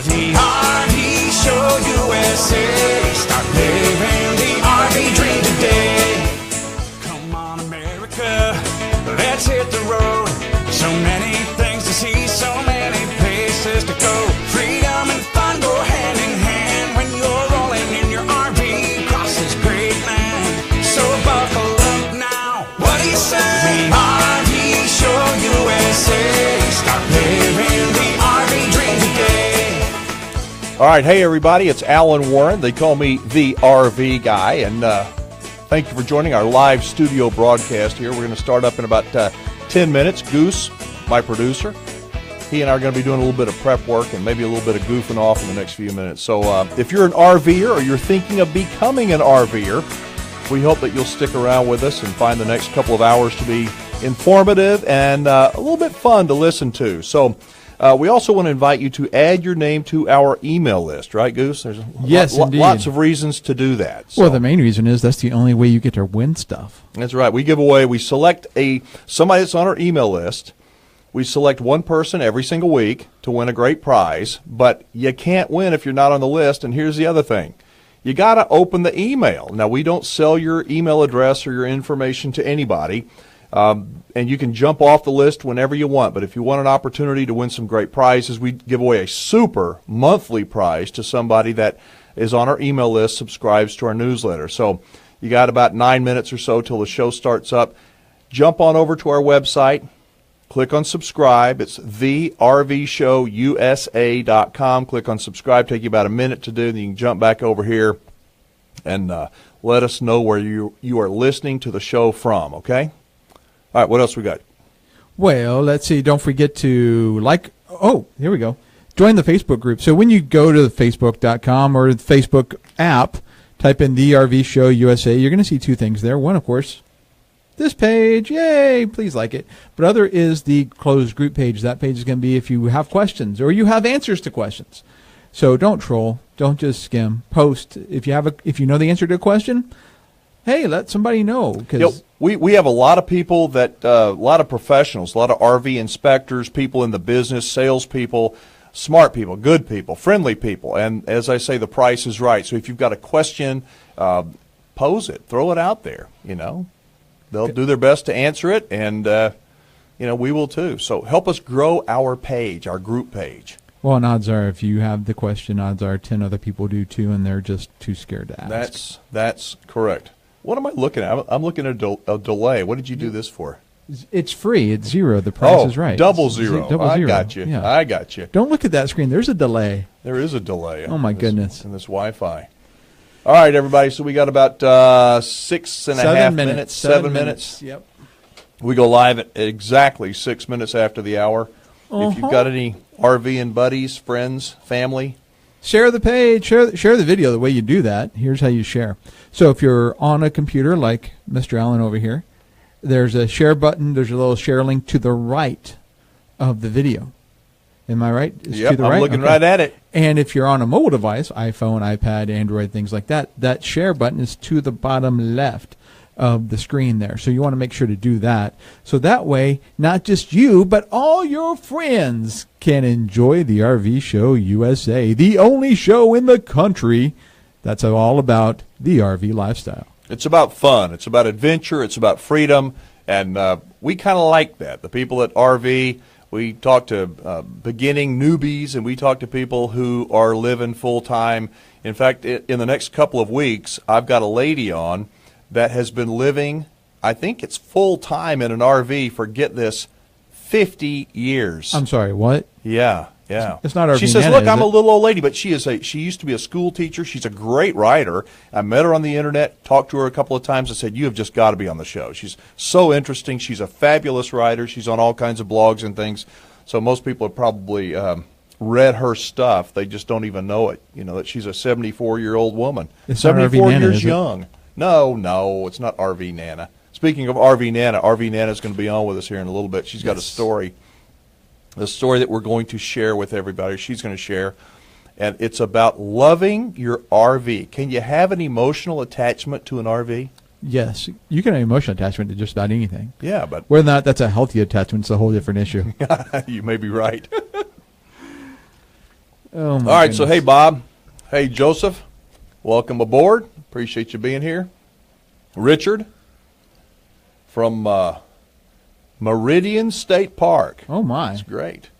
The RV Show USA. Start living the RV dream today. Come on, America, let's hit the road. So many things to see, so many places to go. Freedom and fun go hand in hand when you're rolling in your RV across this great land. So buckle up now, what do you say? The RV Show USA. Start living the RV dream today. All right, hey everybody, it's Alan Warren. They call me the RV guy, and thank you for joining our live studio broadcast here. We're going to start up in about 10 minutes. Goose, my producer, he and I are going to be doing a little bit of prep work and maybe a little bit of goofing off in the next few minutes. So if you're an RVer or you're thinking of becoming an RVer, we hope that you'll stick around with us and find the next couple of hours to be informative and a little bit fun to listen to. So we also want to invite you to add your name to our email list, right, Goose? There's lots of reasons to do that. So. Well, the main reason is that's the only way you get to win stuff. That's right. We select somebody that's on our email list. We select one person every single week to win a great prize, but you can't win if you're not on the list. And here's the other thing. You got to open the email. Now, we don't sell your email address or your information to anybody, and you can jump off the list whenever you want. But if you want an opportunity to win some great prizes, we give away a super monthly prize to somebody that is on our email list, subscribes to our newsletter. So you got about 9 minutes or so till the show starts up. Jump on over to our website. Click on subscribe. It's thervshowusa.com. Click on subscribe. Take you about a minute to do. Then you can jump back over here and let us know where you are listening to the show from, okay? All right, what else we got? Well, let's see. Don't forget to here we go. Join the Facebook group. So when you go to facebook.com or the Facebook app, type in The RV Show USA, you're going to see two things there. One, of course, this page, yay, please like it. But other is the closed group page. That page is going to be if you have questions or you have answers to questions. So don't troll. Don't just skim. Post. If you know the answer to a question, hey, let somebody know. Because we have a lot of people a lot of professionals, a lot of RV inspectors, people in the business, salespeople, smart people, good people, friendly people. And as I say, the price is right. So if you've got a question, pose it. Throw it out there, They'll do their best to answer it, and, we will too. So help us grow our page, our group page. Well, and odds are if you have the question, odds are 10 other people do too, and they're just too scared to ask. That's correct. What am I looking at? I'm looking at a delay. What did you do this for? It's free. It's zero. The price is right. Double zero. Double zero. I got you. Yeah. I got you. Don't look at that screen. There's a delay. There is a delay. Oh, my goodness. In this Wi-Fi. All right, everybody. So we got about 6.5 minutes. 7 minutes. Yep. We go live at exactly 6 minutes after the hour. If you've got any RV buddies, friends, family, share the page. Share the video. The way you do that, here's how you share. So if you're on a computer like Mr. Allen over here, there's a share button. There's a little share link to the right of the video. Am I right? Yep, I'm looking right at it. And if you're on a mobile device, iPhone, iPad, Android, things like that, that share button is to the bottom left of the screen there. So you want to make sure to do that. So that way, not just you, but all your friends can enjoy the RV Show USA, the only show in the country that's all about the RV lifestyle. It's about fun. It's about adventure. It's about freedom. And we kind of like that. The people at RV, we talk to beginning newbies, and we talk to people who are living full-time. In fact, in the next couple of weeks, I've got a lady on that has been living, I think it's full-time in an RV for, get this, 50 years. I'm sorry, what? Yeah. It's not RV. She says, look, I'm a little old lady, but she used to be a school teacher. She's a great writer. I met her on the internet, talked to her a couple of times. I said, you have just got to be on the show. She's so interesting. She's a fabulous writer. She's on all kinds of blogs and things. So most people have probably read her stuff. They just don't even know it, that she's a 74-year-old woman. It's 74 Nana, years young. No, it's not RV Nana. Speaking of RV Nana is going to be on with us here in a little bit. She's got a story. The story that we're going to share with everybody, she's going to share, and it's about loving your RV. Can you have an emotional attachment to an RV? Yes, you can have emotional attachment to just about anything. Yeah, but whether or not that's a healthy attachment is a whole different issue. You may be right. Oh, my All right, so goodness. hey, Bob. Hey, Joseph. Welcome aboard. Appreciate you being here. Richard from Meridian State Park. Oh, my. That's great.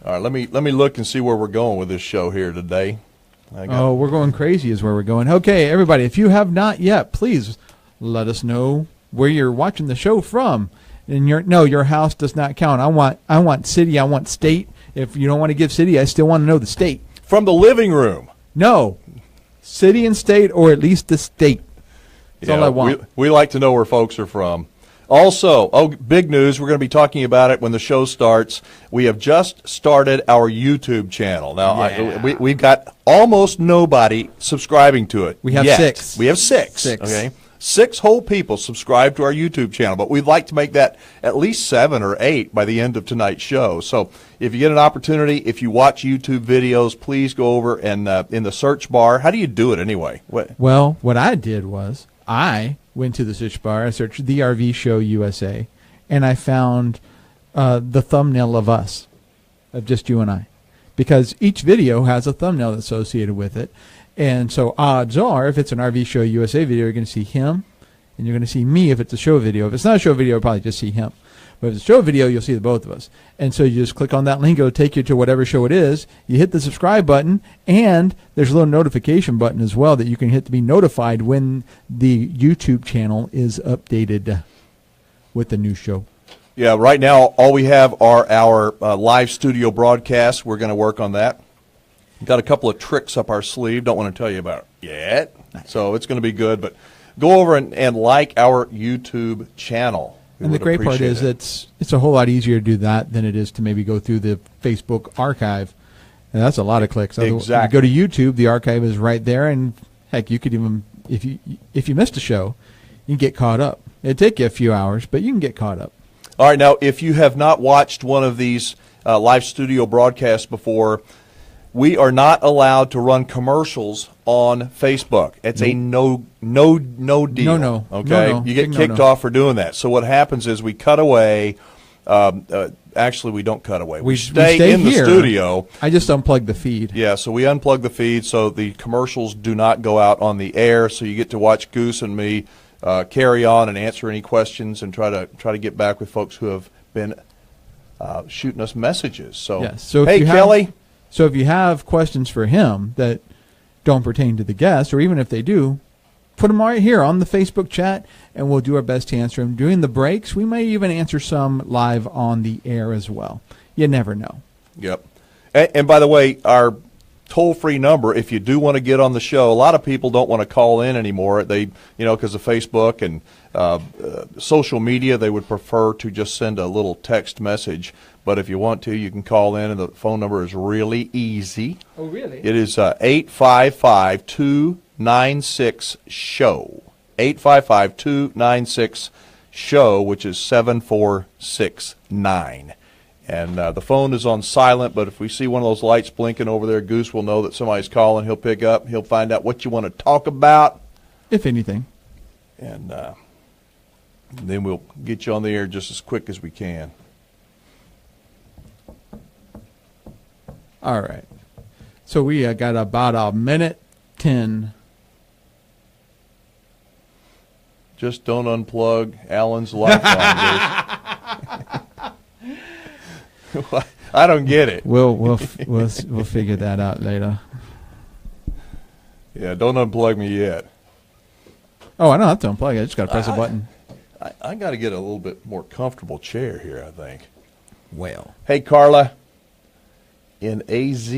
All right, let me look and see where we're going with this show here today. Oh, we're going crazy is where we're going. Okay, everybody, if you have not yet, please let us know where you're watching the show from. And your house does not count. I want city, I want state. If you don't want to give city, I still want to know the state. From the living room. No. City and state, or at least the state. That's all I want. We like to know where folks are from. Also, big news, we're going to be talking about it when the show starts. We have just started our YouTube channel. Now, Yeah. we've got almost nobody subscribing to it. We have yet. 6. We have 6. Okay. 6 whole people subscribe to our YouTube channel, but we'd like to make that at least 7 or 8 by the end of tonight's show. So if you get an opportunity, if you watch YouTube videos, please go over and in the search bar. How do you do it anyway? Well, what I did was I went to the search bar, I searched The RV Show USA, and I found the thumbnail of us, of just you and I. Because each video has a thumbnail associated with it. And so odds are, if it's an RV Show USA video, you're going to see him, and you're going to see me if it's a show video. If it's not a show video, you'll probably just see him. But if it's a show video, you'll see the both of us. And so you just click on that link. It'll take you to whatever show it is. You hit the subscribe button, and there's a little notification button as well that you can hit to be notified when the YouTube channel is updated with the new show. Yeah, right now all we have are our live studio broadcasts. We're going to work on that. Got a couple of tricks up our sleeve. Don't want to tell you about it yet. So it's going to be good. But go over and like our YouTube channel. And the great part is it's a whole lot easier to do that than it is to maybe go through the Facebook archive. And that's a lot of clicks. Exactly. You go to YouTube, the archive is right there, and heck, you could even, if you missed a show, you can get caught up. It'd take you a few hours, but you can get caught up. All right, now if you have not watched one of these live studio broadcasts before, we are not allowed to run commercials on Facebook. It's a no deal. No. Okay, No. you get Big kicked no. off for doing that. So what happens is we cut away. Actually, we don't cut away. We stay in here. the studio. I just unplugged the feed. Yeah, so we unplug the feed so the commercials do not go out on the air. So you get to watch Goose and me carry on and answer any questions and try to get back with folks who have been shooting us messages. So, Yes. So hey, Kelly. So if you have questions for him that don't pertain to the guest, or even if they do, put them right here on the Facebook chat, and we'll do our best to answer them. During the breaks, we may even answer some live on the air as well. You never know. Yep. And by the way, our toll-free number, if you do want to get on the show, a lot of people don't want to call in anymore. They, because of Facebook and social media, they would prefer to just send a little text message. But if you want to, you can call in, and the phone number is really easy. Oh, really? It is 855-296-SHOW. 855-296-SHOW, which is 7469. And the phone is on silent, but if we see one of those lights blinking over there, Goose will know that somebody's calling. He'll pick up. He'll find out what you want to talk about. If anything. And then we'll get you on the air just as quick as we can. All right. So we got about a minute 10. Just don't unplug Alan's lifeline, Goose. I don't get it. We'll figure that out later. Yeah, don't unplug me yet. Oh, I don't have to unplug it. I just got to press a button. I got to get a little bit more comfortable chair here, I think. Well. Hey, Carla in AZ.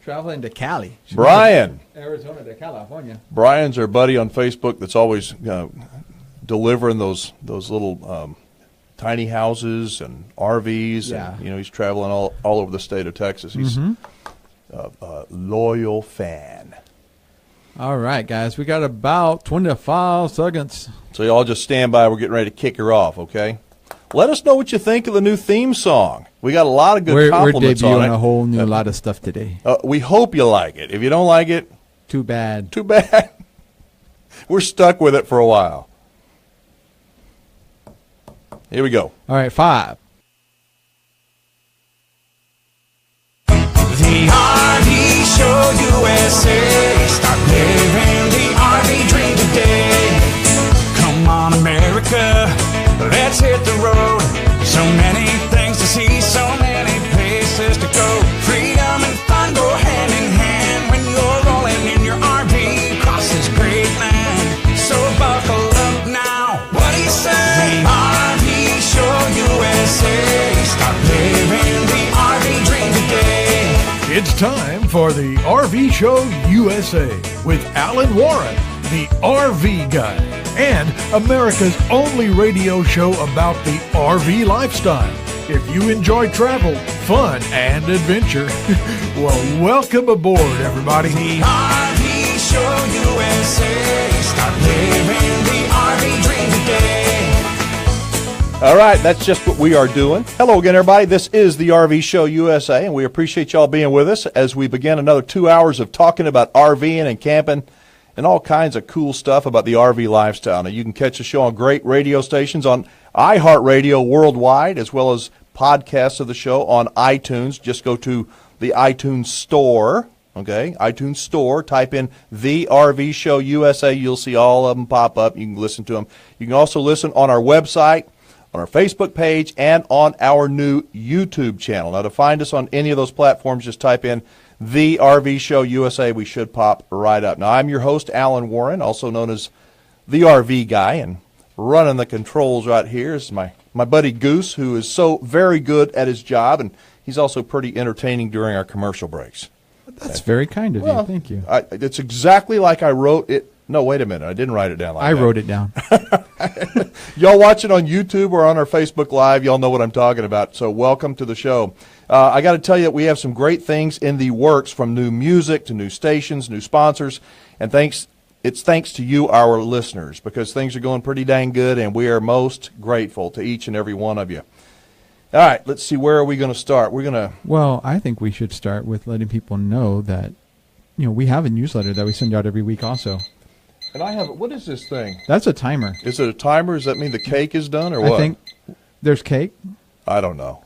Traveling to Cali. Brian. Arizona to California. Brian's our buddy on Facebook that's always delivering those little tiny houses and RVs. Yeah. And, he's traveling all over the state of Texas. He's a loyal fan. All right, guys. We got about 25 seconds. So y'all just stand by. We're getting ready to kick her off, okay? Let us know what you think of the new theme song. We got a lot of good compliments on it. We're debuting a whole new lot of stuff today. We hope you like it. If you don't like it, too bad. Too bad. We're stuck with it for a while. Here we go. All right, 5. places to go. Freedom and fun go hand in hand when you're rolling in your RV across this great land. So buckle up now. What do you say? RV Show USA. Start living the RV dream today. It's time for the RV Show USA with Alan Warren, the RV guy, and America's only radio show about the RV lifestyle. If you enjoy travel, fun, and adventure, well, welcome aboard, everybody. The RV Show USA. Start living the RV dream today. All right, that's just what we are doing. Hello again, everybody. This is the RV Show USA, and we appreciate y'all being with us as we begin another 2 hours of talking about RVing and camping and all kinds of cool stuff about the RV lifestyle. Now, you can catch the show on great radio stations on iHeartRadio worldwide, as well as podcasts of the show on iTunes. Just go to the iTunes store, okay? iTunes store, type in the RV Show USA. You'll see all of them pop up. You can listen to them. You can also listen on our website, on our Facebook page, and on our new YouTube channel. Now, to find us on any of those platforms, just type in The RV Show USA. We should pop right up. Now, I'm your host, Alan Warren, also known as the RV guy, and running the controls right here is my buddy Goose, who is so very good at his job, and he's also pretty entertaining during our commercial breaks. That's very kind of you. Thank you. It's exactly like I wrote it. No, wait a minute. I didn't write it down like that. I wrote it down. Y'all watch it on YouTube or on our Facebook Live. Y'all know what I'm talking about. So welcome to the show. I got to tell you that we have some great things in the works, from new music to new stations, new sponsors. And it's thanks to you, our listeners, because things are going pretty dang good, and we are most grateful to each and every one of you. All right, let's see. Where are we going to start? Well, I think we should start with letting people know that, we have a newsletter that we send out every week also. And I have, what is this thing? That's a timer. Is it a timer? Does that mean the cake is done, or what? I think there's cake. I don't know.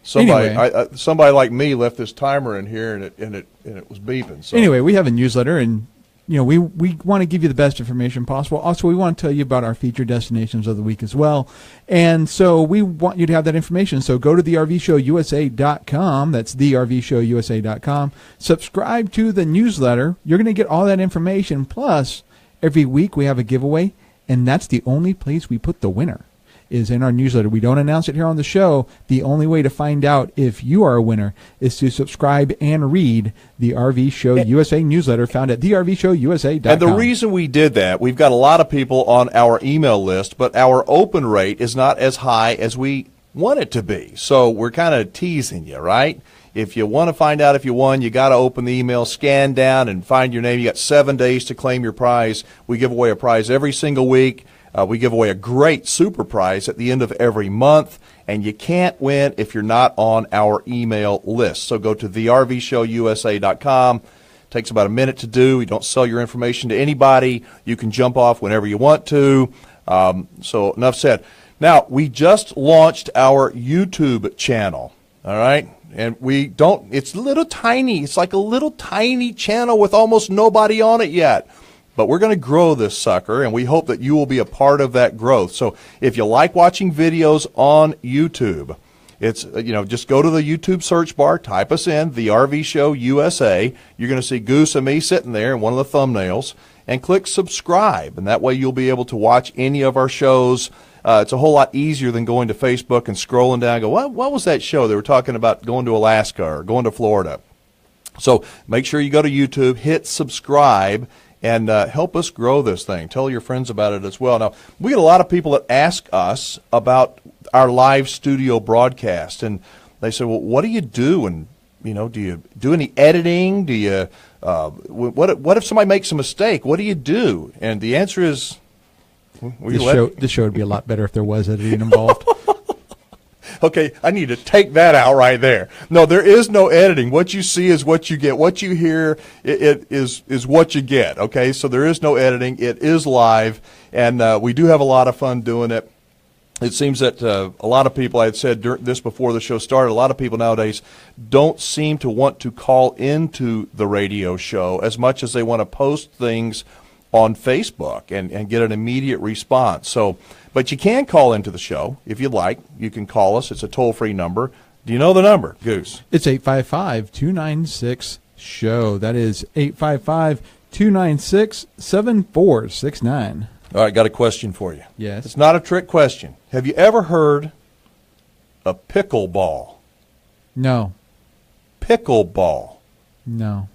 Somebody, anyway. Somebody like me left this timer in here, and it was beeping. So. Anyway, we have a newsletter, and we want to give you the best information possible. Also, we want to tell you about our featured destinations of the week as well. And so we want you to have that information. So go to thervshowusa.com. That's thervshowusa.com. Subscribe to the newsletter. You're going to get all that information. Plus, every week we have a giveaway, and that's the only place we put the winner, is in our newsletter. We don't announce it here on the show. The only way to find out if you are a winner is to subscribe and read the RV Show USA newsletter found at thervshowusa.com. And the reason we did that, we've got a lot of people on our email list, but our open rate is not as high as we want it to be. So we're kind of teasing you, right? If you want to find out if you won, you got to open the email, scan down, and find your name. You got 7 days to claim your prize. We give away a prize every single week. We give away a great super prize at the end of every month, and you can't win if you're not on our email list. So go to thervshowusa.com. Takes about a minute to do. You don't sell your information to anybody. You can jump off whenever you want to. So enough said. Now, we just launched our YouTube channel, all right? And it's little tiny. It's like a little tiny channel with almost nobody on it yet. But we're going to grow this sucker, and we hope that you will be a part of that growth. So if you like watching videos on YouTube, it's just go to the YouTube search bar, type us in, The RV Show USA. You're going to see Goose and me sitting there in one of the thumbnails, and click subscribe. And that way you'll be able to watch any of our shows. It's a whole lot easier than going to Facebook and scrolling down and go, what was that show? They were talking about going to Alaska or going to Florida. So make sure you go to YouTube, hit subscribe, and help us grow this thing. Tell your friends about it as well. Now, we get a lot of people that ask us about our live studio broadcast, and they say, well, what do you do? And, do you do any editing? Do you, what if somebody makes a mistake? What do you do? And the answer is, this show would be a lot better if there was editing involved. Okay, I need to take that out right there. No, there is no editing. What you see is what you get. What you hear it is what you get, okay? So there is no editing. It is live, and we do have a lot of fun doing it. It seems that a lot of people, I had said this before the show started, a lot of people nowadays don't seem to want to call into the radio show as much as they want to post things on Facebook and get an immediate response. So, but you can call into the show if you'd like. You can call us. It's a toll-free number. Do you know the number, Goose? It's 855-296-SHOW. That is 855-296-7469. All right, got a question for you. Yes. It's not a trick question. Have you ever heard of pickleball? No. Pickleball. No,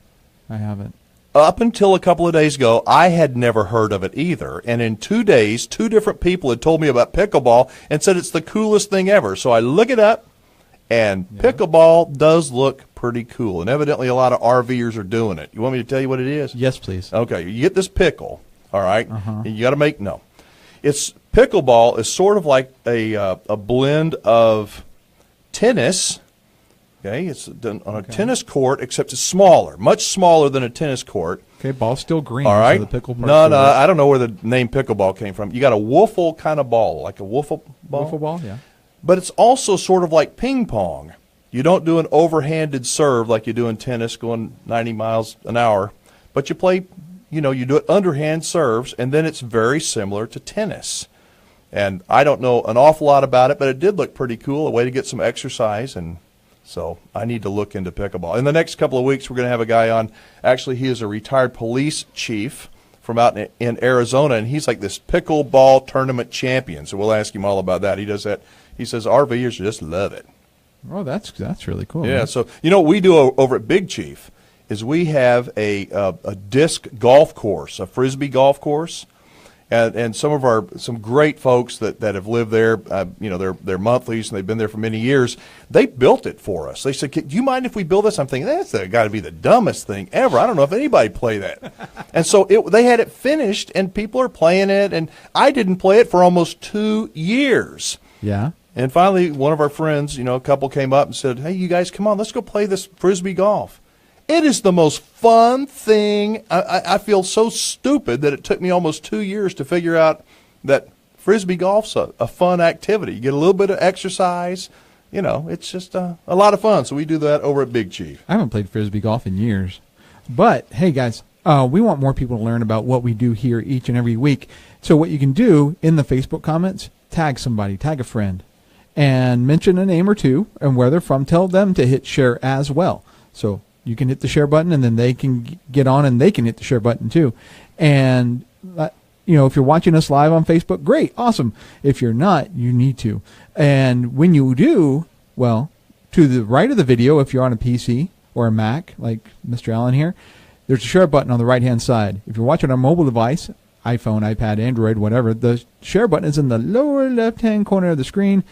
I haven't. Up until a couple of days ago, I had never heard of it either. And in 2 days, 2 different people had told me about pickleball and said it's the coolest thing ever. So I look it up, and pickleball does look pretty cool. And evidently a lot of RVers are doing it. You want me to tell you what it is? Yes, please. Okay, you get this pickle, all right? And you got to make, no. It's pickleball is sort of like a blend of tennis. Okay, it's done on a tennis court, except it's smaller, much smaller than a tennis court. Okay, ball's still green. All right. So the pickle part's no, still I don't know where the name pickleball came from. You got a wiffle kind of ball, like a wiffle ball. Wiffle ball, yeah. But it's also sort of like ping pong. You don't do an overhanded serve like you do in tennis, going 90 miles an hour. But you play, you do it underhand serves, and then it's very similar to tennis. And I don't know an awful lot about it, but it did look pretty cool, a way to get some exercise. And so I need to look into pickleball. In the next couple of weeks, we're going to have a guy on. Actually, he is a retired police chief from out in Arizona, and he's like this pickleball tournament champion. So we'll ask him all about that. He does that. He says RVers just love it. Oh, that's really cool. Yeah. Man. So what we do over at Big Chief is we have a disc golf course, a frisbee golf course. And some great folks that have lived there, they're monthlies and they've been there for many years. They built it for us. They said, "Do you mind if we build this?" I'm thinking that's got to be the dumbest thing ever. I don't know if anybody play that. And so they had it finished, and people are playing it. And I didn't play it for almost 2 years. Yeah. And finally, one of our friends, a couple came up and said, "Hey, you guys, come on, let's go play this frisbee golf." It is the most fun thing. I feel so stupid that it took me almost 2 years to figure out that frisbee golf's a fun activity. You get a little bit of exercise. It's just a lot of fun. So we do that over at Big Chief. I haven't played frisbee golf in years. But, hey, guys, we want more people to learn about what we do here each and every week. So what you can do in the Facebook comments, tag somebody, tag a friend, and mention a name or two and where they're from. Tell them to hit share as well. So you can hit the share button, and then they can get on, and they can hit the share button too. And, if you're watching us live on Facebook, great, awesome. If you're not, you need to. And when you do, well, to the right of the video, if you're on a PC or a Mac, like Mr. Allen here, there's a share button on the right-hand side. If you're watching on a mobile device, iPhone, iPad, Android, whatever, the share button is in the lower left-hand corner of the screen.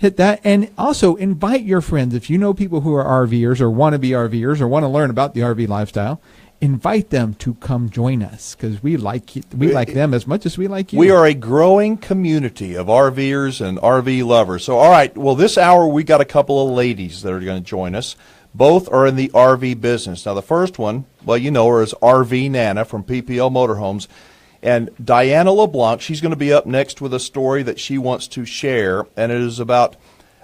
Hit that, and also invite your friends. If you know people who are RVers or want to be RVers or want to learn about the RV lifestyle, invite them to come join us, because we like them as much as we like you. We are a growing community of RVers and RV lovers. So, all right, well, this hour we got a couple of ladies that are going to join us. Both are in the RV business. Now, the first one, well, you know her as RV Nana from PPL Motorhomes. And Diana LeBlanc, she's going to be up next with a story that she wants to share, and it is about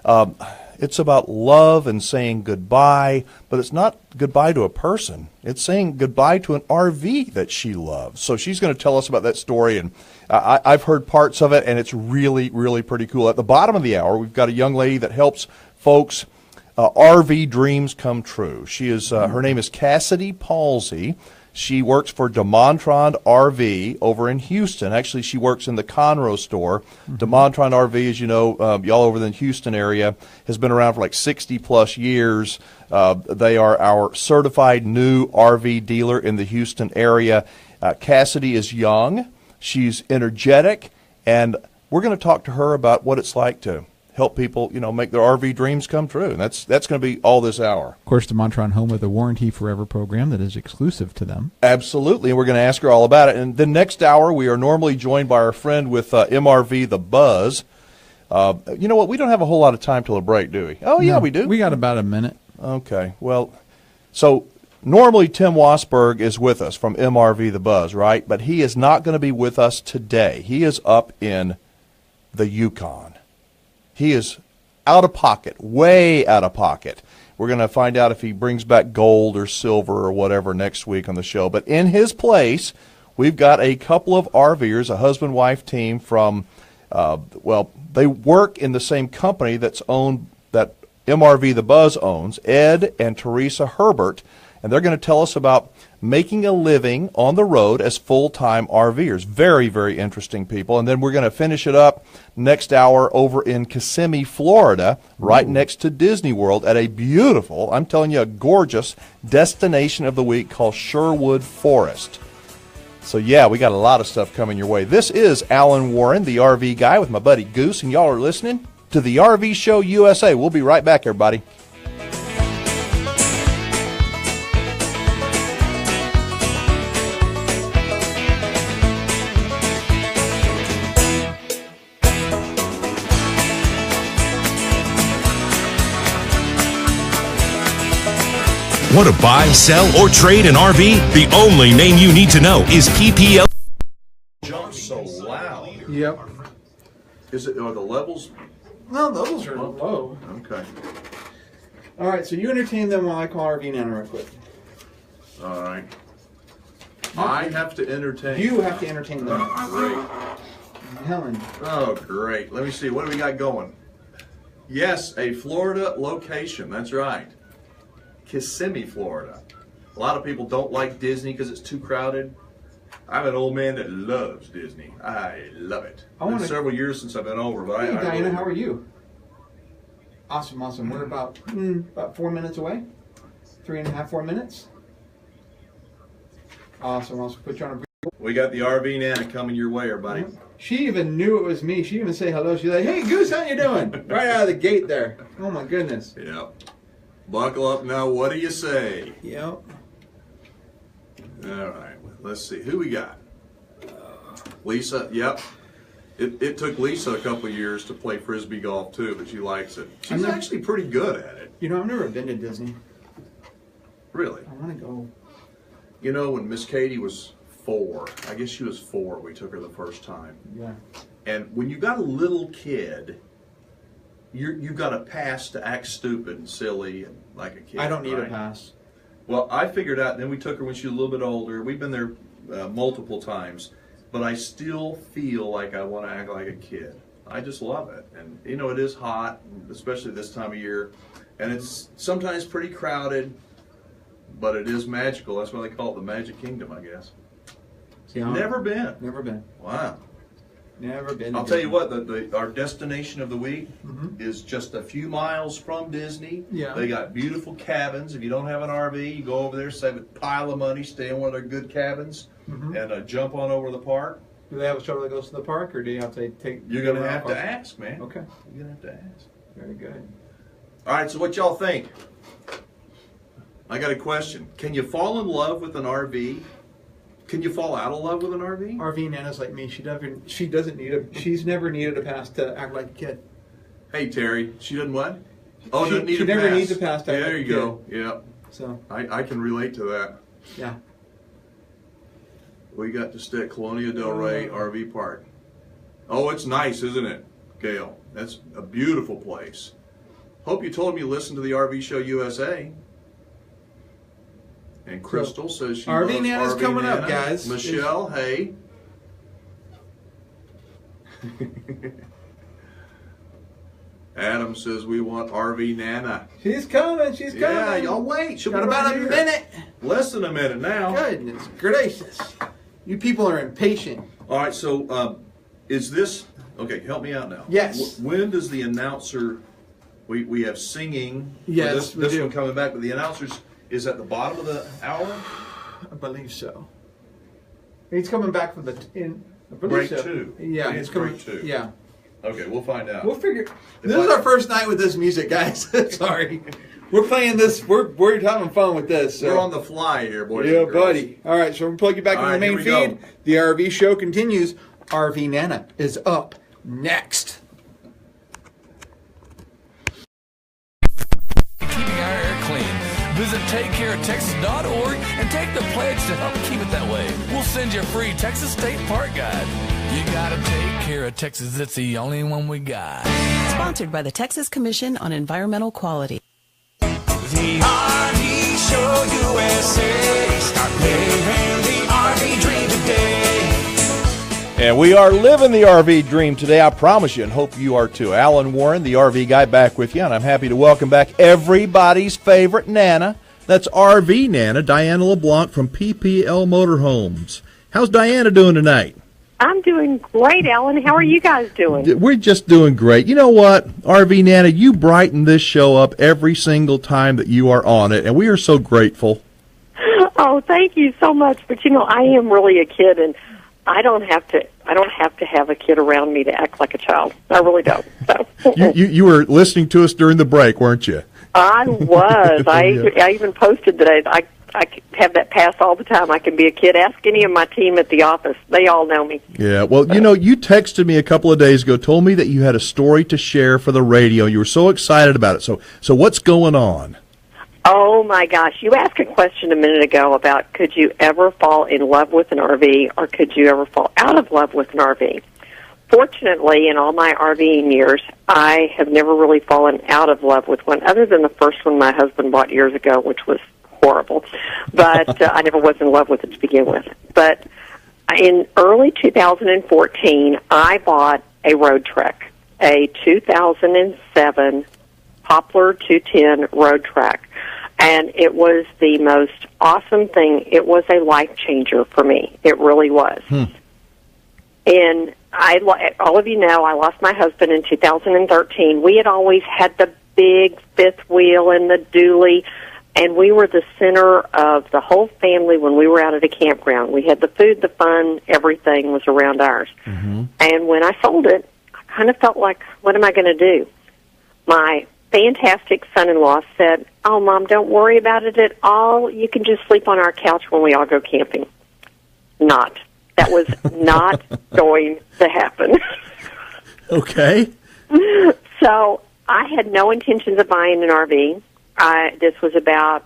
love and saying goodbye, but it's not goodbye to a person. It's saying goodbye to an RV that she loves. So she's going to tell us about that story, and I've heard parts of it, and it's really, really pretty cool. At the bottom of the hour, we've got a young lady that helps folks RV dreams come true. She is her name is Cassidy Palsy. She works for DeMontron RV over in Houston. Actually, she works in the Conroe store. DeMontron RV, as you know, y'all over in the Houston area, has been around for like 60-plus years. They are our certified new RV dealer in the Houston area. Cassidy is young. She's energetic. And we're going to talk to her about what it's like to help people, make their RV dreams come true. And that's going to be all this hour. Of course, the Montron home with a Warranty Forever program that is exclusive to them. Absolutely. And we're going to ask her all about it. And the next hour, we are normally joined by our friend with MRV The Buzz. You know what? We don't have a whole lot of time till a break, do we? Oh, yeah, No, we do. We got about a minute. Okay. Well, so normally Tim Wasberg is with us from MRV The Buzz, right? But he is not going to be with us today. He is up in the Yukon. He is out of pocket, way out of pocket. We're going to find out if he brings back gold or silver or whatever next week on the show. But in his place, we've got a couple of RVers, a husband-wife team from, they work in the same company that MRV The Buzz owns, Ed and Teresa Herbert, and they're going to tell us about making a living on the road as full-time RVers. Very, very interesting people. And then we're going to finish it up next hour over in Kissimmee, Florida, right next to Disney World at a beautiful, I'm telling you, a gorgeous destination of the week called Sherwood Forest. So, yeah, we got a lot of stuff coming your way. This is Alan Warren, the RV guy, with my buddy Goose, and y'all are listening to the RV Show USA. We'll be right back, everybody. Want to buy, sell, or trade an RV? The only name you need to know is PPL. Jumps so loud. Yep. Are the levels? No, those are low. Okay. All right, so you entertain them while I call RV Nana real quick. All right. I have to entertain. You have to entertain them. Great. Helen. Oh, great. Let me see. What do we got going? Yes, a Florida location. That's right. Kissimmee, Florida. A lot of people don't like Disney because it's too crowded. I'm an old man that loves Disney. I love it. It's been several years since I've been over, but Hey, Diana, really... how are you? Awesome, awesome. We're about 4 minutes away. 3.5, 4 minutes. Awesome. I'll put you on a brief. We got the RV Nana coming your way, everybody. She even knew it was me. She even say hello. She's like, "Hey, Goose, how you doing?" Right out of the gate there. Oh my goodness. Yep. Buckle up now. What do you say? Yep. All right. Let's see. Who we got? Lisa. Yep. It took Lisa a couple of years to play frisbee golf too, but she likes it. She's actually pretty good at it. You know, I've never been to Disney. Really? I want to go. You know, when Miss Katie was 4, I guess she was 4, we took her the first time. Yeah. And when you got a little kid, you got a pass to act stupid and silly and like a kid. I don't need right? a pass. Well, I figured out, then we took her when she was a little bit older. We've been there multiple times, but I still feel like I want to act like a kid. I just love it. And, you know, it is hot, especially this time of year, and it's sometimes pretty crowded, but it is magical. That's why they call it the Magic Kingdom, I guess. Yeah. Never been. Never been. Wow. Never been. I'll tell you what, our destination of the week is just a few miles from Disney. Yeah. They got beautiful cabins. If you don't have an RV, you go over there, save a pile of money, stay in one of their good cabins, and jump on over the park. Do they have a shuttle that goes to the park, or do you have to take? You're going to have to ask, man. Okay. You're going to have to ask. Very good. All right, so what y'all think? I got a question. Can you fall in love with an RV? Can you fall out of love with an RV? RV Nana's like me. She's never needed a pass to act like a kid. Hey, Terry, she doesn't what? Oh, She doesn't need a never pass. needs a pass to act There like you a go. Yeah. So I can relate to that. yeah. We got to stay at Colonia del Rey RV Park. Oh, it's nice, isn't it, Gail? That's a beautiful place. Hope you told me you listened to the RV Show USA. And Crystal says she RV loves Nana's RV coming up, Nana. guys. Michelle, hey. Adam says we want RV Nana. She's coming. She's coming. Yeah, y'all wait. She'll Got be about right a here. minute. Less than a minute now. Goodness gracious. You people are impatient. All right, so is this, okay, help me out now. Yes. When does the announcer, we have singing. for Yes, we this do. one coming back, but the announcer's is at the bottom of the hour? I believe so. He's coming back from I believe Break so. 2. Yeah, It's he's coming. break 2. Yeah. Okay, we'll find out. We'll figure. This is our first night with this music, guys. Sorry. We're playing this. We're having fun with this. So. We're on the fly here, boys Yeah, and girls. buddy. All right, so we'll plug you back All in the right, main here we feed. go. The RV show continues. RV Nana is up next. Keeping our air clean. Visit TakeCareOfTexas.org and take the pledge to help keep it that way. We'll send you a free Texas State Park Guide. You gotta take care of Texas. It's the only one we got. Sponsored by the Texas Commission on Environmental Quality. The RV Show USA. Start living the RV dream today. And we are living the RV dream today, I promise you, and hope you are too. Alan Warren, the RV guy, back with you, and I'm happy to welcome back everybody's favorite Nana. That's RV Nana, Diana LeBlanc from PPL Motorhomes. How's Diana doing tonight? I'm doing great, Alan. How are you guys doing? We're just doing great. You know what, RV Nana, you brighten this show up every single time that you are on it, and we are so grateful. Oh, thank you so much. But, you know, I am really a kid, and I don't have to have a kid around me to act like a child. I really don't. So. You were listening to us during the break, weren't you? I was. I even posted that I have that pass all the time. I can be a kid. Ask any of my team at the office. They all know me. Yeah, well, you know, you texted me a couple of days ago, told me that you had a story to share for the radio. You were so excited about it. So what's going on? Oh, my gosh. You asked a question a minute ago about could you ever fall in love with an RV or could you ever fall out of love with an RV? Fortunately, in all my RVing years, I have never really fallen out of love with one, other than the first one my husband bought years ago, which was horrible. But I never was in love with it to begin with. But in early 2014, I bought a road trek, a 2007 Poplar 210 road trek. And it was the most awesome thing. It was a life changer for me. It really was. And all of you know, I lost my husband in 2013. We had always had the big fifth wheel and the dually, and we were the center of the whole family when we were out at a campground. We had the food, the fun, everything was around ours. Mm-hmm. And when I sold it, I kind of felt like, what am I going to do? My fantastic son-in-law said, "Oh, Mom, don't worry about it at all. You can just sleep on our couch when we all go camping." Not. That was not going to happen. Okay. So I had no intentions of buying an RV. This was about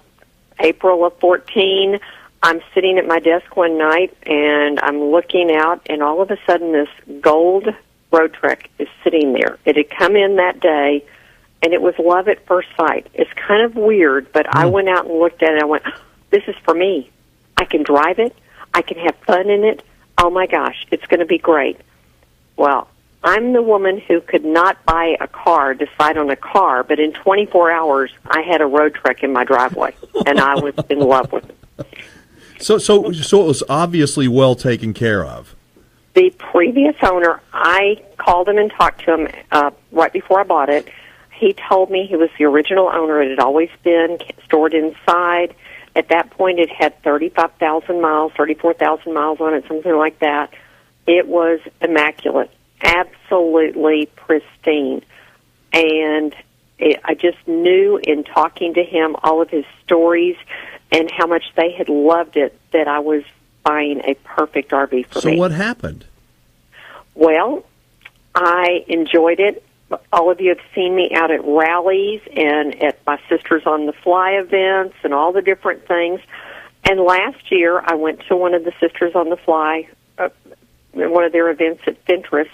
April of 14. I'm sitting at my desk one night, and I'm looking out, and all of a sudden this gold road trek is sitting there. It had come in that day, and it was love at first sight. It's kind of weird, but I went out and looked at it, and I went, this is for me. I can drive it. I can have fun in it. Oh, my gosh, it's going to be great. Well, I'm the woman who could not buy a car, decide on a car, but in 24 hours, I had a road trek in my driveway, and I was in love with it. So it was obviously well taken care of. The previous owner, I called him and talked to him right before I bought it. He told me he was the original owner. It had always been stored inside. At that point, it had 35,000 miles, 34,000 miles on it, something like that. It was immaculate, absolutely pristine. And I just knew in talking to him all of his stories and how much they had loved it that I was buying a perfect RV for me. So what happened? Well, I enjoyed it. All of you have seen me out at rallies and at my Sisters on the Fly events and all the different things. And last year, I went to one of the Sisters on the Fly, one of their events at Fentress,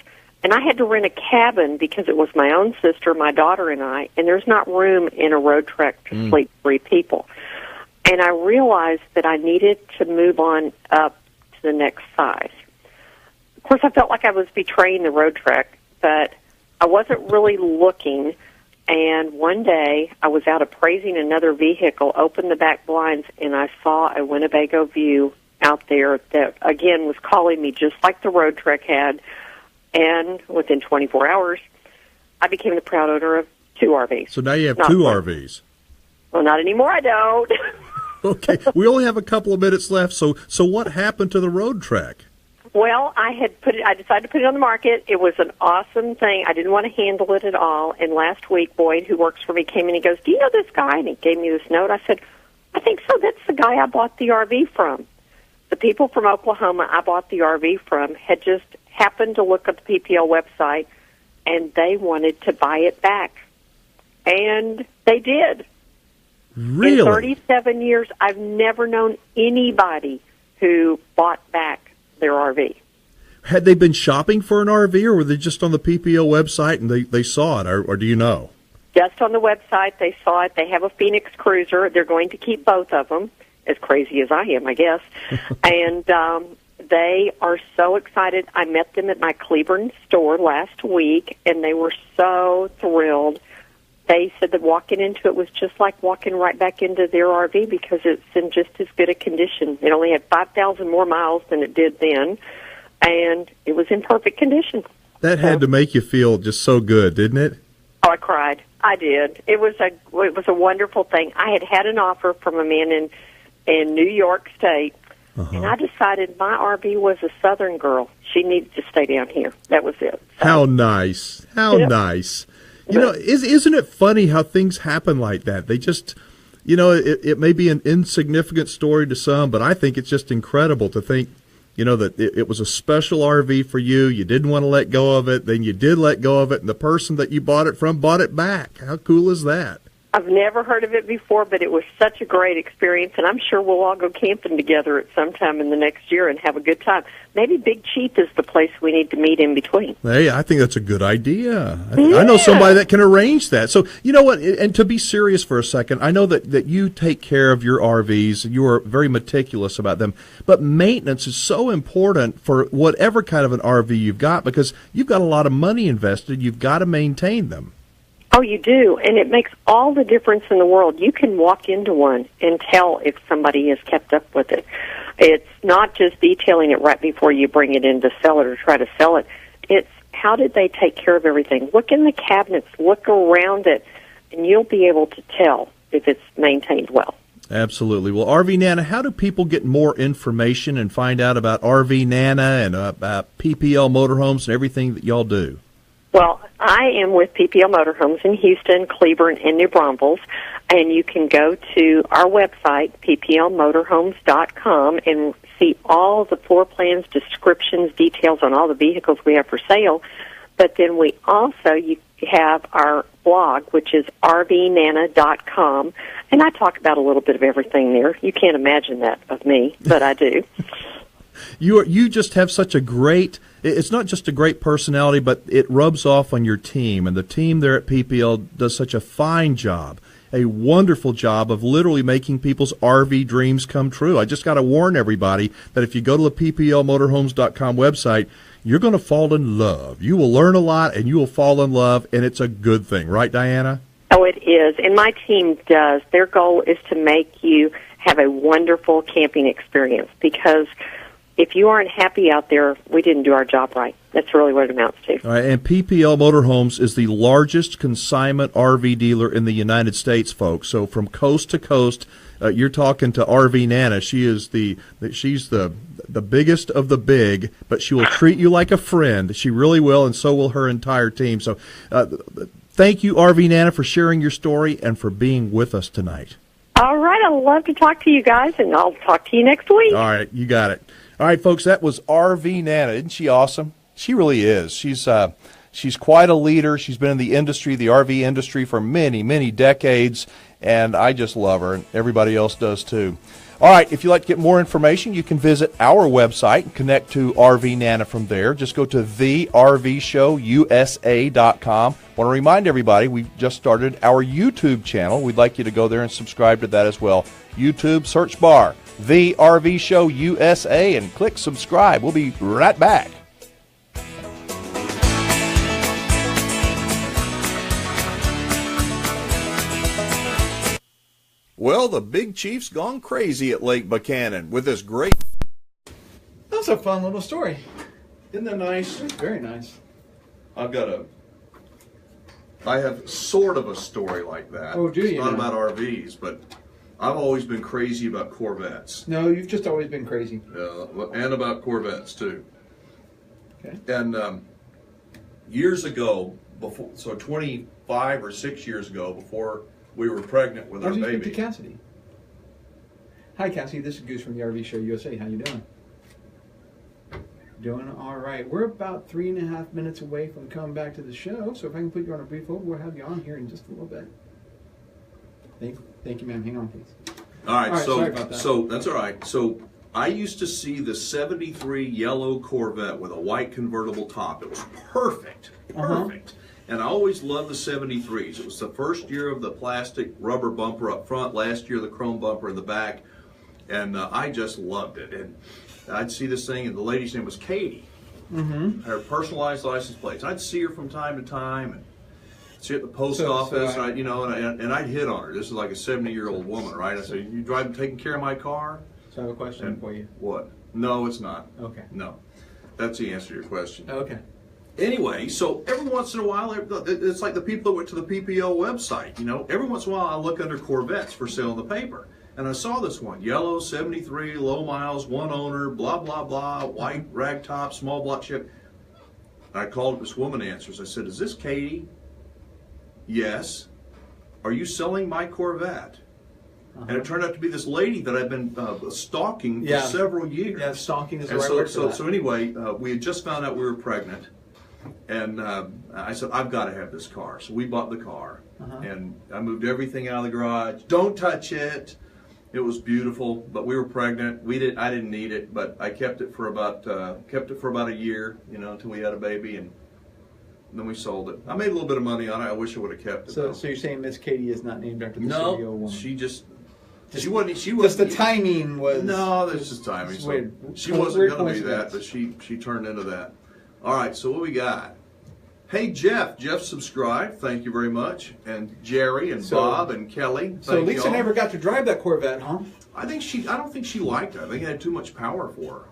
and I had to rent a cabin because it was my own sister, my daughter, and I, and there's not room in a road trek to sleep 3 people. And I realized that I needed to move on up to the next size. Of course, I felt like I was betraying the road trek, but I wasn't really looking, and one day I was out appraising another vehicle, opened the back blinds, and I saw a Winnebago View out there that, again, was calling me just like the road trek had, and within 24 hours, I became the proud owner of 2 RVs. So now you have not 2 one. RVs. Well, not anymore, I don't. Okay, we only have a couple of minutes left, so what happened to the road trek? Well, I decided to put it on the market. It was an awesome thing. I didn't want to handle it at all. And last week, Boyd, who works for me, came in and he goes, "Do you know this guy?" And he gave me this note. I said, "I think so. That's the guy I bought the RV from." The people from Oklahoma I bought the RV from had just happened to look at the PPL website, and they wanted to buy it back. And they did. Really? In 37 years, I've never known anybody who bought back their RV. Had they been shopping for an RV, or were they just on the PPO website and they saw it, or do you know? Just on the website, they saw it. They have a Phoenix Cruiser. They're going to keep both of them, as crazy as I am, I guess. And they are so excited. I met them at my Cleburne store last week, and they were so thrilled. They said that walking into it was just like walking right back into their RV because it's in just as good a condition. It only had 5,000 more miles than it did then, and it was in perfect condition. That had to make you feel just so good, didn't it? Oh, I cried. I did. It was a wonderful thing. I had an offer from a man in New York State, and I decided my RV was a Southern girl. She needed to stay down here. That was it. So, how nice. How nice. You know, isn't it funny how things happen like that? They just, you know, it may be an insignificant story to some, but I think it's just incredible to think, you know, that it was a special RV for you. You didn't want to let go of it. Then you did let go of it, and the person that you bought it from bought it back. How cool is that? I've never heard of it before, but it was such a great experience, and I'm sure we'll all go camping together at some time in the next year and have a good time. Maybe Big Chief is the place we need to meet in between. Hey, I think that's a good idea. I know somebody that can arrange that. So, you know what, and to be serious for a second, I know that you take care of your RVs. You are very meticulous about them, but maintenance is so important for whatever kind of an RV you've got because you've got a lot of money invested. You've got to maintain them. Oh, you do, and it makes all the difference in the world. You can walk into one and tell if somebody has kept up with it. It's not just detailing it right before you bring it in to sell it or try to sell it. It's how did they take care of everything. Look in the cabinets, look around it, and you'll be able to tell if it's maintained well. Absolutely. Well, RV Nana, how do people get more information and find out about RV Nana and about PPL Motorhomes and everything that y'all do? Well, I am with PPL Motorhomes in Houston, Cleburne, and New Braunfels, and you can go to our website, pplmotorhomes.com, and see all the floor plans, descriptions, details on all the vehicles we have for sale. But then we also you have our blog, which is rvnana.com, and I talk about a little bit of everything there. You can't imagine that of me, but I do. You just have such a great, it's not just a great personality, but it rubs off on your team. And the team there at PPL does such a fine job, a wonderful job of literally making people's RV dreams come true. I just got to warn everybody that if you go to the pplmotorhomes.com website, you're going to fall in love. You will learn a lot and you will fall in love, and it's a good thing. Right, Diana? Oh, it is. And my team does. Their goal is to make you have a wonderful camping experience because if you aren't happy out there, we didn't do our job right. That's really what it amounts to. All right, and PPL Motorhomes is the largest consignment RV dealer in the United States, folks. So from coast to coast, you're talking to RV Nana. She's the biggest of the big, but she will treat you like a friend. She really will, and so will her entire team. So thank you, RV Nana, for sharing your story and for being with us tonight. All right, I'd love to talk to you guys, and I'll talk to you next week. All right, you got it. All right, folks, that was RV Nana. Isn't she awesome? She really is. She's quite a leader. She's been in the industry, the RV industry, for many, many decades, and I just love her, and everybody else does too. All right, if you'd like to get more information, you can visit our website and connect to RV Nana from there. Just go to thervshowusa.com. I want to remind everybody, we've just started our YouTube channel. We'd like you to go there and subscribe to that as well. YouTube search bar, The RV Show USA, and click subscribe. We'll be right back. Well, the Big Chief's gone crazy at Lake Buchanan with this great... That was a fun little story. Isn't that nice? Very nice. I have sort of a story like that. Oh, do you? It's not about RVs, but I've always been crazy about Corvettes. No, you've just always been crazy. And about Corvettes, too. Okay. And years ago, 25 or 6 years ago, before we were pregnant with our baby. How's you speak to Cassidy? Hi, Cassidy. This is Goose from the RV Show USA. How you doing? Doing all right. We're about 3.5 minutes away from coming back to the show, so if I can put you on a brief hold, we'll have you on here in just a little bit. Thank you, ma'am. Hang on, please. All right, sorry about that. So that's all right. So I used to see the 73 yellow Corvette with a white convertible top. It was perfect. And I always loved the 73s. It was the first year of the plastic rubber bumper up front, last year the chrome bumper in the back, and I just loved it. And I'd see this thing, and the lady's name was Katie. Mm-hmm. Her personalized license plates. I'd see her from time to time, and see her at the post office, and I'd hit on her. This is like a 70-year-old woman, right? I said, "You taking care of my car?" So I have a question for you. What? No, it's not. Okay. No, that's the answer to your question. Okay. Anyway, so every once in a while, it's like the people that went to the PPO website. Every once in a while, I look under Corvettes for sale in the paper. And I saw this one, yellow, 73, low miles, one owner, blah, blah, blah, white, rag top, small block ship. I called, this woman answers. I said, "Is this Katie?" "Yes." "Are you selling my Corvette?" And it turned out to be this lady that I've been stalking for several years. Yeah, stalking is the right word for that. So anyway, we had just found out we were pregnant. And I said, "I've got to have this car." So we bought the car. And I moved everything out of the garage. Don't touch it. It was beautiful, but we were pregnant. I didn't need it, but I kept it for about a year, until we had a baby, and then we sold it. I made a little bit of money on it. I wish I would have kept it. So you're saying Miss Katie is not named after the no, CEO woman? she wasn't. Just the timing was. No, that's just timing. So weird. She wasn't going to be that, but she turned into that. All right, so what we got? Hey, Jeff. Jeff subscribed. Thank you very much. And Jerry and Bob and Kelly. So Lisa never got to drive that Corvette, huh? I don't think she liked it. I think it had too much power for her.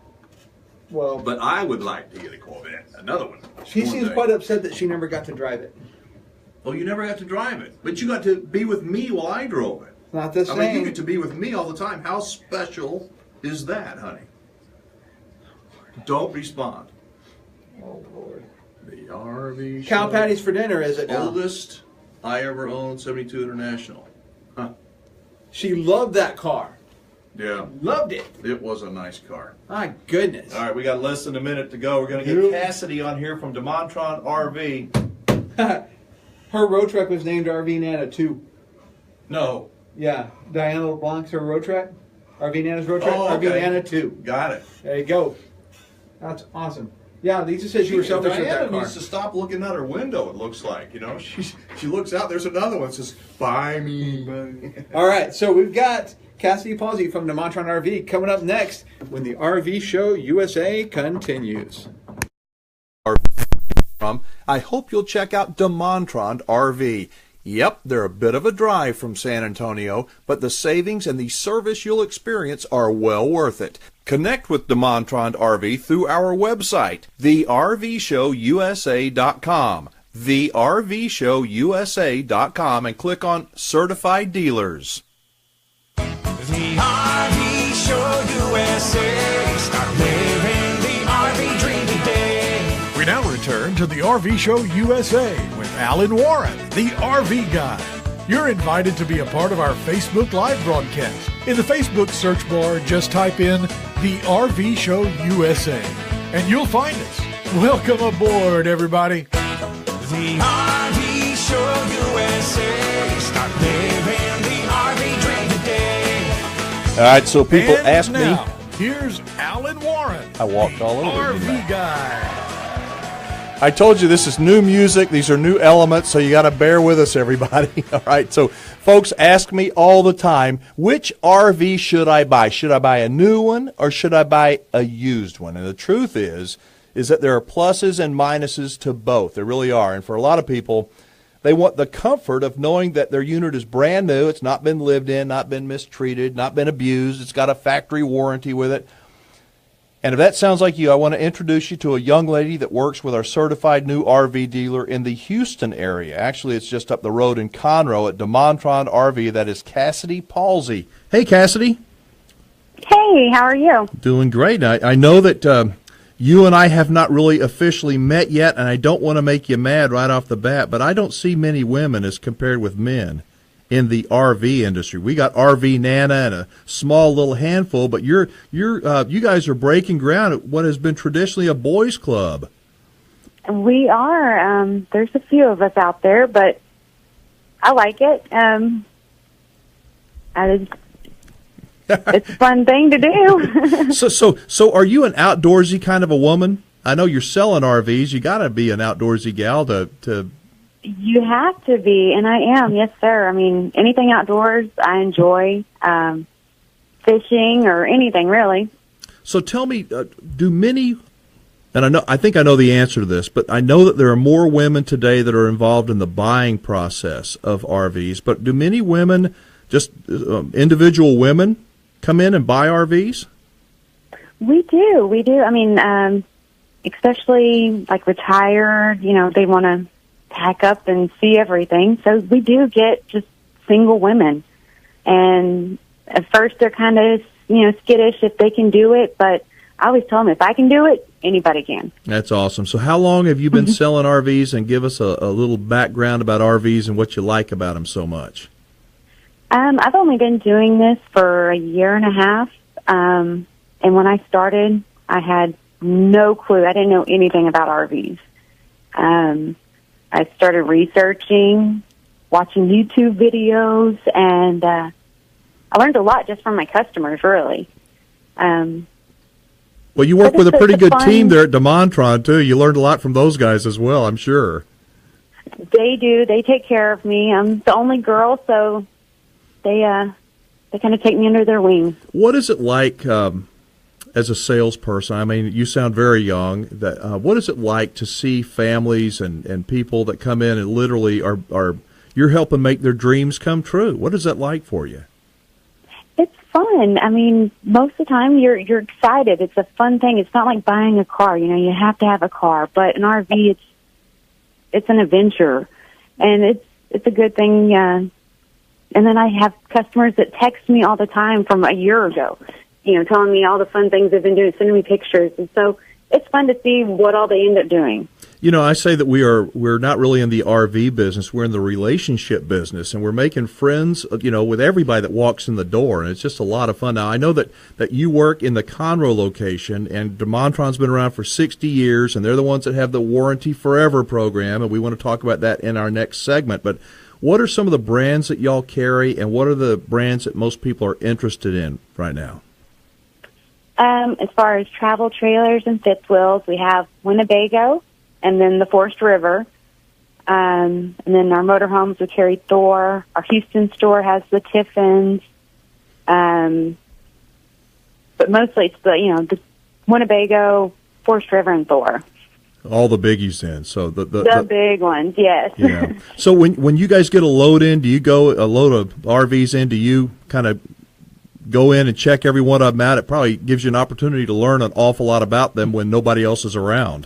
Well, but I would like to get a Corvette. Another one. She seems quite upset that she never got to drive it. Oh, you never got to drive it. But you got to be with me while I drove it. Not the same. I mean, you get to be with me all the time. How special is that, honey? Don't respond. Oh, Lord. The RV Cow show. patties for dinner, is it now? Oldest I ever owned, 72 International. Huh. She loved that car. Yeah. Loved it. It was a nice car. My goodness. All right, we got less than a minute to go. We're going to get Cassidy on here from DeMontron RV. Her road truck was named RV Nana, too. No. Yeah. Diana LeBlanc's her road truck. RV Nana's road truck. RV Nana, 2. Got it. There you go. That's awesome. Yeah, Lisa said you were selfish with that car. Diana needs to stop looking out her window, it looks like. She looks out, there's another one that says, "Buy me." All right, so we've got Cassidy Palsy from DeMontron RV coming up next when the RV Show USA continues. I hope you'll check out DeMontron RV. Yep, they're a bit of a drive from San Antonio, but the savings and the service you'll experience are well worth it. Connect with DeMontron RV through our website, thervshowusa.com, thervshowusa.com, and click on Certified Dealers. The RV Show USA. Start living the RV dream today. We now return to the RV Show USA with Alan Warren, the RV Guy. You're invited to be a part of our Facebook Live broadcast. In the Facebook search bar, just type in the RV Show USA, and you'll find us. Welcome aboard, everybody. The RV Show USA. Start living the RV dream today. All right, so people And ask now, me. here's Alan Warren, I walked all over you. RV Guy. I told you this is new music. These are new elements, so you got to bear with us, everybody. All right, so folks ask me all the time, which RV should I buy? Should I buy a new one or should I buy a used one? And the truth is that there are pluses and minuses to both. There really are. And for a lot of people, they want the comfort of knowing that their unit is brand new. It's not been lived in, not been mistreated, not been abused. It's got a factory warranty with it. And if that sounds like you, I want to introduce you to a young lady that works with our certified new RV dealer in the Houston area. Actually, it's just up the road in Conroe at DeMontron RV. That is Cassidy Palsy. Hey, Cassidy. Hey, how are you? Doing great. I know that you and I have not really officially met yet, and I don't want to make you mad right off the bat, but I don't see many women as compared with men in the RV industry. We got RV Nana and a small little handful, but you guys are breaking ground at what has been traditionally a boys' club. We are. There's a few of us out there, but I like it. It's a fun thing to do. So are you an outdoorsy kind of a woman? I know you're selling RVs. You got to be an outdoorsy gal to. You have to be, and I am, yes, sir. I mean, anything outdoors, I enjoy. Fishing or anything, really. So tell me, do many, and I think I know the answer to this, but I know that there are more women today that are involved in the buying process of RVs, but do many women, just individual women, come in and buy RVs? We do. I mean, especially like retired, they want to pack up and see everything. So we do get just single women. And at first they're kind of, skittish if they can do it, but I always tell them if I can do it, anybody can. That's awesome. So how long have you been selling RVs, and give us a little background about RVs and what you like about them so much? I've only been doing this for a year and a half. And when I started, I had no clue. I didn't know anything about RVs. I started researching, watching YouTube videos, and I learned a lot just from my customers, really. Well, you work with a pretty good team there at DeMontron, too. You learned a lot from those guys as well, I'm sure. They do. They take care of me. I'm the only girl, so they kind of take me under their wing. What is it like as a salesperson? I mean, you sound very young. What is it like to see families and people that come in and literally are you're helping make their dreams come true? What is that like for you? It's fun. I mean, most of the time you're excited. It's a fun thing. It's not like buying a car. You have to have a car, but an RV, it's an adventure, and it's a good thing. And then I have customers that text me all the time from a year ago, telling me all the fun things they've been doing, sending me pictures, and so it's fun to see what all they end up doing. I say that we're not really in the RV business. We're in the relationship business, and we're making friends, with everybody that walks in the door, and it's just a lot of fun. Now, I know that you work in the Conroe location, and DeMontron's been around for 60 years, and they're the ones that have the Warranty Forever program, and we want to talk about that in our next segment. But what are some of the brands that y'all carry, and what are the brands that most people are interested in right now? As far as travel trailers and fifth wheels, we have Winnebago, and then the Forest River. And then our motorhomes, we carry Thor. Our Houston store has the Tiffins. But mostly it's the Winnebago, Forest River, and Thor. All the biggies then. So the big ones, yes. Yeah. So when you guys get a load in, a load of RVs in, do you kind of go in and check every one of them out? It probably gives you an opportunity to learn an awful lot about them when nobody else is around.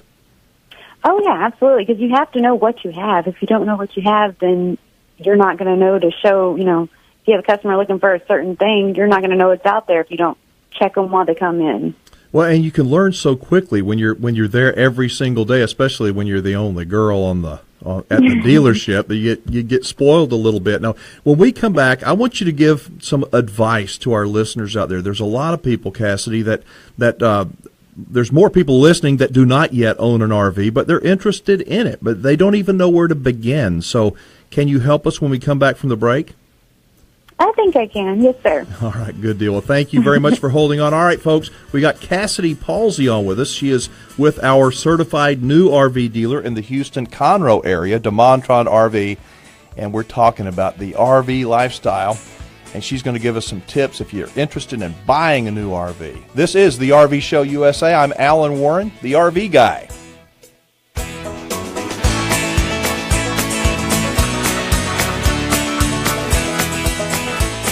Oh, yeah, absolutely, because you have to know what you have. If you don't know what you have, then you're not going to know to show, if you have a customer looking for a certain thing, you're not going to know it's out there if you don't check them while they come in. Well, and you can learn so quickly when you're there every single day, especially when you're the only girl at the dealership. You get spoiled a little bit. Now, when we come back, I want you to give some advice to our listeners out there. There's a lot of people, Cassidy, that there's more people listening that do not yet own an RV, but they're interested in it, but they don't even know where to begin. So, can you help us when we come back from the break? I think I can. Yes, sir. All right, good deal. Well, thank you very much for holding on. All right, folks, we got Cassidy Palsy on with us. She is with our certified new RV dealer in the Houston Conroe area, DeMontron RV, and we're talking about the RV lifestyle, and she's going to give us some tips if you're interested in buying a new RV. This is the RV Show USA. I'm Alan Warren, the RV guy.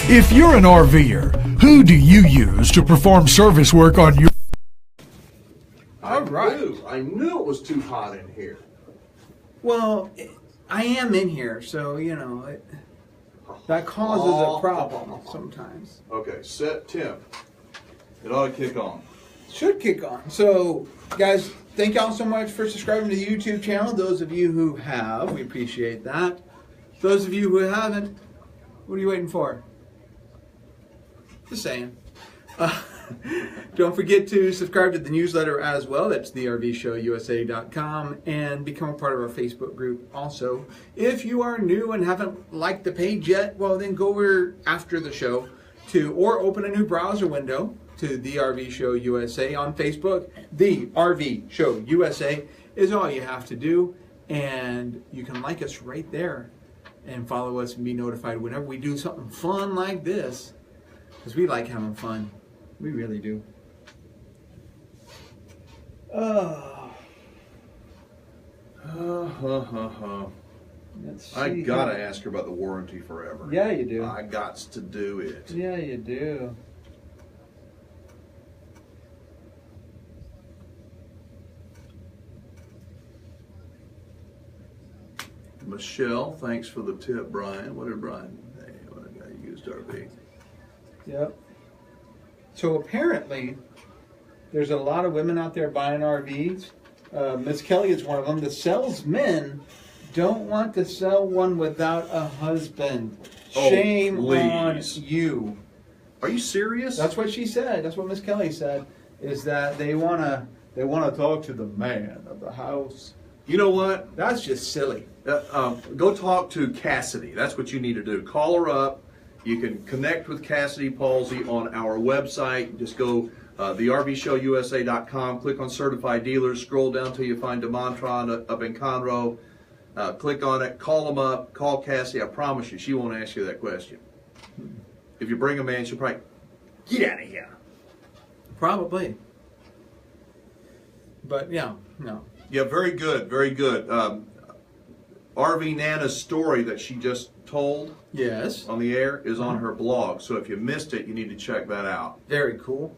If you're an RVer, who do you use to perform service work on your... All right. I knew it was too hot in here. Well, I am in here, so, that causes a problem sometimes. Okay, set temp. It ought to kick on. Should kick on. So, guys, thank y'all so much for subscribing to the YouTube channel. Those of you who have, we appreciate that. Those of you who haven't, what are you waiting for? Just saying. Don't forget to subscribe to the newsletter as well. That's thervshowusa.com, and become a part of our Facebook group also. If you are new and haven't liked the page yet, well, then go over after the show or open a new browser window to The RV Show USA on Facebook. The RV Show USA is all you have to do, and you can like us right there and follow us and be notified whenever we do something fun like this. Because we like having fun. We really do. Let's see I gotta here. ask her about the warranty forever. Yeah, you do. I gots to do it. Yeah, you do. Michelle, thanks for the tip, Brian. What did Brian? Hey, what a guy used RV. Yep. So apparently, there's a lot of women out there buying RVs. Miss Kelly is one of them. The salesmen don't want to sell one without a husband. Oh, Shame please. on you. Are you serious? That's what she said. That's what Miss Kelly said. Is that they wanna talk to the man of the house. You know what? That's just silly. Go talk to Cassidy. That's what you need to do. Call her up. You can connect with Cassidy Palsy on our website. Just go thervshowusa.com, click on Certified Dealers, scroll down till you find DeMontron up in Conroe. Click on it, call them up, call Cassie. I promise you, she won't ask you that question. If you bring a man, she'll probably, get out of here. Probably. But yeah, no. Yeah, very good, very good. RV Nana's story that she just told Yes. on the air is on her blog. So if you missed it, you need to check that out. Very cool.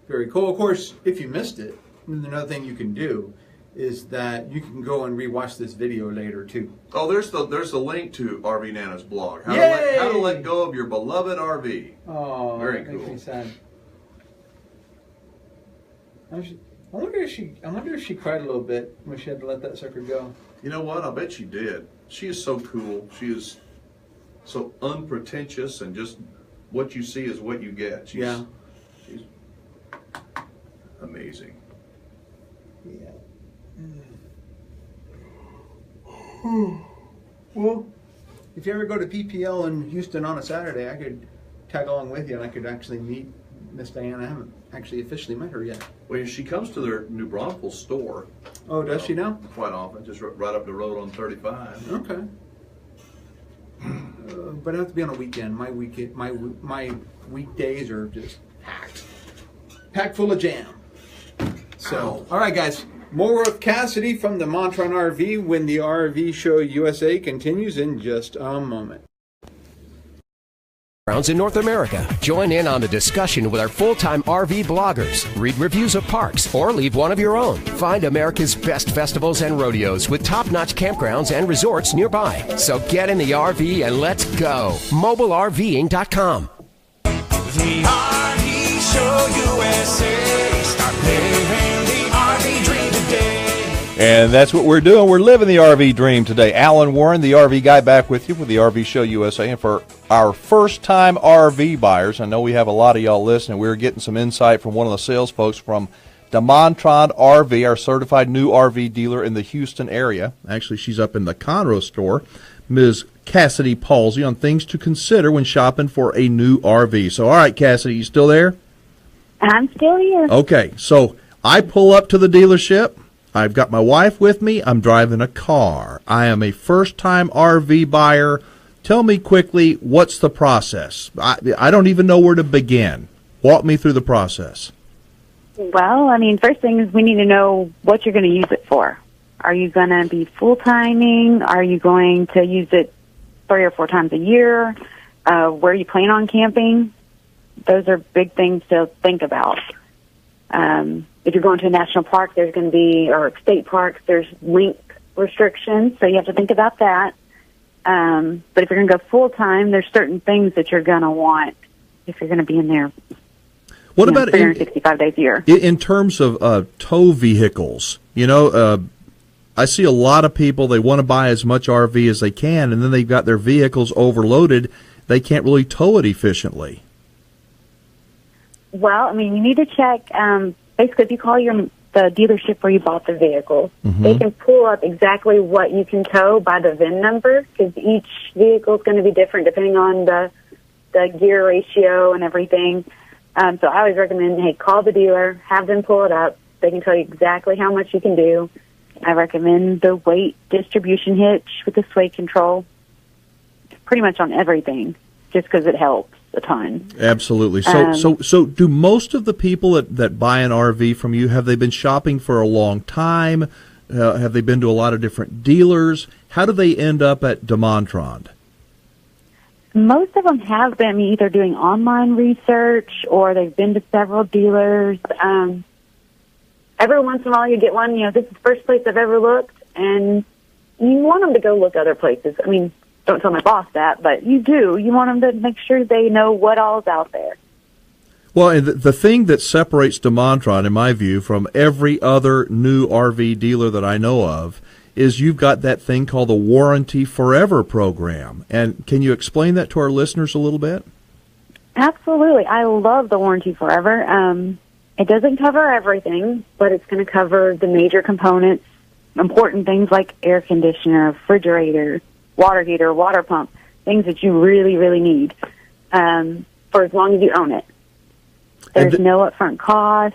Very cool. Of course, if you missed it, another thing you can do is that you can go and rewatch this video later too. Oh, there's the link to RV Nana's blog. How Yay! to let go of your beloved RV. Oh, Very that makes cool. me sad. I wonder if she cried a little bit when she had to let that sucker go. You know what? I bet she did. She is so cool. She is so unpretentious, and just what you see is what you get. She's amazing. Yeah. Well, if you ever go to PPL in Houston on a Saturday, I could tag along with you, and I could actually meet Miss Diana. I haven't actually officially met her yet. Well, she comes to their New Braunfels store. Oh, does she now? Quite often, just right up the road on 35. Okay. But it has to be on a weekend. My weekdays are just packed full of jam. So, all right, guys. More with Cassidy from the Montron RV when the RV Show USA continues in just a moment. In North America. Join in on the discussion with our full-time RV bloggers. Read reviews of parks or leave one of your own. Find America's best festivals and rodeos with top-notch campgrounds and resorts nearby. So get in the RV and let's go. MobileRVing.com. The RV Show USA. Start living the RV dream today. And that's what we're doing. We're living the RV dream today. Alan Warren, the RV guy, back with you with the RV Show USA. And for our first-time RV buyers, I know we have a lot of y'all listening. We're getting some insight from one of the sales folks from DeMontron RV, our certified new RV dealer in the Houston area. Actually, she's up in the Conroe store. Ms. Cassidy Palsy, on things to consider when shopping for a new RV. So, all right, Cassidy, you still there? I'm still here. Okay, so I pull up to the dealership. I've got my wife with me. I'm driving a car. I am a first-time RV buyer. Tell me quickly, what's the process? I don't even know where to begin. Walk me through the process. Well, I mean, first thing is we need to know what you're going to use it for. Are you going to be full-timing? Are you going to use it 3 or 4 times a year? Where you plan on camping? Those are big things to think about. If you're going to a national park, there's going to be, or state parks, there's length restrictions, so you have to think about that. But if you're going to go full-time, there's certain things that you're going to want if you're going to be in there. What about 365 days a year? In terms of tow vehicles? You know, I see a lot of people, they want to buy as much RV as they can, and then they've got their vehicles overloaded. They can't really tow it efficiently. Well, I mean, you need to check. Basically, if you call the dealership where you bought the vehicle, they can pull up exactly what you can tow by the VIN number, because each vehicle is going to be different depending on the gear ratio and everything. So I always recommend, hey, call the dealer, have them pull it up. They can tell you exactly how much you can do. I recommend the weight distribution hitch with the sway control, pretty much on everything, just because it helps. a ton. Absolutely. So do most of the people that buy an RV from you, have they been shopping for a long time? Have they been to a lot of different dealers? How do they end up at DeMontrond? Most of them have been either doing online research or they've been to several dealers. Every once in a while you get one, this is the first place I've ever looked, and you want them to go look other places. I mean, don't tell my boss that, but you do. You want them to make sure they know what all's out there. Well, and the thing that separates DeMontrond, in my view, from every other new RV dealer that I know of is you've got that thing called the Warranty Forever program. And can you explain that to our listeners a little bit? Absolutely. I love the Warranty Forever. It doesn't cover everything, but it's going to cover the major components, important things like air conditioner, refrigerator, water heater, water pump, things that you really, really need for as long as you own it. There's no upfront cost.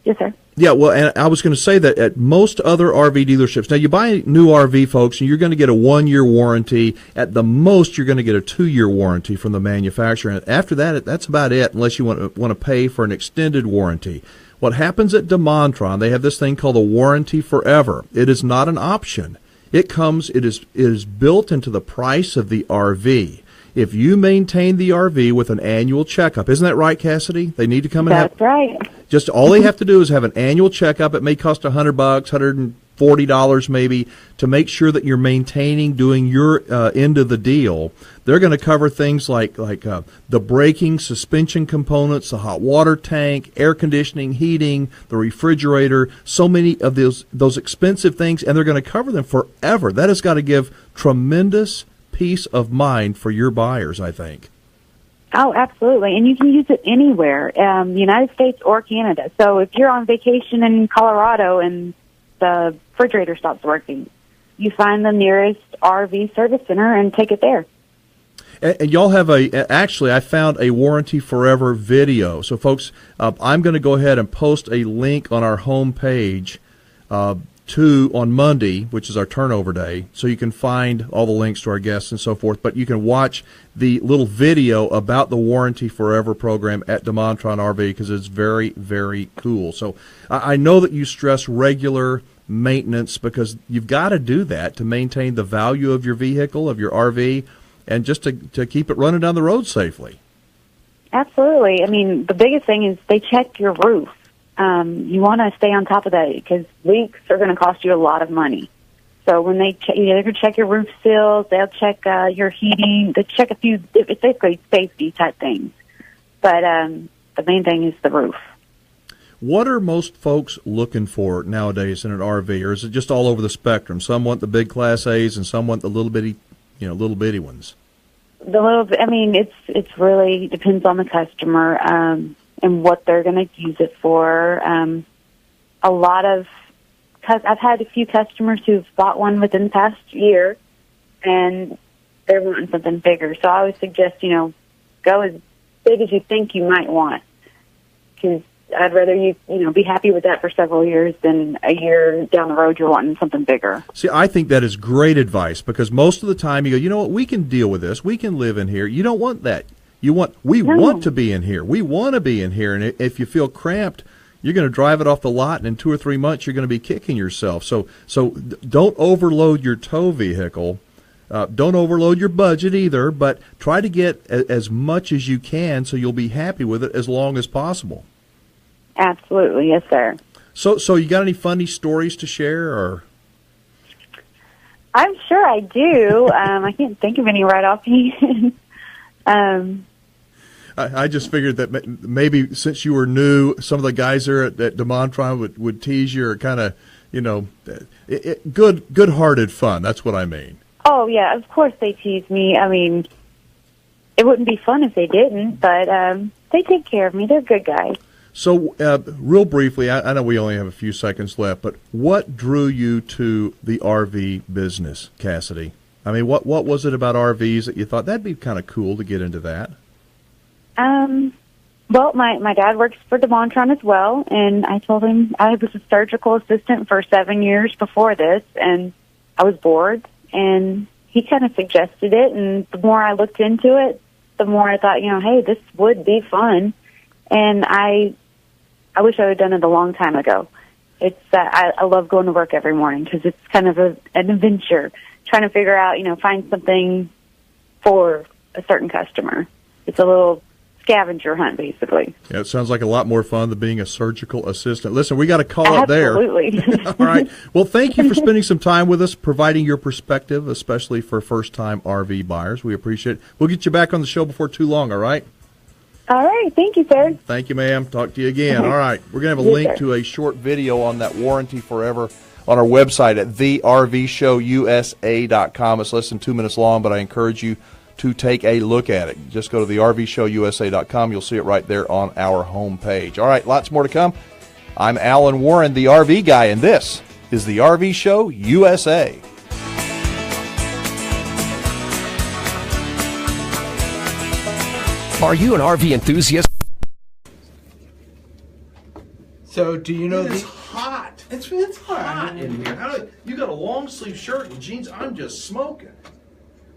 Yes, sir. Yeah, well, and I was going to say that at most other RV dealerships, now you buy a new RV, folks, and you're going to get a 1-year warranty. At the most, you're going to get a 2-year warranty from the manufacturer. And after that, that's about it, unless you want to pay for an extended warranty. What happens at DeMontrond, they have this thing called a Warranty Forever. It is not an option. It is built into the price of the RV. If you maintain the RV with an annual checkup, isn't that right, Cassidy? They need to come and That's right. Just all they have to do is have an annual checkup. It may cost $100, $140 maybe, to make sure that you're maintaining, doing your end of the deal. They're going to cover things like the braking, suspension components, the hot water tank, air conditioning, heating, the refrigerator, so many of those expensive things, and they're going to cover them forever. That has got to give tremendous peace of mind for your buyers, I think. Oh, absolutely. And you can use it anywhere, the United States or Canada. So if you're on vacation in Colorado and the refrigerator stops working, you find the nearest RV service center and take it there. And y'all have actually, I found a Warranty Forever video. So, folks, I'm going to go ahead and post a link on our homepage on Monday, which is our turnover day, so you can find all the links to our guests and so forth, but you can watch the little video about the Warranty Forever program at DeMontrond RV because it's very, very cool. So I know that you stress regular maintenance because you've got to do that to maintain the value of your vehicle, of your RV, and just to keep it running down the road safely. Absolutely. I mean, the biggest thing is they check your roof. You want to stay on top of that because leaks are going to cost you a lot of money. So when they check, they're going to check your roof seals, they'll check your heating, they check a few, it's basically safety type things. But the main thing is the roof. What are most folks looking for nowadays in an RV, or is it just all over the spectrum? Some want the big Class A's, and some want the little bitty ones. It's really depends on the customer. And what they're going to use it for. I've had a few customers who've bought one within the past year, and they're wanting something bigger. So I would suggest, go as big as you think you might want, because I'd rather you be happy with that for several years than a year down the road you're wanting something bigger. See, I think that is great advice because most of the time you go, you know what, we can deal with this. We can live in here. You don't want that. Want to be in here. We want to be in here. And if you feel cramped, you're going to drive it off the lot, and in 2 or 3 months, you're going to be kicking yourself. So don't overload your tow vehicle. Don't overload your budget either, but try to get as much as you can so you'll be happy with it as long as possible. Absolutely. Yes, sir. So you got any funny stories to share? Or I'm sure I do. I can't think of any right offhand. I just figured that maybe since you were new, some of the guys there at DeMontrond would tease you, or kind of, good-hearted fun. That's what I mean. Oh, yeah, of course they tease me. I mean, it wouldn't be fun if they didn't, but they take care of me. They're good guys. So, real briefly, I know we only have a few seconds left, but what drew you to the RV business, Cassidy? I mean, what was it about RVs that you thought that'd be kind of cool to get into that? Well, my dad works for DeMontrond as well, and I told him I was a surgical assistant for 7 years before this, and I was bored, and he kind of suggested it, and the more I looked into it, the more I thought, hey, this would be fun. And I wish I would have done it a long time ago. It's I love going to work every morning because it's kind of an adventure, trying to figure out, find something for a certain customer. It's a little scavenger hunt, basically. Yeah, it sounds like a lot more fun than being a surgical assistant. Listen, we got to call it there. Absolutely. All right. Well, thank you for spending some time with us, providing your perspective, especially for first-time RV buyers. We appreciate it. We'll get you back on the show before too long, all right? All right. Thank you, sir. Thank you, ma'am. Talk to you again. All right. We're going to have a Yes, link sir. to a short video on that warranty forever on our website at thervshowusa.com. It's less than 2 minutes long, but I encourage you to take a look at it. Just go to thervshowusa.com. You'll see it right there on our homepage. All right, lots more to come. I'm Alan Warren, the RV guy, and this is the RV Show USA. Are you an RV enthusiast? So, do you know It's hot. It's hot. in here. You got a long sleeve shirt and jeans. I'm just smoking.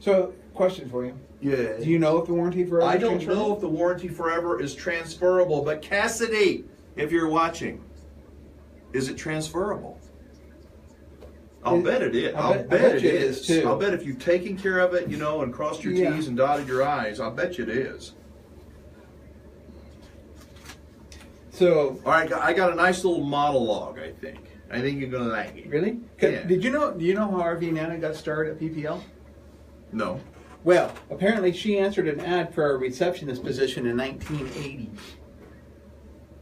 So, question for you. Yeah. Do you know if the warranty for I don't know if the warranty forever is transferable, but Cassidy, if you're watching, is it transferable? I'll bet it is. I bet it you is too. I'll bet if you've taken care of it, and crossed your T's and dotted your I's, I'll bet you it is. So, All right, I got a nice little monologue, I think. I think you're going to like it. really? Yeah. Do you know how RV Nana got started at PPL? No. Well, apparently she answered an ad for a receptionist position in 1980.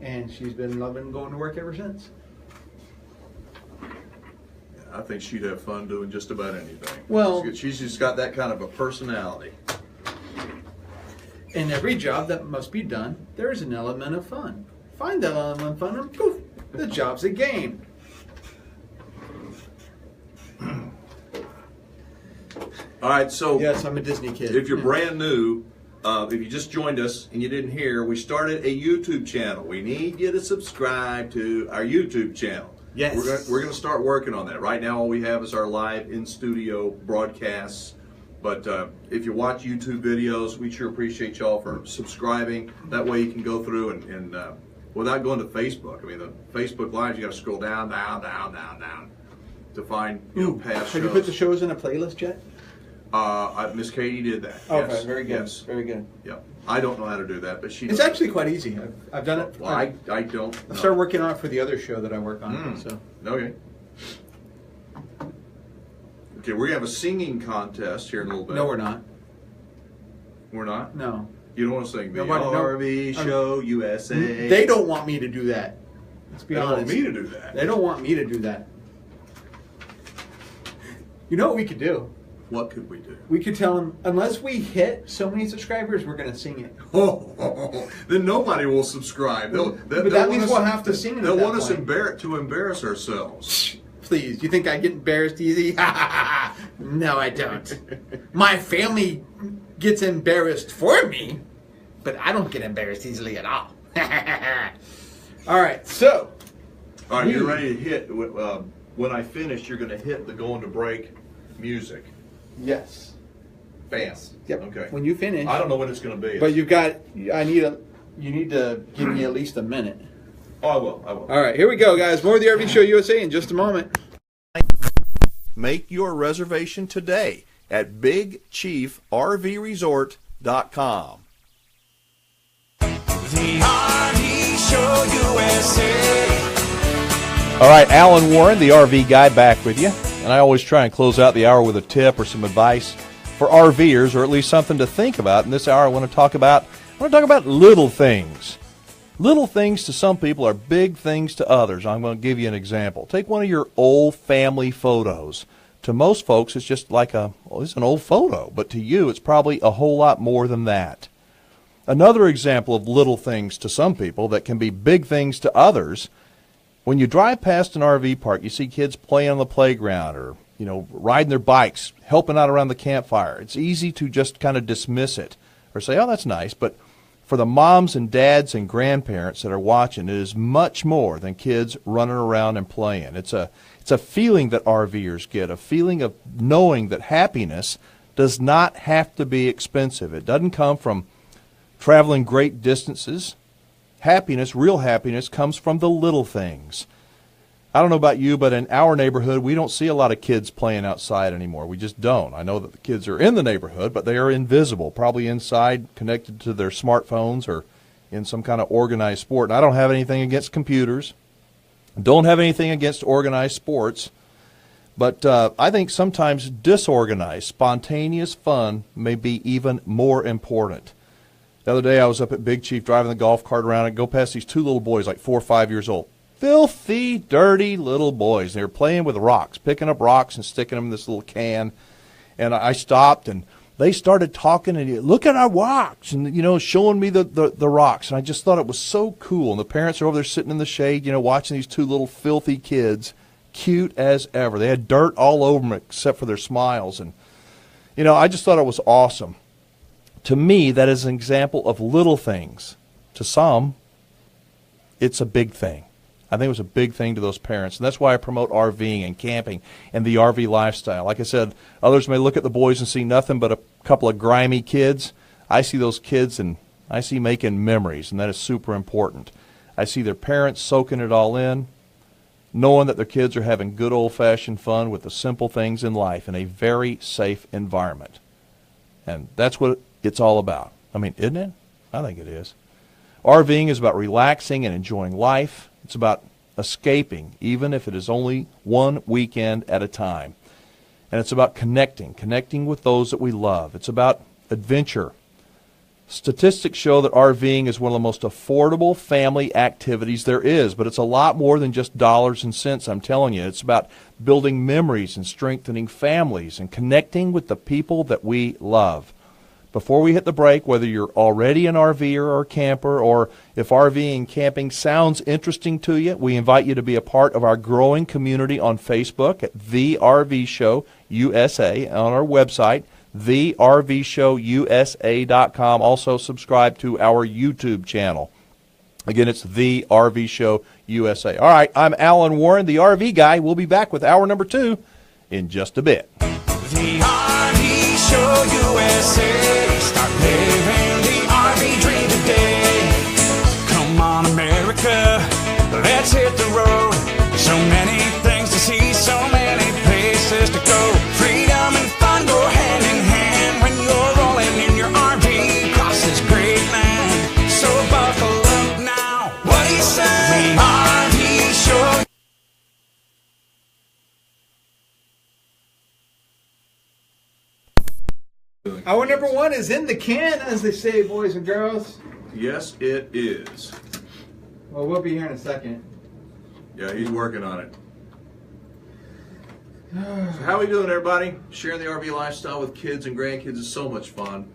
And she's been loving going to work ever since. I think she'd have fun doing just about anything. Well- she's just got that kind of a personality. In every job that must be done, there is an element of fun. Find that element of fun and poof, the job's a game. All right, so Yes, I'm a Disney kid. if you're brand new, if you just joined us and you didn't hear, we started a YouTube channel. We need you to subscribe to our YouTube channel. Yes. We're going to start working on that. Right now, all we have is our live in-studio broadcasts. But if you watch YouTube videos, we sure appreciate y'all for subscribing. That way you can go through and without going to Facebook. I mean, the Facebook Live, you got to scroll down to find past shows. Have you put the shows in a playlist yet? Miss Katie did that. Okay, yes. very good. Yes. Very good. Yeah. I don't know how to do that, but she It's does. actually quite easy. I've done it. Well, I don't I know. started working on it for the other show that I work on. So Okay. Okay, we're going to have a singing contest here in a little bit. no, we're not. We're not? No, You don't want to sing the Nobody- no. RV Show USA. they don't want me to do that. Let's be They don't honest. want me to do that. They don't want me to do that. You know what we could do? What could we do? We could tell them, unless we hit so many subscribers, we're going to sing it. Then nobody will subscribe. But that means we'll have to sing it at They'll that want us point. to embarrass ourselves. Please, you think I get embarrassed easy? No, I don't. My family gets embarrassed for me, but I don't get embarrassed easily at all. All right, so. All right, you're ready to hit. When I finish, you're going to hit the going to break music. Yes. Bam. Yep. Okay. When you finish. I don't know when it's going to be. But you need to give me at least a minute. Oh, I will. All right, here we go, guys. More of the RV Show USA in just a moment. Make your reservation today at BigChiefRVResort.com. The RV Show USA. All right, Alan Warren, the RV guy, back with you. And I always try and close out the hour with a tip or some advice for RVers, or at least something to think about. In this hour, I want to talk about little things. Little things to some people are big things to others. I'm going to give you an example. Take one of your old family photos. To most folks, it's just like it's an old photo. But to you, it's probably a whole lot more than that. Another example of little things to some people that can be big things to others. When you drive past an RV park, you see kids playing on the playground or, riding their bikes, helping out around the campfire. It's easy to just kind of dismiss it or say, oh, that's nice. But for the moms and dads and grandparents that are watching, it is much more than kids running around and playing. It's a feeling that RVers get, a feeling of knowing that happiness does not have to be expensive. It doesn't come from traveling great distances. Happiness, real happiness, comes from the little things. I don't know about you, but in our neighborhood, we don't see a lot of kids playing outside anymore. We just don't. I know that the kids are in the neighborhood, but they are invisible, probably inside, connected to their smartphones or in some kind of organized sport. And I don't have anything against computers. Don't have anything against organized sports. But I think sometimes disorganized, spontaneous fun may be even more important. The other day I was up at Big Chief driving the golf cart around and go past these two little boys, like 4 or 5 years old. Filthy, dirty little boys. They were playing with rocks, picking up rocks and sticking them in this little can. And I stopped, and they started talking, and look at our rocks, and, showing me the rocks. And I just thought it was so cool. And the parents are over there sitting in the shade, watching these two little filthy kids, cute as ever. They had dirt all over them except for their smiles. And, I just thought it was awesome. To me, that is an example of little things. To some, it's a big thing. I think it was a big thing to those parents, and that's why I promote RVing and camping and the RV lifestyle. Like I said, others may look at the boys and see nothing but a couple of grimy kids. I see those kids, and I see making memories, and that is super important. I see their parents soaking it all in, knowing that their kids are having good old-fashioned fun with the simple things in life in a very safe environment. And that's what it's all about. I mean, isn't it? I think it is. RVing is about relaxing and enjoying life. It's about escaping, even if it is only one weekend at a time. And it's about connecting with those that we love. It's about adventure. Statistics show that RVing is one of the most affordable family activities there is, but it's a lot more than just dollars and cents, I'm telling you. It's about building memories and strengthening families and connecting with the people that we love. Before we hit the break, whether you're already an RVer or camper, or if RVing and camping sounds interesting to you, we invite you to be a part of our growing community on Facebook at The RV Show USA, on our website, thervshowusa.com. Also subscribe to our YouTube channel. Again, it's The RV Show USA. All right, I'm Alan Warren, the RV guy. We'll be back with hour number 2 in just a bit. The RV Show USA. Start living the RV dream today. Come on, America, let's hit the road. So many things to see, so many places to go. Freedom and fun go hand in hand when you're rolling in your RV across this great land. So buckle up now. What do you say? The RV Show. Hour number 1 is in the can, as they say, boys and girls. Yes, it is. Well, we'll be here in a second. Yeah, he's working on it. So how are we doing, everybody? Sharing the RV lifestyle with kids and grandkids is so much fun.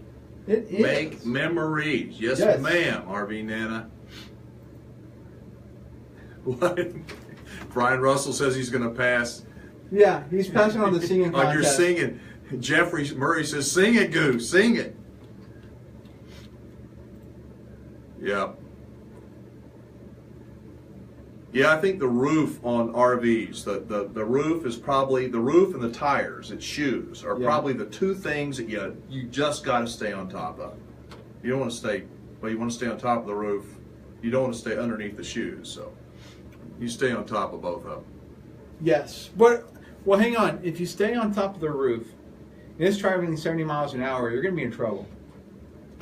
It is. Make memories. Yes, ma'am, RV Nana. What? Brian Russell says he's going to pass. Yeah, he's passing on the singing contest. On your singing. Jeffrey Murray says, sing it, Goose, sing it. Yeah. Yeah, I think the roof on RVs, the roof is probably, the roof and the tires, its shoes, are probably the two things that you just got to stay on top of. You don't want to stay, well, you want to stay on top of the roof. You don't want to stay underneath the shoes, so you stay on top of both of them. Yes. But, well, hang on. If you stay on top of the roof, and it's traveling 70 miles an hour, you're going to be in trouble.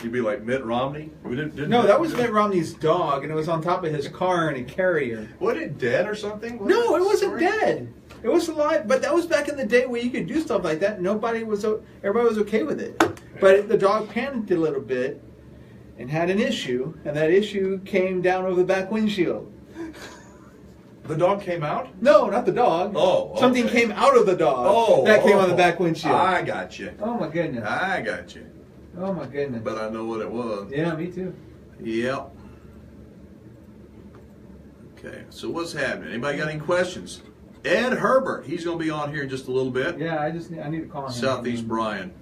You'd be like Mitt Romney? No, that was Mitt Romney's dog, and it was on top of his car in a carrier. Was it dead or something? No, it wasn't dead. It was alive, but that was back in the day where you could do stuff like that. Everybody was okay with it. But the dog panicked a little bit and had an issue, and that issue came down over the back windshield. The dog came out? No, not the dog. Oh, okay. Something came out of the dog that came on the back windshield. I got you. Oh, my goodness. I got you. Oh, my goodness. But I know what it was. Yeah, me too. Yep. Okay, so what's happening? Anybody got any questions? Ed Herbert, he's going to be on here in just a little bit. Yeah, I need to call him. Southeast Brian.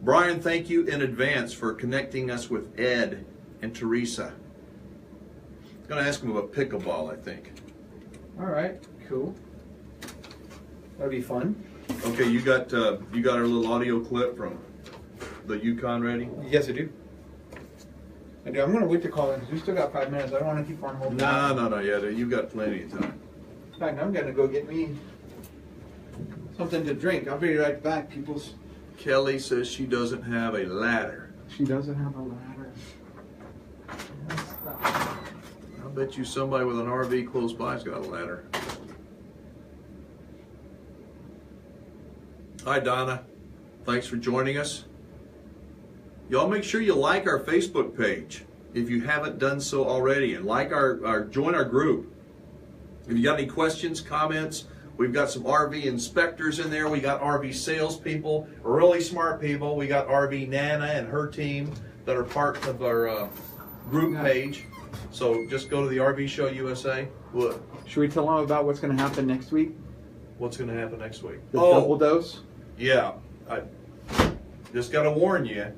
Brian, thank you in advance for connecting us with Ed and Teresa. I'm going to ask him about pickleball, I think. All right, cool. That'll be fun. Okay, you got our little audio clip from the Yukon ready? Yes, I do. I do. I'm going to wait to call in because we still got 5 minutes. I don't want to keep on holding. No. Yeah, you've got plenty of time. In fact, I'm going to go get me something to drink. I'll be right back, peoples. Kelly says she doesn't have a ladder. She doesn't have a ladder. I bet you somebody with an RV close by's got a ladder. Hi, Donna. Thanks for joining us. Y'all make sure you like our Facebook page if you haven't done so already, and like join our group. If you got any questions, comments, we've got some RV inspectors in there. We got RV salespeople, really smart people. We got RV Nana and her team that are part of our group page. So just go to the RV Show USA. What? Should we tell them about what's going to happen next week? What's going to happen next week? The double dose? Yeah. I just got to warn you,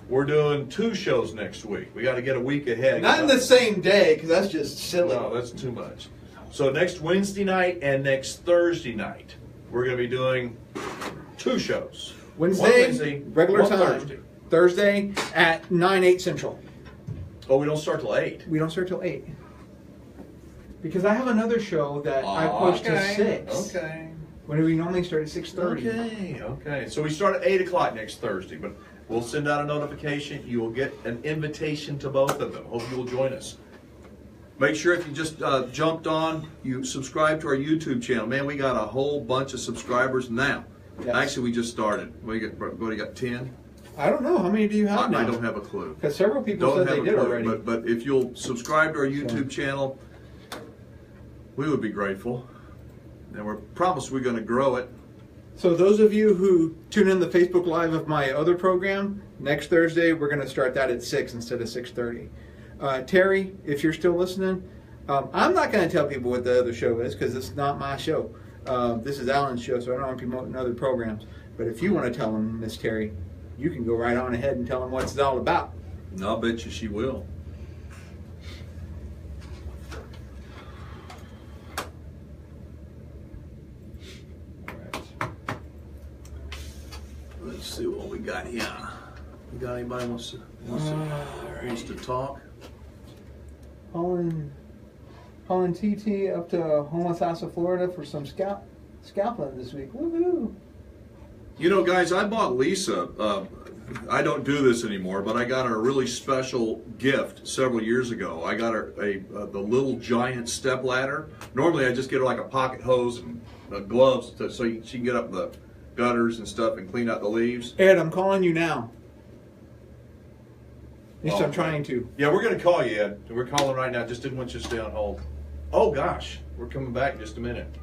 we're doing 2 shows next week. We got to get a week ahead. Not in the same day, because that's just silly. No, that's too much. So next Wednesday night and next Thursday night, we're going to be doing 2 shows. Wednesday, regular time. Thursday at 8 Central. Oh, we don't start till 8. We don't start till 8. Because I have another show that I push to 6. Okay. When we normally start at 6:30. Okay. So we start at 8 o'clock next Thursday, but we'll send out a notification. You will get an invitation to both of them. Hope you will join us. Make sure if you just jumped on, you subscribe to our YouTube channel. Man, we got a whole bunch of subscribers now. Yes. Actually, we just started. We got 10. I don't know. How many do you have now? I don't have a clue. Because several people said they did already. But if you'll subscribe to our YouTube channel, we would be grateful. And we're promised we're going to grow it. So those of you who tune in the Facebook Live of my other program, next Thursday we're going to start that at 6 instead of 6:30. Terry, if you're still listening, I'm not going to tell people what the other show is because it's not my show. This is Alan's show, so I don't want to promote other programs. But if you want to tell them, Miss Terry, you can go right on ahead and tell them what it's all about. No, I'll bet you she will. Let's see what we got here. You got anybody wants to talk? Hauling TT up to Homosassa, Florida for some scalping this week. Woohoo! You know, guys, I bought Lisa. I don't do this anymore, but I got her a really special gift several years ago. I got her the little giant step ladder. Normally, I just get her like a pocket hose and gloves so she can get up the gutters and stuff and clean out the leaves. Ed, I'm calling you now. At least I'm trying to. Yeah, we're going to call you, Ed. We're calling right now. Just didn't want you to stay on hold. Oh, gosh. We're coming back in just a minute.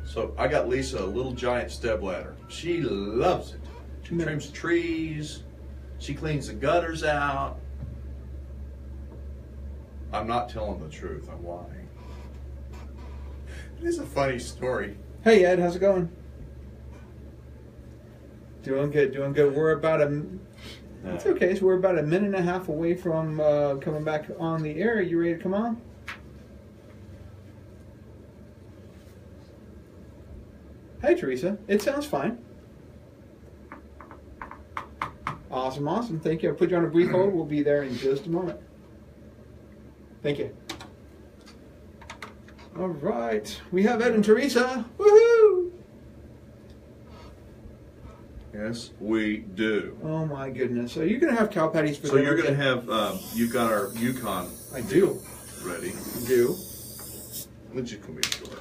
So I got Lisa a little giant step ladder. She loves it. She trims trees. She cleans the gutters out. I'm not telling the truth. I'm lying. It is a funny story. Hey, Ed. How's it going? Doing good. We're about it's okay. So we're about a minute and a half away from coming back on the air. You ready to come on? Hey, Teresa. It sounds fine. Awesome. Thank you. I'll put you on a brief hold. We'll be there in just a moment. Thank you. All right. We have Ed and Teresa. Woohoo! Yes, we do. Oh, my goodness. So you're going to have cow patties for dinner? So you're going to have, you've got our Yukon. I do. Ready. I do. Let's just come here short.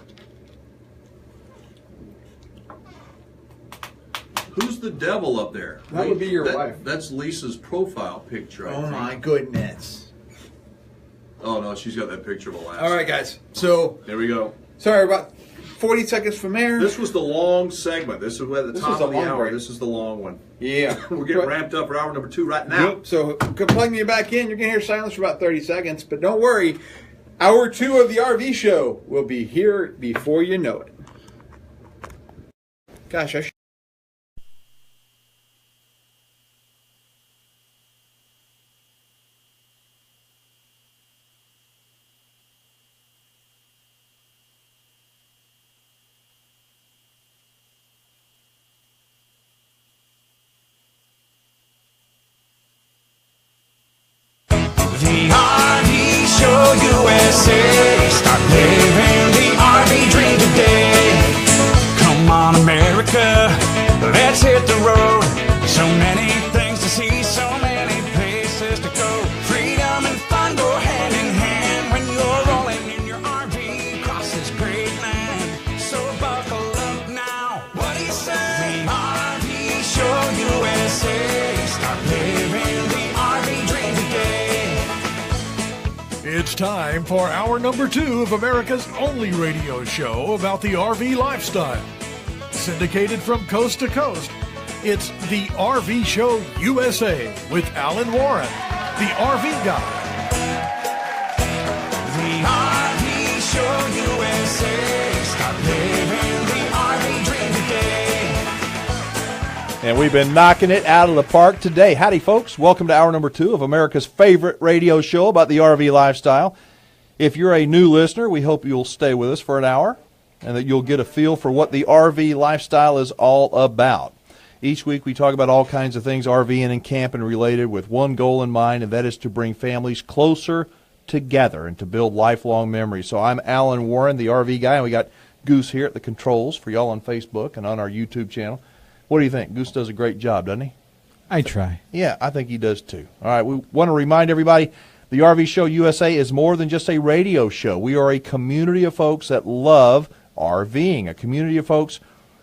Who's the devil up there? That would be your wife. That's Lisa's profile picture, I think. My goodness. Oh, no, she's got that picture of a lass. All right, guys. So. There we go. Sorry, about 40 seconds from there. This was the long segment. This is at the top of the hour. Break. This is the long one. Yeah. We're getting ramped up for hour number 2 right now. Yep. So plugging you back in, you're going to hear silence for about 30 seconds. But don't worry. Hour 2 of the RV show will be here before you know it. Gosh, I USA. Start living the RV dream today. Come on, America, let's hit the road. So many things to see, so many places to go. Freedom and fun go hand in hand when you're rolling in your RV across this great land. So buckle up now. What do you say? The RV Show USA. Start living the RV dream today. It's time for hour number 2 of America's only radio show about the RV lifestyle. Syndicated from coast to coast, it's the RV Show USA with Alan Warren, the RV Guy. The RV Show USA. Start living the RV dream today. And we've been knocking it out of the park today. Howdy, folks. Welcome to hour number 2 of America's favorite radio show about the RV lifestyle. If you're a new listener, we hope you'll stay with us for an hour and that you'll get a feel for what the RV lifestyle is all about. Each week we talk about all kinds of things RVing and camping related with one goal in mind, and that is to bring families closer together and to build lifelong memories. So I'm Alan Warren, the RV Guy, and we got Goose here at the controls for y'all on Facebook and on our YouTube channel. What do you think? Goose does a great job, doesn't he? I try. Yeah, I think he does too. All right, we want to remind everybody the RV Show USA is more than just a radio show. We are a community of folks that love RVing, a community of folks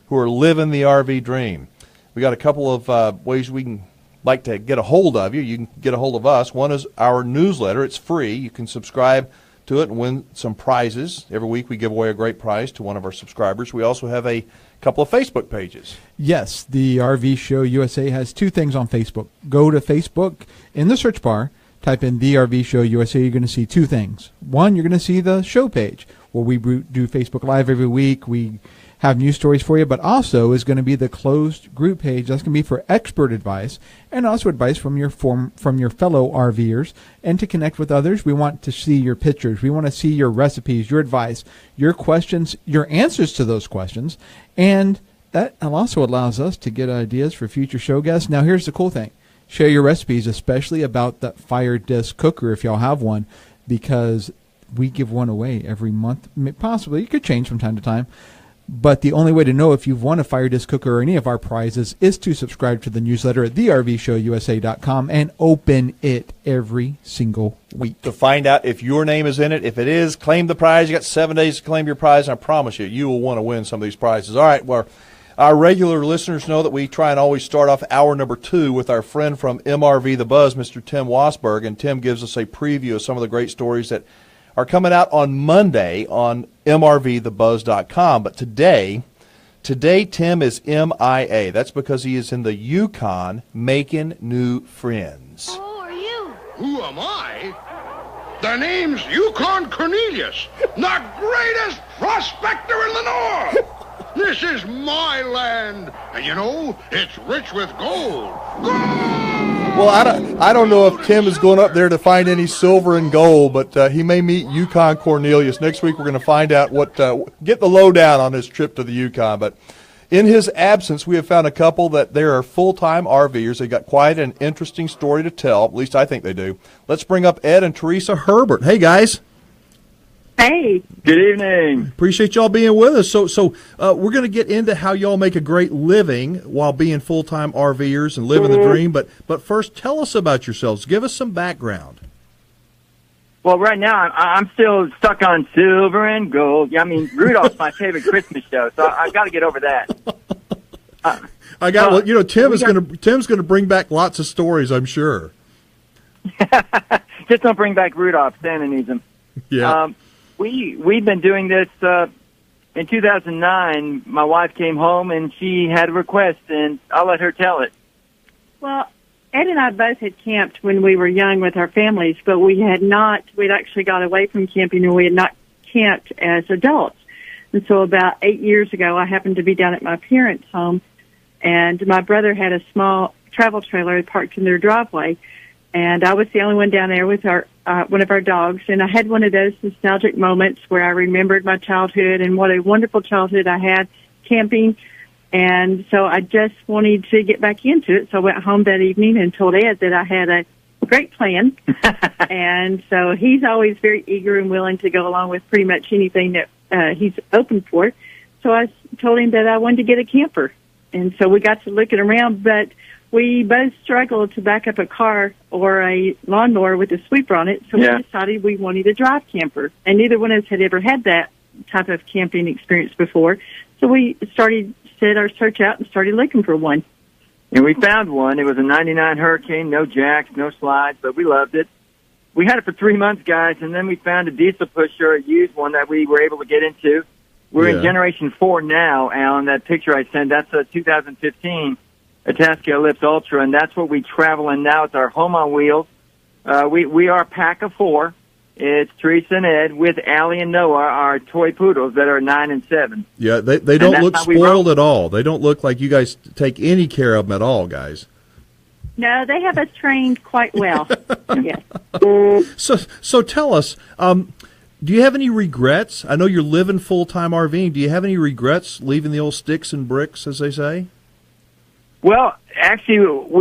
who are living the RV dream. We got a couple of ways we can like to get a hold of you. You can get a hold of us. One is our newsletter. It's free. You can subscribe to it and win some prizes. Every week we give away a great prize to one of our subscribers. We also have a couple of Facebook pages. Yes, the RV Show USA has 2 things on Facebook. Go to Facebook in the search bar, type in the RV Show USA. You're going to see 2 things. One, you're going to see the show page where we do Facebook Live every week. We have news stories for you, but also is going to be the closed group page. That's going to be for expert advice and also advice from your fellow RVers. And to connect with others, we want to see your pictures. We want to see your recipes, your advice, your questions, your answers to those questions. And that also allows us to get ideas for future show guests. Now, here's the cool thing. Share your recipes, especially about that fire disc cooker if y'all have one, because we give one away every month. Possibly. It could change from time to time. But the only way to know if you've won a fire disc cooker or any of our prizes is to subscribe to the newsletter at thervshowusa.com and open it every single week. To find out if your name is in it. If it is, claim the prize. You got 7 days to claim your prize, and I promise you, you will want to win some of these prizes. All right, well, our regular listeners know that we try and always start off hour number 2 with our friend from MRV The Buzz, Mr. Tim Wasberg, and Tim gives us a preview of some of the great stories that are coming out on Monday on mrvthebuzz.com. But today Tim is MIA. That's because he is in the Yukon making new friends. Who are you? Who am I? The name's Yukon Cornelius, the greatest prospector in the North. This is my land, and you know, it's rich with gold. Well, I don't know if Tim is going up there to find any silver and gold, but he may meet Yukon Cornelius. Next week we're going to find out get the lowdown on his trip to the Yukon. But in his absence, we have found a couple that they are full-time RVers. They got quite an interesting story to tell. At least I think they do. Let's bring up Ed and Teresa Herbert. Hey, guys. Hey. Good evening. Appreciate y'all being with us. So we're going to get into how y'all make a great living while being full-time RVers and living the dream. But first, tell us about yourselves. Give us some background. Well, right now, I'm still stuck on silver and gold. I mean, Rudolph's my favorite Christmas show, so I've got to get over that. Tim's going to bring back lots of stories, I'm sure. Just don't bring back Rudolph. Santa needs him. Yeah. We've been doing this. In 2009, my wife came home and she had a request, and I'll let her tell it. Well, Ed and I both had camped when we were young with our families, but we'd actually got away from camping and we had not camped as adults. And so about 8 years ago, I happened to be down at my parents' home, and my brother had a small travel trailer parked in their driveway, and I was the only one down there with one of our dogs, and I had one of those nostalgic moments where I remembered my childhood and what a wonderful childhood I had camping. And so I just wanted to get back into it. So I went home that evening and told Ed that I had a great plan. And so he's always very eager and willing to go along with pretty much anything that he's open for. So I told him that I wanted to get a camper. And so we got to looking around, but we both struggled to back up a car or a lawnmower with a sweeper on it. So we decided we wanted a drive camper. And neither one of us had ever had that type of camping experience before. So we set our search out and started looking for one. And we found one. It was a 99 Hurricane, no jacks, no slides, but we loved it. We had it for 3 months, guys, and then we found a diesel pusher, a used one that we were able to get into. We're in Generation 4 now, Alan. That picture I sent, that's a 2015 Itasca Ellipse Ultra, and that's what we travel in now. It's our home on wheels. We are a pack of 4. It's Teresa and Ed with Allie and Noah, our toy poodles that are 9 and 7. Yeah, they don't look spoiled at all. They don't look like you guys take any care of them at all, guys. No, they have us trained quite well. Yes. So tell us, do you have any regrets? I know you're living full-time RVing. Do you have any regrets leaving the old sticks and bricks, as they say? Well, actually,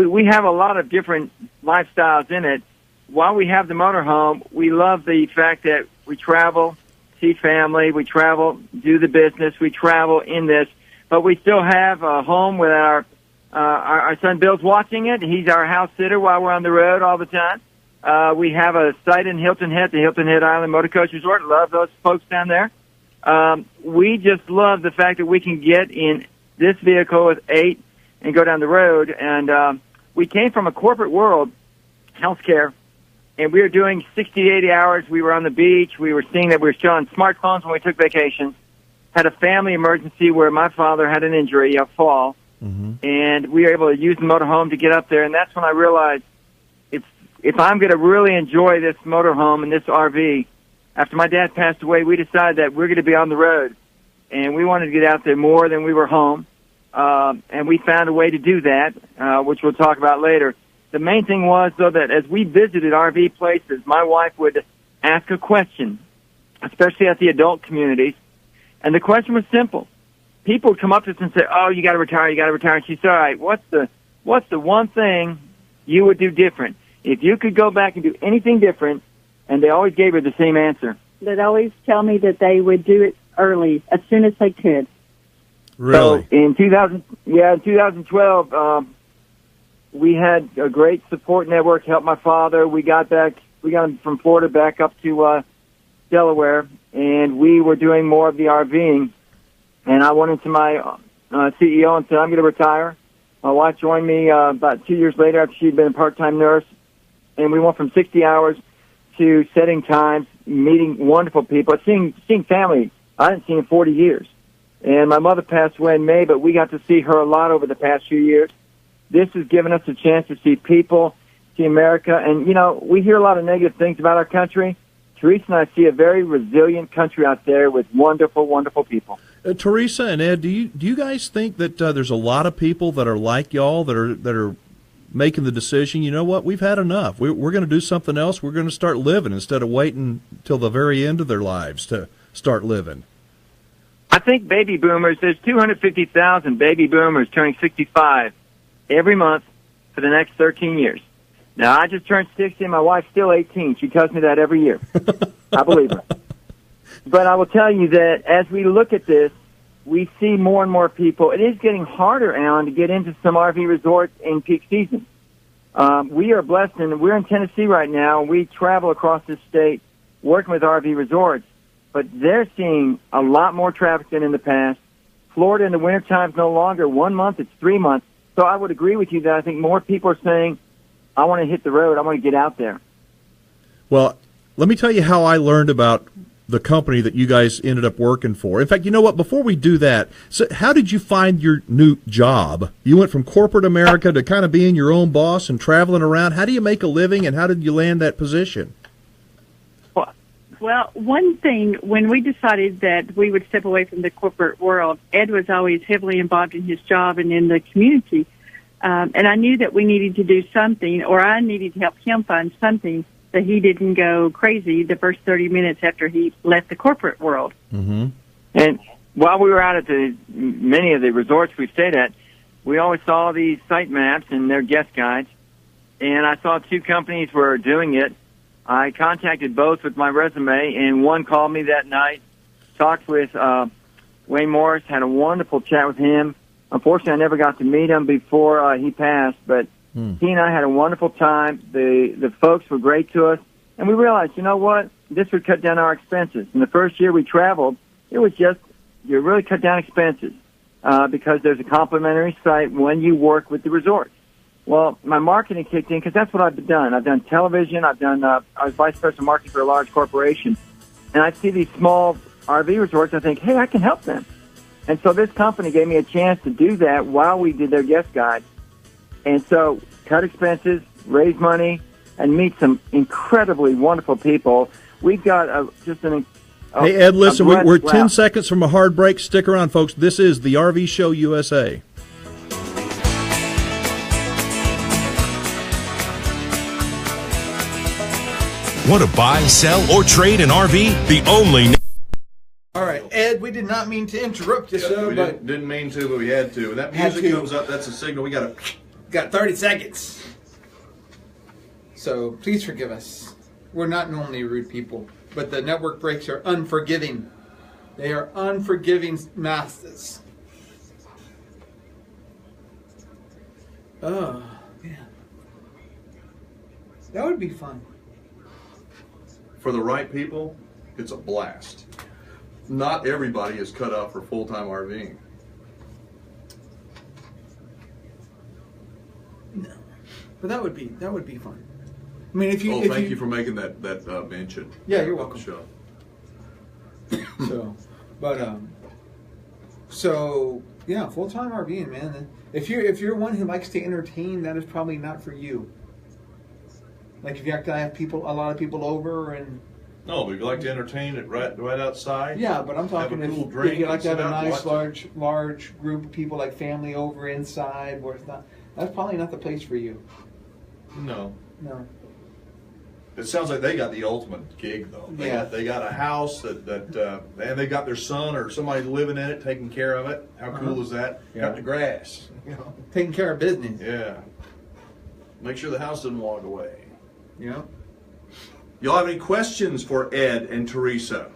we have a lot of different lifestyles in it. While we have the motorhome, we love the fact that we travel, see family, we travel, do the business, we travel in this, but we still have a home with our son Bill's watching it. He's our house sitter while we're on the road all the time. We have a site in Hilton Head, the Hilton Head Island Motor Coach Resort. Love those folks down there. We just love the fact that we can get in this vehicle with 8 and go down the road. And we came from a corporate world, healthcare, and we were doing 60 to 80 hours. We were on the beach. We were seeing that we were still on smartphones when we took vacations. Had a family emergency where my father had an injury, a fall, and we were able to use the motorhome to get up there. And that's when I realized if I'm going to really enjoy this motorhome and this RV, after my dad passed away, we decided that we're going to be on the road. And we wanted to get out there more than we were home. And we found a way to do that, which we'll talk about later. The main thing was, though, that as we visited RV places, my wife would ask a question, especially at the adult communities. And the question was simple. People would come up to us and say, oh, you got to retire, you got to retire. And she said, all right, what's the one thing you would do different? If you could go back and do anything different, and they always gave her the same answer. They'd always tell me that they would do it early, as soon as they could. Really? So in 2012, we had a great support network help my father. We got him from Florida back up to Delaware, and we were doing more of the RVing. And I went into my CEO and said, I'm going to retire. My wife joined me about 2 years later after she'd been a part-time nurse. And we went from 60 hours to setting times, meeting wonderful people, seeing family I hadn't seen in 40 years. And my mother passed away in May, but we got to see her a lot over the past few years. This has given us a chance to see people, see America. And, we hear a lot of negative things about our country. Teresa and I see a very resilient country out there with wonderful, wonderful people. Teresa and Ed, do you guys think that there's a lot of people that are like y'all that are making the decision, you know what, we've had enough. We're going to do something else. We're going to start living instead of waiting till the very end of their lives to start living? I think baby boomers, there's 250,000 baby boomers turning 65 every month for the next 13 years. Now, I just turned 60 and my wife's still 18. She tells me that every year. I believe her. But I will tell you that as we look at this, we see more and more people. It is getting harder, Alan, to get into some RV resorts in peak season. We are blessed, and we're in Tennessee right now. We travel across this state working with RV resorts, but they're seeing a lot more traffic than in the past. Florida in the wintertime is no longer 1 month, it's 3 months. So I would agree with you that I think more people are saying, I want to hit the road, I want to get out there. Well, let me tell you how I learned about the company that you guys ended up working for. In fact, you know what? Before we do that, so how did you find your new job? You went from corporate America to kind of being your own boss and traveling around. How do you make a living, and how did you land that position? Well, one thing, when we decided that we would step away from the corporate world, Ed was always heavily involved in his job and in the community. And I knew that we needed to do something, or I needed to help him find something that he didn't go crazy the first 30 minutes after he left the corporate world. Mm-hmm. And while we were out at many of the resorts we stayed at, we always saw these site maps and their guest guides. and I saw 2 companies were doing it. I contacted both with my resume, and one called me that night, talked with Wayne Morris, had a wonderful chat with him. Unfortunately, I never got to meet him before he passed, but he and I had a wonderful time. The folks were great to us, and we realized, you know what, this would cut down our expenses. In the first year we traveled, it was just, you really cut down expenses because there's a complimentary site when you work with the resort. Well, my marketing kicked in because that's what I've done. I've done television. I was vice president of marketing for a large corporation. And I see these small RV resorts and I think, hey, I can help them. And so this company gave me a chance to do that while we did their guest guide. And so cut expenses, raise money, and meet some incredibly wonderful people. We've got Hey, Ed, listen, we're 10 seconds from a hard break. Stick around, folks. This is the RV Show USA. Want to buy, sell, or trade an RV? The only... All right, Ed, we did not mean to interrupt you, sir, we but didn't mean to, but we had to. When that music comes up, that's a signal. We got 30 seconds. So please forgive us. We're not normally rude people, but the network breaks are unforgiving. They are unforgiving masters. Oh, man. That would be fun. For the right people, it's a blast. Not everybody is cut out for full-time RVing. No, but that would be fun. I mean, if you. Thank you for making that mention. Yeah, you're welcome. Show. So yeah, full-time RVing, man. If you're one who likes to entertain, that is probably not for you. Like if you have to have a lot of people over and. No, would you like to entertain it right outside? Yeah, but I'm talking have a cool if drink, you like to have a nice watch large group of people, like family over inside, where it's not. That's probably not the place for you. No. It sounds like they got the ultimate gig, though. They got a house that and they got their son or somebody living in it, taking care of it. How cool is that? Got the grass. Taking care of business. Yeah. Make sure the house doesn't walk away. Yeah. Y'all have any questions for Ed and Teresa?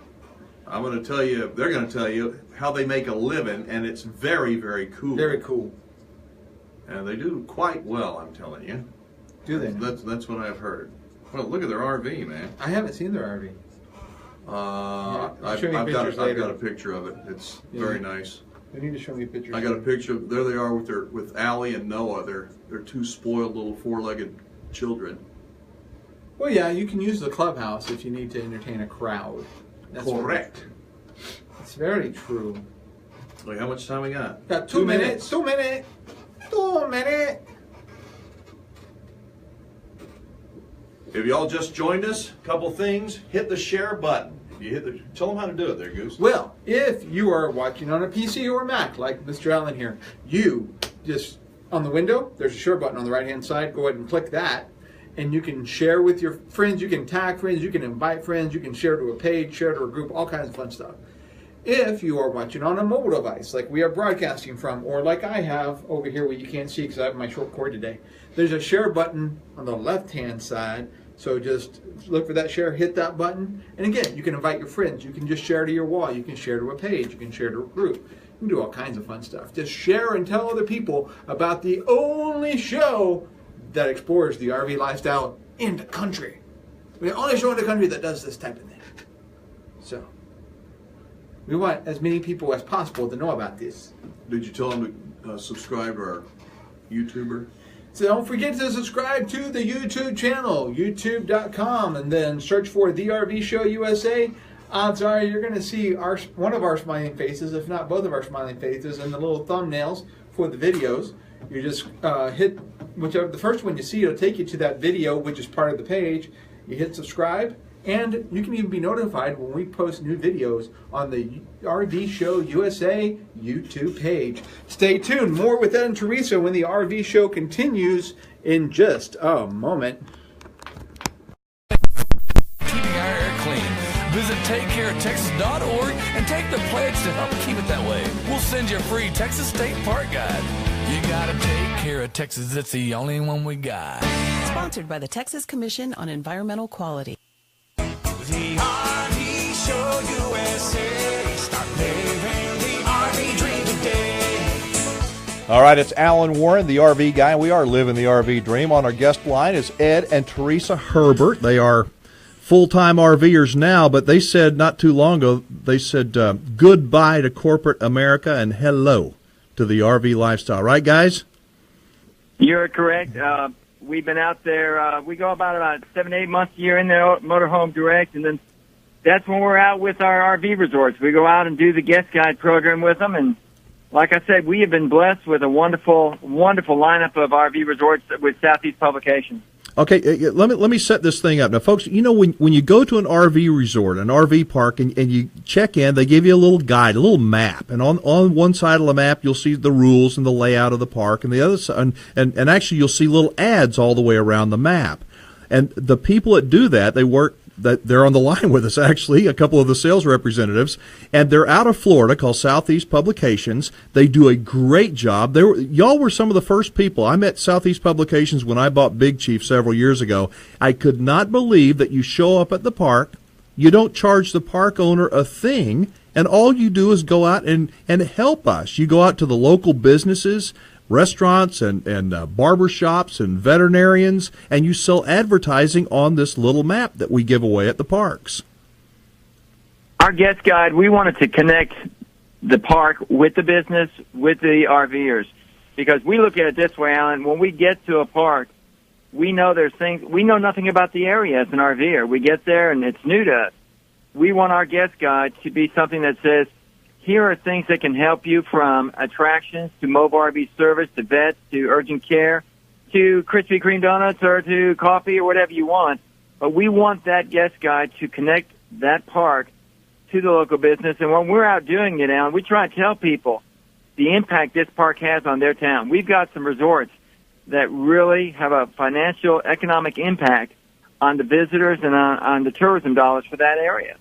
I'm going to tell you, they're going to tell you how they make a living, and it's very, very cool. Very cool. And they do quite well, I'm telling you. Do they? That's what I've heard. Well, look at their RV, man. I haven't seen their RV. I've got a picture of it. It's very nice. They need to show me pictures. I got a picture. There they are with Allie and Noah. They're 2 spoiled little 4-legged children. Well, yeah, you can use the clubhouse if you need to entertain a crowd. That's correct. It's very true. Wait, how much time we got? Got 2 minutes. 2 minutes. 2 minutes. If y'all just joined us, a couple things. Hit the share button. Tell them how to do it there, Goose. Well, if you are watching on a PC or a Mac, like Mr. Allen here, you just, on the window, there's a share button on the right-hand side. Go ahead and click that. And you can share with your friends, you can tag friends, you can invite friends, you can share to a page, share to a group, all kinds of fun stuff. If you are watching on a mobile device, like we are broadcasting from, or like I have over here where you can't see because I have my short cord today, there's a share button on the left-hand side. So just look for that share, hit that button. And again, you can invite your friends. You can just share to your wall. You can share to a page. You can share to a group. You can do all kinds of fun stuff. Just share and tell other people about the only show that explores the RV lifestyle in the country. We're the only show in the country that does this type of thing. So, we want as many people as possible to know about this. Did you tell them to subscribe to our YouTuber? So don't forget to subscribe to the YouTube channel, youtube.com, and then search for The RV Show USA. Odds are you're going to see one of our smiling faces, if not both of our smiling faces, in the little thumbnails for the videos. You just hit whichever, the first one you see, it'll take you to that video, which is part of the page. You hit subscribe, and you can even be notified when we post new videos on the RV Show USA YouTube page. Stay tuned. More with Ed and Teresa when the RV Show continues in just a moment. Keeping our air clean. Visit TakeCareOfTexas.org and take the pledge to help keep it that way. We'll send you a free Texas State Park Guide. You gotta take care of Texas. It's the only one we got. Sponsored by the Texas Commission on Environmental Quality. The RV Show USA. Start living the RV dream today. All right, it's Alan Warren, the RV guy. We are living the RV dream. On our guest line is Ed and Teresa Herbert. They are full-time RVers now, but they said not too long ago, they said goodbye to corporate America and hello to the RV lifestyle. Right, guys? You're correct. We've been out there. We go about 7 to 8 months a year in the motorhome direct, and then that's when we're out with our RV resorts. We go out and do the guest guide program with them, and like I said, we have been blessed with a wonderful, wonderful lineup of RV resorts with Southeast Publications. Okay, let me set this thing up. Now, folks, you know, when you go to an RV resort, an RV park, and you check in, they give you a little guide, a little map. And on one side of the map, you'll see the rules and the layout of the park. And the other side, and actually, you'll see little ads all the way around the map. And the people that do that, they're on the line with us, actually, a couple of the sales representatives, and they're out of Florida, called Southeast Publications. They do a great job. Y'all were some of the first people. I met Southeast Publications when I bought Big Chief several years ago. I could not believe that you show up at the park, you don't charge the park owner a thing, and all you do is go out and help us. You go out to the local businesses, restaurants and barber shops and veterinarians, and you sell advertising on this little map that we give away at the parks. Our guest guide, we wanted to connect the park with the business, with the RVers, because we look at it this way, Alan. When we get to a park, we know there's things, we know nothing about the area as an RVer. We get there and it's new to us. We want our guest guide to be something that says, here are things that can help you, from attractions to mobile RV service to vets to urgent care to Krispy Kreme donuts or to coffee or whatever you want. But we want that guest guide to connect that park to the local business. And when we're out doing it, Alan, we try to tell people the impact this park has on their town. We've got some resorts that really have a financial, economic impact on the visitors and on the tourism dollars for that area.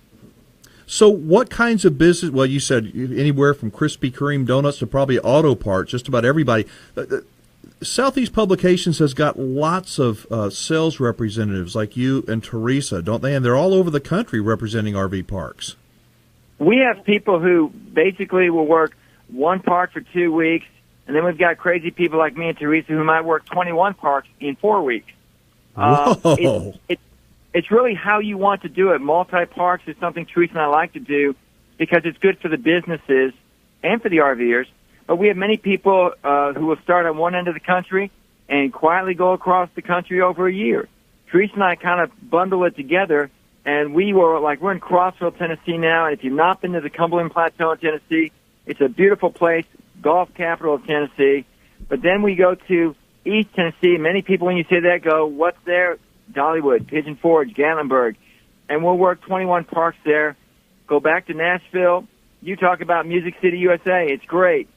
So what kinds of business, well, you said anywhere from Krispy Kreme donuts to probably auto parts, just about everybody. Southeast Publications has got lots of sales representatives like you and Teresa, don't they? And they're all over the country representing RV parks. We have people who basically will work one park for 2 weeks, and then we've got crazy people like me and Teresa who might work 21 parks in 4 weeks. Whoa. It's really how you want to do it. Multi-parks is something Teresa and I like to do because it's good for the businesses and for the RVers. But we have many people who will start on one end of the country and quietly go across the country over a year. Teresa and I kind of bundle it together, and we're in Crossville, Tennessee now, and if you've not been to the Cumberland Plateau in Tennessee, it's a beautiful place, golf capital of Tennessee. But then we go to East Tennessee. Many people, when you say that, go, what's there? Dollywood, Pigeon Forge, Gatlinburg, and we'll work 21 parks there. Go back to Nashville. You talk about Music City, USA. It's great.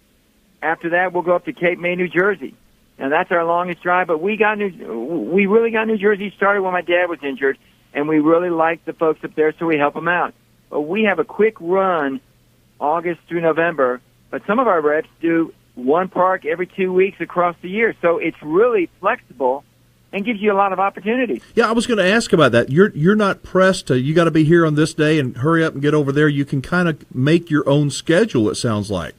After that, we'll go up to Cape May, New Jersey. Now, that's our longest drive, but we really got New Jersey started when my dad was injured, and we really like the folks up there, so we help them out. But we have a quick run August through November, but some of our reps do one park every 2 weeks across the year, so it's really flexible and gives you a lot of opportunities. Yeah, I was going to ask about that. You're not pressed to, you got to be here on this day and hurry up and get over there. You can kind of make your own schedule, it sounds like.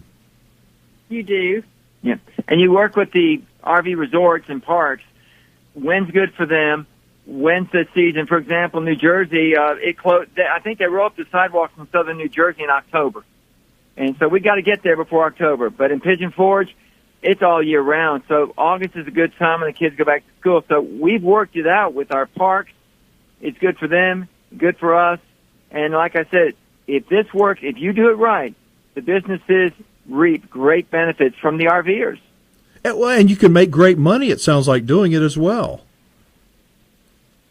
You do. Yeah. And you work with the RV resorts and parks. When's good for them? When's the season? For example, New Jersey, it closed. I think they roll up the sidewalks in southern New Jersey in October. And so we got to get there before October. But in Pigeon Forge, it's all year round. So August is a good time when the kids go back to school. So we've worked it out with our parks. It's good for them, good for us. And like I said, if this works, if you do it right, the businesses reap great benefits from the RVers. And you can make great money, it sounds like, doing it as well.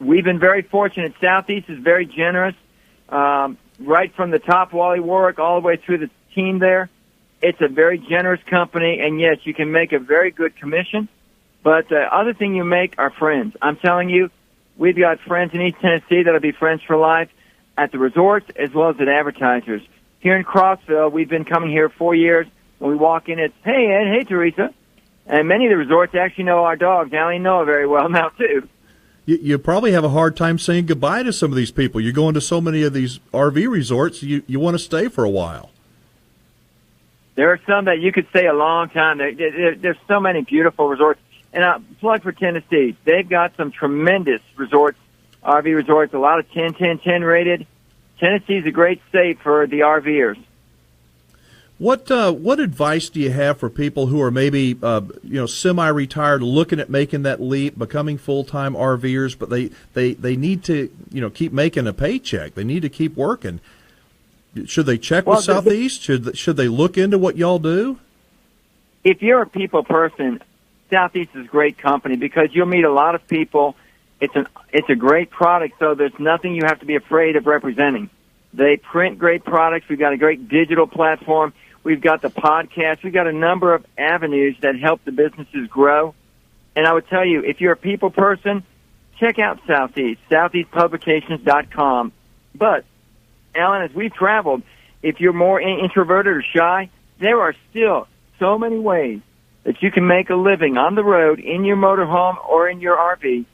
We've been very fortunate. Southeast is very generous. Right from the top, Wally Warwick, all the way through the team there. It's a very generous company, and yes, you can make a very good commission. But the other thing you make are friends. I'm telling you, we've got friends in East Tennessee that'll be friends for life at the resorts as well as at advertisers. Here in Crossville, we've been coming here 4 years. When we walk in, it's, hey, Ed, hey, Teresa. And many of the resorts actually know our dogs. Allie and Noah very well now, too. you probably have a hard time saying goodbye to some of these people. You're going to so many of these RV resorts, you want to stay for a while. There are some that you could stay a long time. There's so many beautiful resorts. And plug for Tennessee. They've got some tremendous resorts, RV resorts, a lot of 10, 10, 10 rated. Tennessee's a great state for the RVers. What advice do you have for people who are maybe semi-retired, looking at making that leap, becoming full-time RVers, but they need to keep making a paycheck. They need to keep working. Should they check with Southeast? Should they look into what y'all do? If you're a people person, Southeast is a great company because you'll meet a lot of people. It's a great product, so there's nothing you have to be afraid of representing. They print great products. We've got a great digital platform. We've got the podcast. We've got a number of avenues that help the businesses grow. And I would tell you, if you're a people person, check out Southeast, southeastpublications.com. But, Alan, as we've traveled, if you're more introverted or shy, there are still so many ways that you can make a living on the road, in your motorhome or in your RV,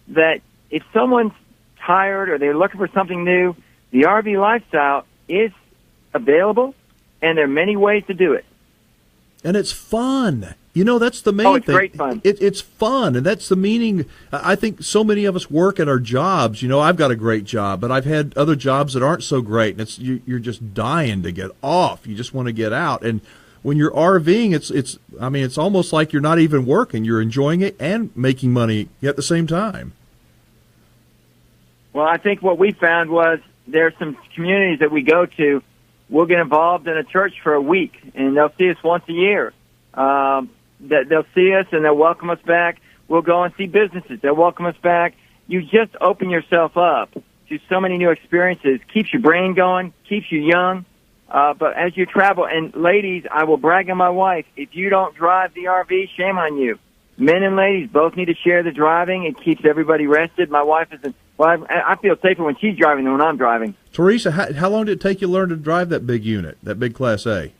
that if someone's tired or they're looking for something new, the RV lifestyle is available. And there are many ways to do it. And it's fun. That's the main thing. It's great fun. It's fun, and that's the meaning. I think so many of us work at our jobs. I've got a great job, but I've had other jobs that aren't so great, and you're just dying to get off. You just want to get out. And when you're RVing, it's almost like you're not even working. You're enjoying it and making money at the same time. Well, I think what we found was there's some communities that we go to. We'll get involved in a church for a week, and they'll see us once a year. They'll see us, and they'll welcome us back. We'll go and see businesses. They'll welcome us back. You just open yourself up to so many new experiences. Keeps your brain going, keeps you young. But as you travel, and ladies, I will brag on my wife. If you don't drive the RV, shame on you. Men and ladies both need to share the driving. It keeps everybody rested. My wife isn't. Well, I feel safer when she's driving than when I'm driving. Teresa, how long did it take you to learn to drive that big unit, that big Class A?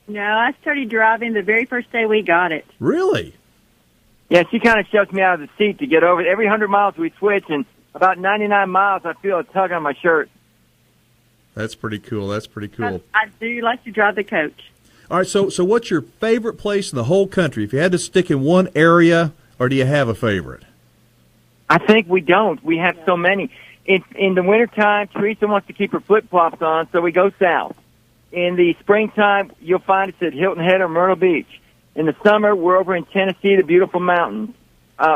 No, I started driving the very first day we got it. Really? Yeah, she kind of shoves me out of the seat to get over it. Every 100 miles we switch, and about 99 miles I feel a tug on my shirt. That's pretty cool. I do like to drive the coach. All right, so what's your favorite place in the whole country? If you had to stick in one area, or do you have a favorite? I think we don't. We have so many. In the wintertime, Teresa wants to keep her flip-flops on, so we go south. In the springtime, you'll find us at Hilton Head or Myrtle Beach. In the summer, we're over in Tennessee, the beautiful mountains.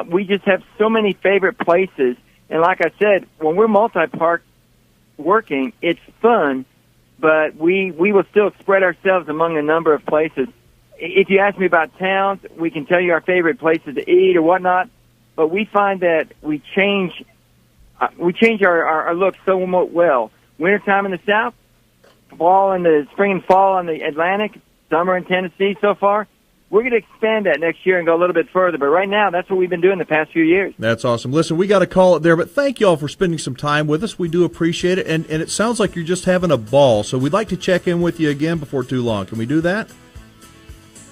We just have so many favorite places. And like I said, when we're multi-park working, it's fun, but we will still spread ourselves among a number of places. If you ask me about towns, we can tell you our favorite places to eat or whatnot. But we find that we change our look so well. Wintertime in the South, spring and fall in the Atlantic, summer in Tennessee so far. We're going to expand that next year and go a little bit further. But right now, that's what we've been doing the past few years. That's awesome. Listen, we got to call it there, but thank you all for spending some time with us. We do appreciate it. And it sounds like you're just having a ball. So we'd like to check in with you again before too long. Can we do that?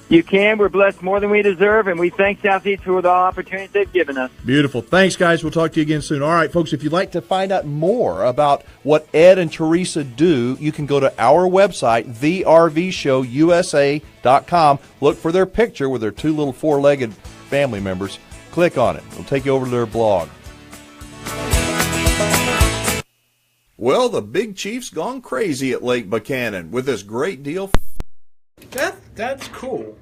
You can. We're blessed more than we deserve, and we thank Southeast for the opportunities they've given us. Beautiful. Thanks, guys. We'll talk to you again soon. All right, folks, if you'd like to find out more about what Ed and Teresa do, you can go to our website, thervshowusa.com. Look for their picture with their two little four-legged family members. Click on it. It'll take you over to their blog. Well, the Big Chief's gone crazy at Lake Buchanan with this great deal. That's cool.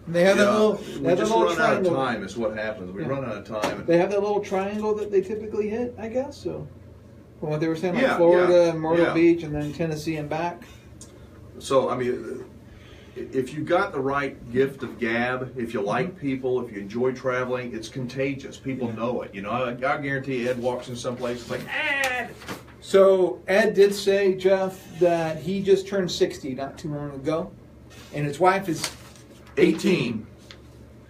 They have that little run triangle. out of time is what happens. We run out of time. They have that little triangle that they typically hit, I guess. So, from what they were saying, like Florida and Myrtle Beach, and then Tennessee and back. So, I mean, if you got the right gift of gab, if you like people, if you enjoy traveling, it's contagious. People know it. I guarantee Ed walks in some place, it's like, Ed! So, Ed did say, Jeff, that he just turned 60 not too long ago. And his wife is 18.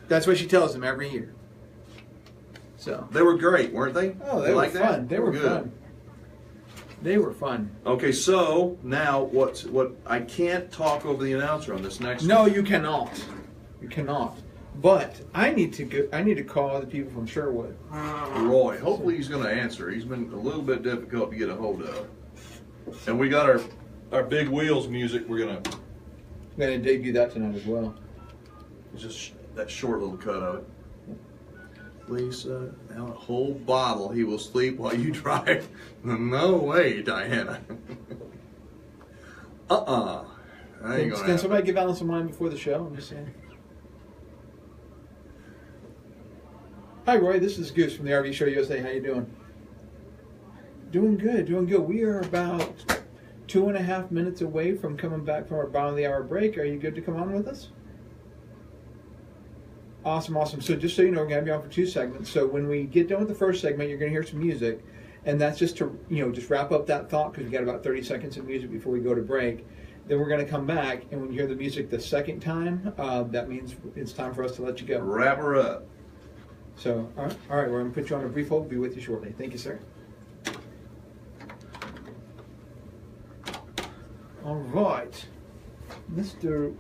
That's what she tells him every year. So they were great, weren't they? Oh, they were like fun. They were fun. They were fun. Okay, so now what I can't talk over the announcer on this next one. No, you cannot. You cannot. But I need to go. I need to call the people from Sherwood. Roy, hopefully he's going to answer. He's been a little bit difficult to get a hold of. And we got our Big Wheels music. We're going to debut that tonight as well. It's just that short little cut of it. Lisa, now a whole bottle. He will sleep while you drive. No way, Diana. I ain't gonna. Can somebody give Alan some wine before the show? I'm just saying. Hi, Roy. This is Goose from the RV Show USA. How you doing? Doing good. Doing good. We are about 2.5 minutes away from coming back from our bottom of the hour break. Are you good to come on with us? Awesome. So just so you know, we're going to have you on for 2 segments. So when we get done with the first segment, you're going to hear some music. And that's just to, just wrap up that thought because we got about 30 seconds of music before we go to break. Then we're going to come back, and when you hear the music the second time, that means it's time for us to let you go. Wrap her up. So, all right, we're going to put you on a brief hold. We'll be with you shortly. Thank you, sir. All right. Mr.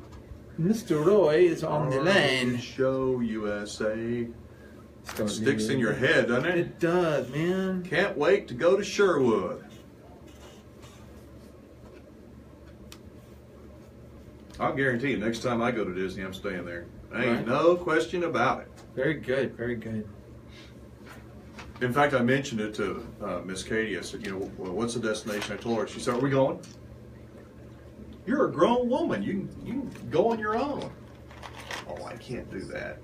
Roy is on the line. Show USA. It sticks in your head, doesn't it? It does, man. Can't wait to go to Sherwood. I'll guarantee you, next time I go to Disney, I'm staying there. Ain't no question about it. Very good, very good. In fact, I mentioned it to Miss Katie. I said, well, what's the destination? I told her. She said, are we going? You're a grown woman. You can go on your own. Oh, I can't do that.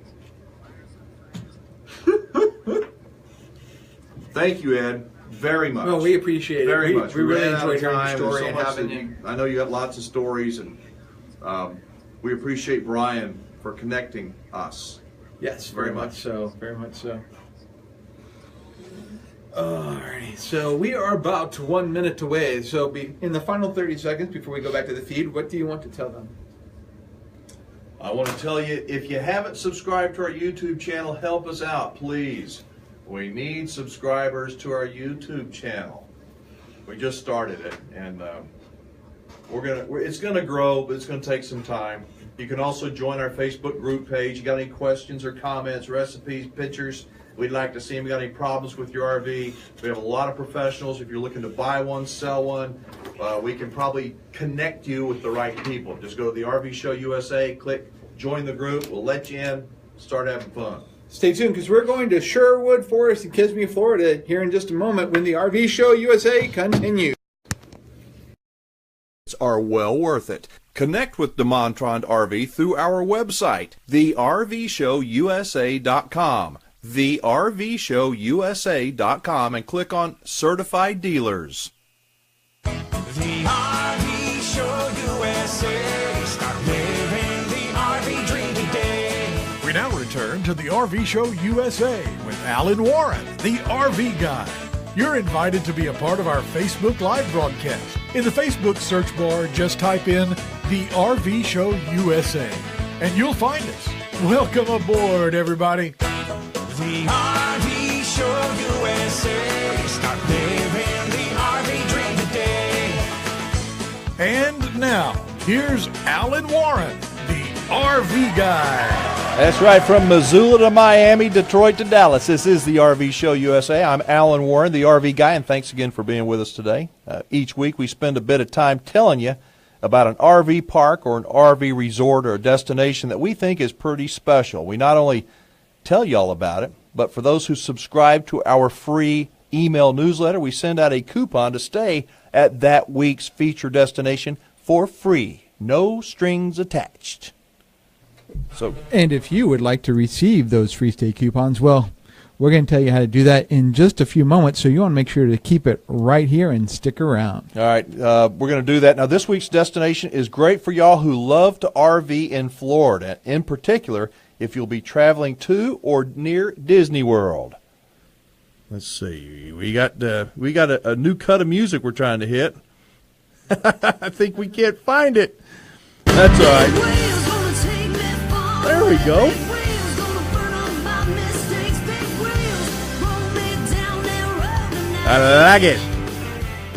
Thank you, Ed, very much. No, we appreciate it. Very much. We really ran out of enjoyed hearing time. your story There's and so much having that you. I know you got lots of stories, and we appreciate Brian for connecting us. Yes, very much so. Very much so. Alrighty, so we are about 1 minute away. So in the final 30 seconds before we go back to the feed, what do you want to tell them? I want to tell you, if you haven't subscribed to our YouTube channel, help us out, please. We need subscribers to our YouTube channel. We just started it, and it's gonna grow, but it's gonna take some time. You can also join our Facebook group page. You got any questions or comments, recipes, pictures? We'd like to see them. You got any problems with your RV? We have a lot of professionals. If you're looking to buy one, sell one, we can probably connect you with the right people. Just go to the RV Show USA, click join the group. We'll let you in, start having fun. Stay tuned because we're going to Sherwood Forest in Kissimmee, Florida here in just a moment when the RV Show USA continues. Are well worth it. Connect with DeMontrond RV through our website, thervshowusa.com. thervshowusa.com, and click on Certified Dealers. The RV Show USA. Start living the RV dream today. We now return to the RV Show USA with Alan Warren, the RV Guy. You're invited to be a part of our Facebook Live broadcast. In the Facebook search bar, just type in the RV Show USA, and you'll find us. Welcome aboard, everybody. The RV Show USA. Start living the RV dream today. And now, here's Alan Warren, the RV Guy. That's right, from Missoula to Miami, Detroit to Dallas. This is the RV Show USA. I'm Alan Warren, the RV Guy, and thanks again for being with us today. Each week we spend a bit of time telling you about an RV park or an RV resort or a destination that we think is pretty special. We not only tell you all about it, but for those who subscribe to our free email newsletter, we send out a coupon to stay at that week's feature destination for free. No strings attached. And if you would like to receive those free stay coupons, well, we're going to tell you how to do that in just a few moments, so you want to make sure to keep it right here and stick around. All right, we're going to do that. Now, this week's destination is great for y'all who love to RV in Florida, in particular, if you'll be traveling to or near Disney World. Let's see. We got a new cut of music we're trying to hit. I think we can't find it. That's all right. There we go. I like it.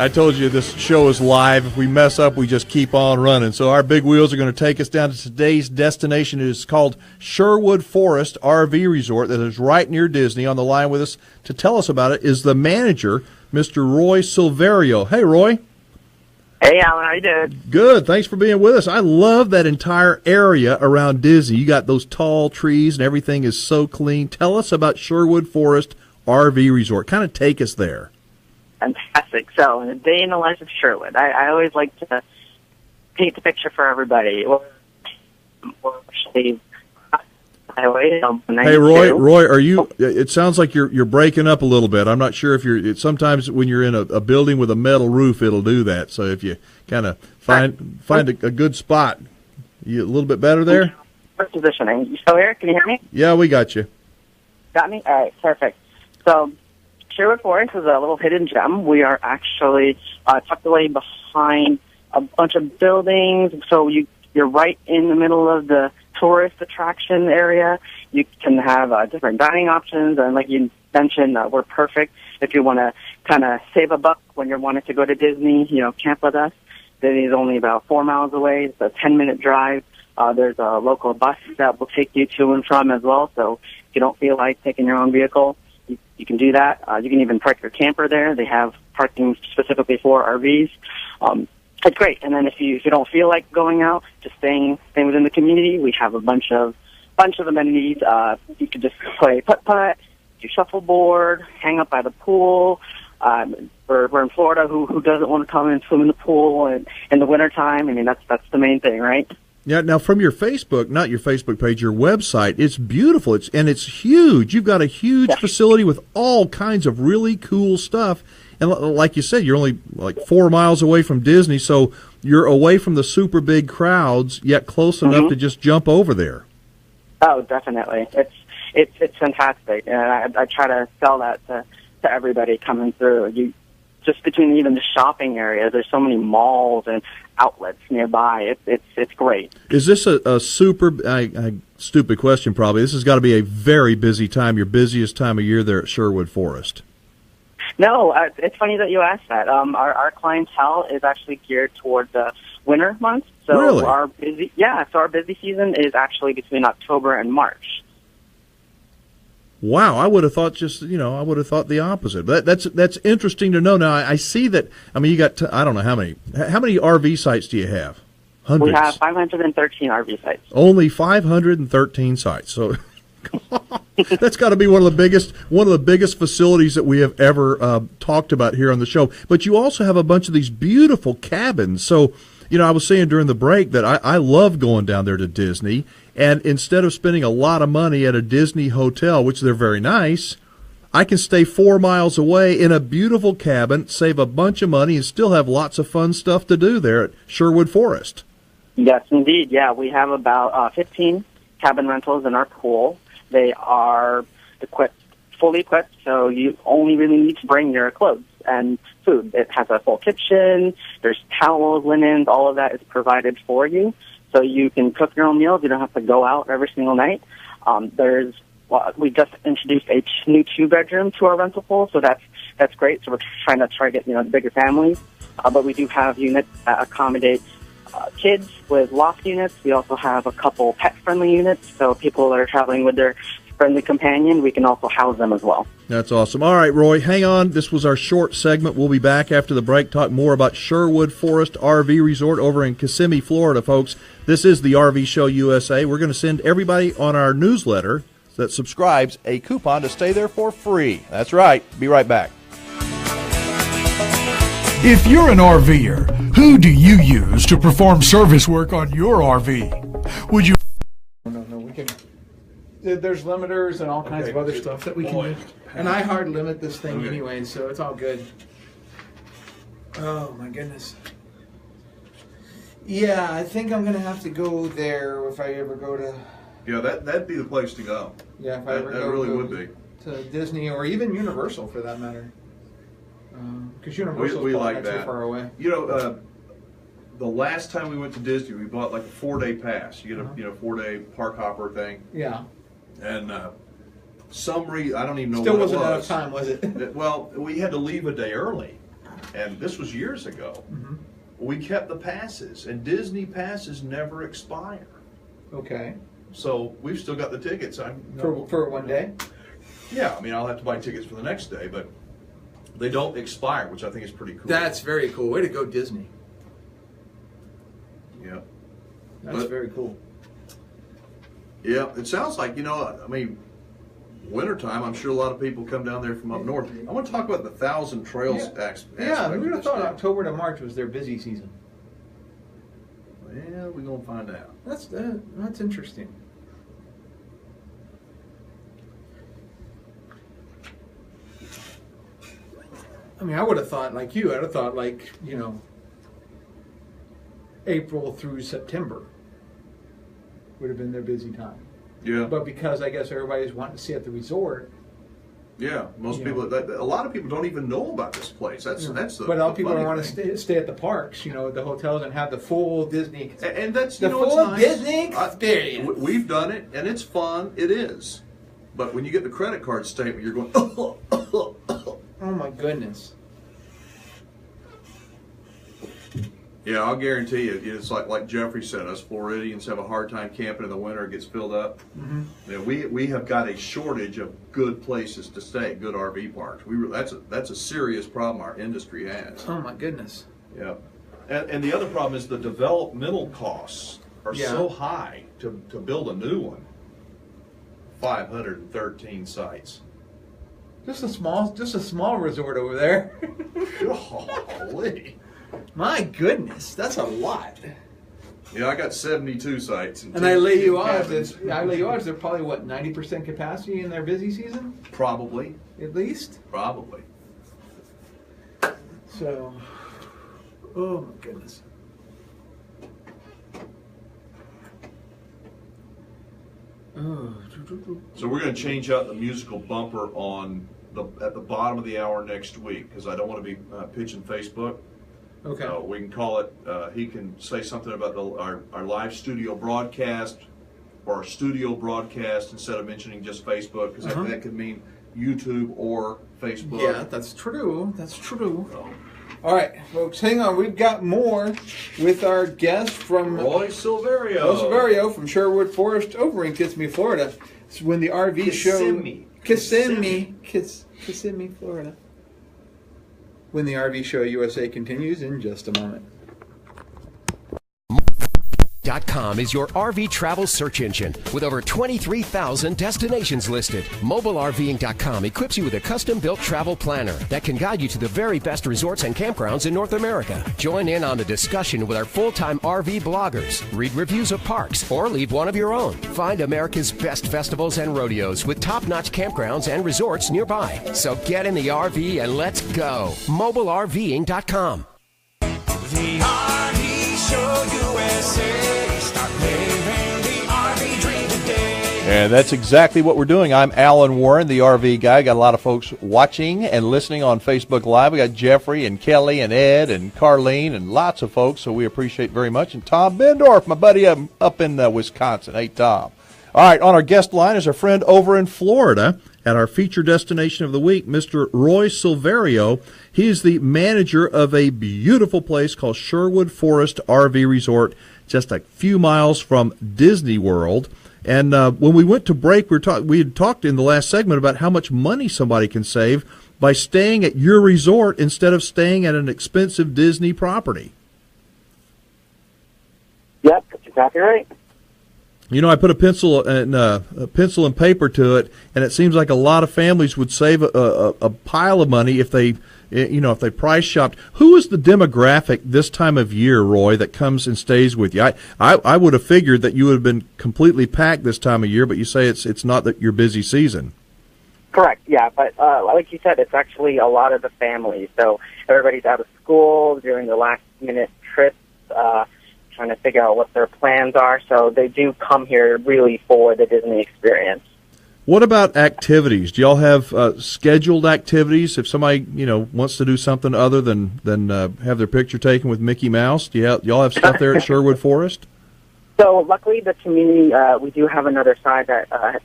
I told you this show is live. If we mess up, we just keep on running. So our big wheels are going to take us down to today's destination. It is called Sherwood Forest RV Resort that is right near Disney. On the line with us to tell us about it is the manager, Mr. Roy Silverio. Hey, Roy. Hey, Alan, how you doing? Good. Thanks for being with us. I love that entire area around Disney. You got those tall trees and everything is so clean. Tell us about Sherwood Forest RV Resort. Kind of take us there. Fantastic. So, in a day in the life of Sherwood, I always like to paint the picture for everybody. Hey, Roy, are you? It sounds like you're breaking up a little bit. I'm not sure if you're. Sometimes when you're in a building with a metal roof, it'll do that. So if you kind of find a good spot, you a little bit better there. Positioning. You still here? Can you hear me? Yeah, we got you. Got me? All right, perfect. So, Sherwood Forest is a little hidden gem. We are actually tucked away behind a bunch of buildings. So you're right in the middle of the tourist attraction area. You can have different dining options, and like you mentioned, we're perfect if you want to kind of save a buck when you're wanting to go to Disney, camp with us. Disney is only about 4 miles away. It's a 10-minute drive. There's a local bus that will take you to and from as well, so if you don't feel like taking your own vehicle, you can do that. You can even park your camper there. They have parking specifically for RVs. It's great. And then if you don't feel like going out, just staying within the community, we have a bunch of amenities. You can just play putt-putt, do shuffleboard, hang up by the pool. We're in Florida. Who doesn't want to come and swim in the pool in the wintertime? I mean, that's the main thing, right? Yeah. Now, from your Facebook, not your Facebook page, your website, it's beautiful. It's huge. You've got a huge facility with all kinds of really cool stuff. And like you said, you're only like 4 miles away from Disney, so you're away from the super big crowds, yet close enough to just jump over there. Oh, definitely. It's fantastic, and I try to sell that to everybody coming through. Just between even the shopping areas, there's so many malls and outlets nearby. It's great. Is this a super stupid question? Probably this has got to be a very busy time. Your busiest time of year there at Sherwood Forest. No, it's funny that you asked that. Our clientele is actually geared toward the winter months. So really? Our busy season is actually between October and March. Wow, I would have thought the opposite. But that's interesting to know. Now I see that. I mean, you got I don't know how many RV sites do you have? Hundreds. We have 513 RV sites. Only 513 sites. So. That's got to be one of the biggest facilities that we have ever talked about here on the show. But you also have a bunch of these beautiful cabins. So, I was saying during the break that I love going down there to Disney, and instead of spending a lot of money at a Disney hotel, which they're very nice, I can stay 4 miles away in a beautiful cabin, save a bunch of money, and still have lots of fun stuff to do there at Sherwood Forest. Yes, indeed. Yeah, we have about 15 cabin rentals in our pool. They are fully equipped, so you only really need to bring your clothes and food. It has a full kitchen. There's towels, linens, all of that is provided for you. So you can cook your own meals. You don't have to go out every single night. We just introduced a new 2-bedroom to our rental pool, so that's great. So we're trying to get the bigger families. But we do have units that accommodate kids with loft units. We also have a couple pet-friendly units, so people that are traveling with their friendly companion, we can also house them as well. That's awesome. All right, Roy, hang on. This was our short segment. We'll be back after the break, talk more about Sherwood Forest RV Resort over in Kissimmee, Florida, folks. This is the RV Show USA. We're going to send everybody on our newsletter that subscribes a coupon to stay there for free. That's right. Be right back. If you're an RVer, who do you use to perform service work on your RV? Would you... No, we can... There's limiters and all kinds of other stuff that we can do. And I hard limit this thing anyway, so it's all good. Oh, my goodness. Yeah, I think I'm going to have to go there if I ever go to... Yeah, that'd be the place to go. Yeah, if I ever go really would be. To Disney or even Universal for that matter. Because Universal we is like not that. too far away. The last time we went to Disney, we bought like a 4-day pass. You get a 4-day park hopper thing. Yeah. And some reason, I don't even know Still what it was. wasn't enough time, was it? Well, we had to leave a day early. and this was years ago. Mm-hmm. We kept the passes, and Disney passes never expire. Okay. So we've still got the tickets. For one day? Yeah, I mean, I'll have to buy tickets for the next day, but they don't expire, which I think is pretty cool. That's very cool. Way to go, Disney. Yeah. That's very cool. Yeah, it sounds like, wintertime, I'm sure a lot of people come down there from up north. I want to talk about the Thousand Trails aspect. Yeah, we would have thought October to March was their busy season. Yeah, we're going to find out. That's interesting. I mean, I would have thought like you. I'd have thought like, April through September would have been their busy time. Yeah. But because I guess everybody's wanting to see at the resort. Yeah, most people. A lot of people don't even know about this place. That's the. But all the people funny want thing. to stay at the parks, the hotels, and have the full Disney. And that's the full it's nice. Disney experience. We've done it, and it's fun. It is. But when you get the credit card statement, you're going. Oh my goodness. Yeah, I'll guarantee you, it's like Jeffrey said, us Floridians have a hard time camping in the winter. It gets filled up. Mm-hmm. We have got a shortage of good places to stay, good RV parks. That's a serious problem our industry has. Oh my goodness. Yeah, and the other problem is the developmental costs are so high to build a new one. 513 sites. Just a small resort over there. Golly. My goodness, that's a lot. Yeah, I got 72 sites. And I lay you odds. They're probably 90% capacity in their busy season. Probably. At least. Probably. So, oh my goodness. So we're going to change out the musical bumper at the bottom of the hour next week because I don't want to be pitching Facebook. Okay. We can call it, he can say something about our live studio broadcast or our studio broadcast instead of mentioning just Facebook because that could mean YouTube or Facebook. Yeah, that's true. That's true. All right, folks, hang on. We've got more with our guest from Roy Silverio. Roy Silverio from Sherwood Forest over in Kissimmee, Florida. It's when the RV Kissimmee, Florida. When the RV Show USA continues in just a moment. .com is your RV travel search engine with over 23,000 destinations listed. MobileRVing.com equips you with a custom-built travel planner that can guide you to the very best resorts and campgrounds in North America. Join in on the discussion with our full-time RV bloggers. Read reviews of parks or leave one of your own. Find America's best festivals and rodeos with top-notch campgrounds and resorts nearby. So get in the RV and let's go. MobileRVing.com. The RV Show USA. Start living the RV dream today. And that's exactly what we're doing. I'm Alan Warren, the RV guy. Got a lot of folks watching and listening on Facebook Live. We got Jeffrey and Kelly and Ed and Carlene and lots of folks, so we appreciate very much. And Tom Bendorf, my buddy up in Wisconsin. Hey, Tom. All right, on our guest line is our friend over in Florida at our feature destination of the week, Mr. Roy Silverio. He is the manager of a beautiful place called Sherwood Forest RV Resort, just a few miles from Disney World. And when we went to break, we had talked in the last segment about how much money somebody can save by staying at your resort instead of staying at an expensive Disney property. Yep, that's exactly right. I put a pencil and paper to it, and it seems like a lot of families would save a pile of money if they price shopped. Who is the demographic this time of year, Roy, that comes and stays with you? I would have figured that you would have been completely packed this time of year, but you say it's not that your busy season. Correct, yeah, but like you said, it's actually a lot of the families. So everybody's out of school during the last-minute trips, trying to figure out what their plans are. So they do come here really for the Disney experience. What about activities? Do y'all have scheduled activities? If somebody wants to do something other than have their picture taken with Mickey Mouse, do y'all have stuff there at Sherwood Forest? So luckily, the community we do have another side that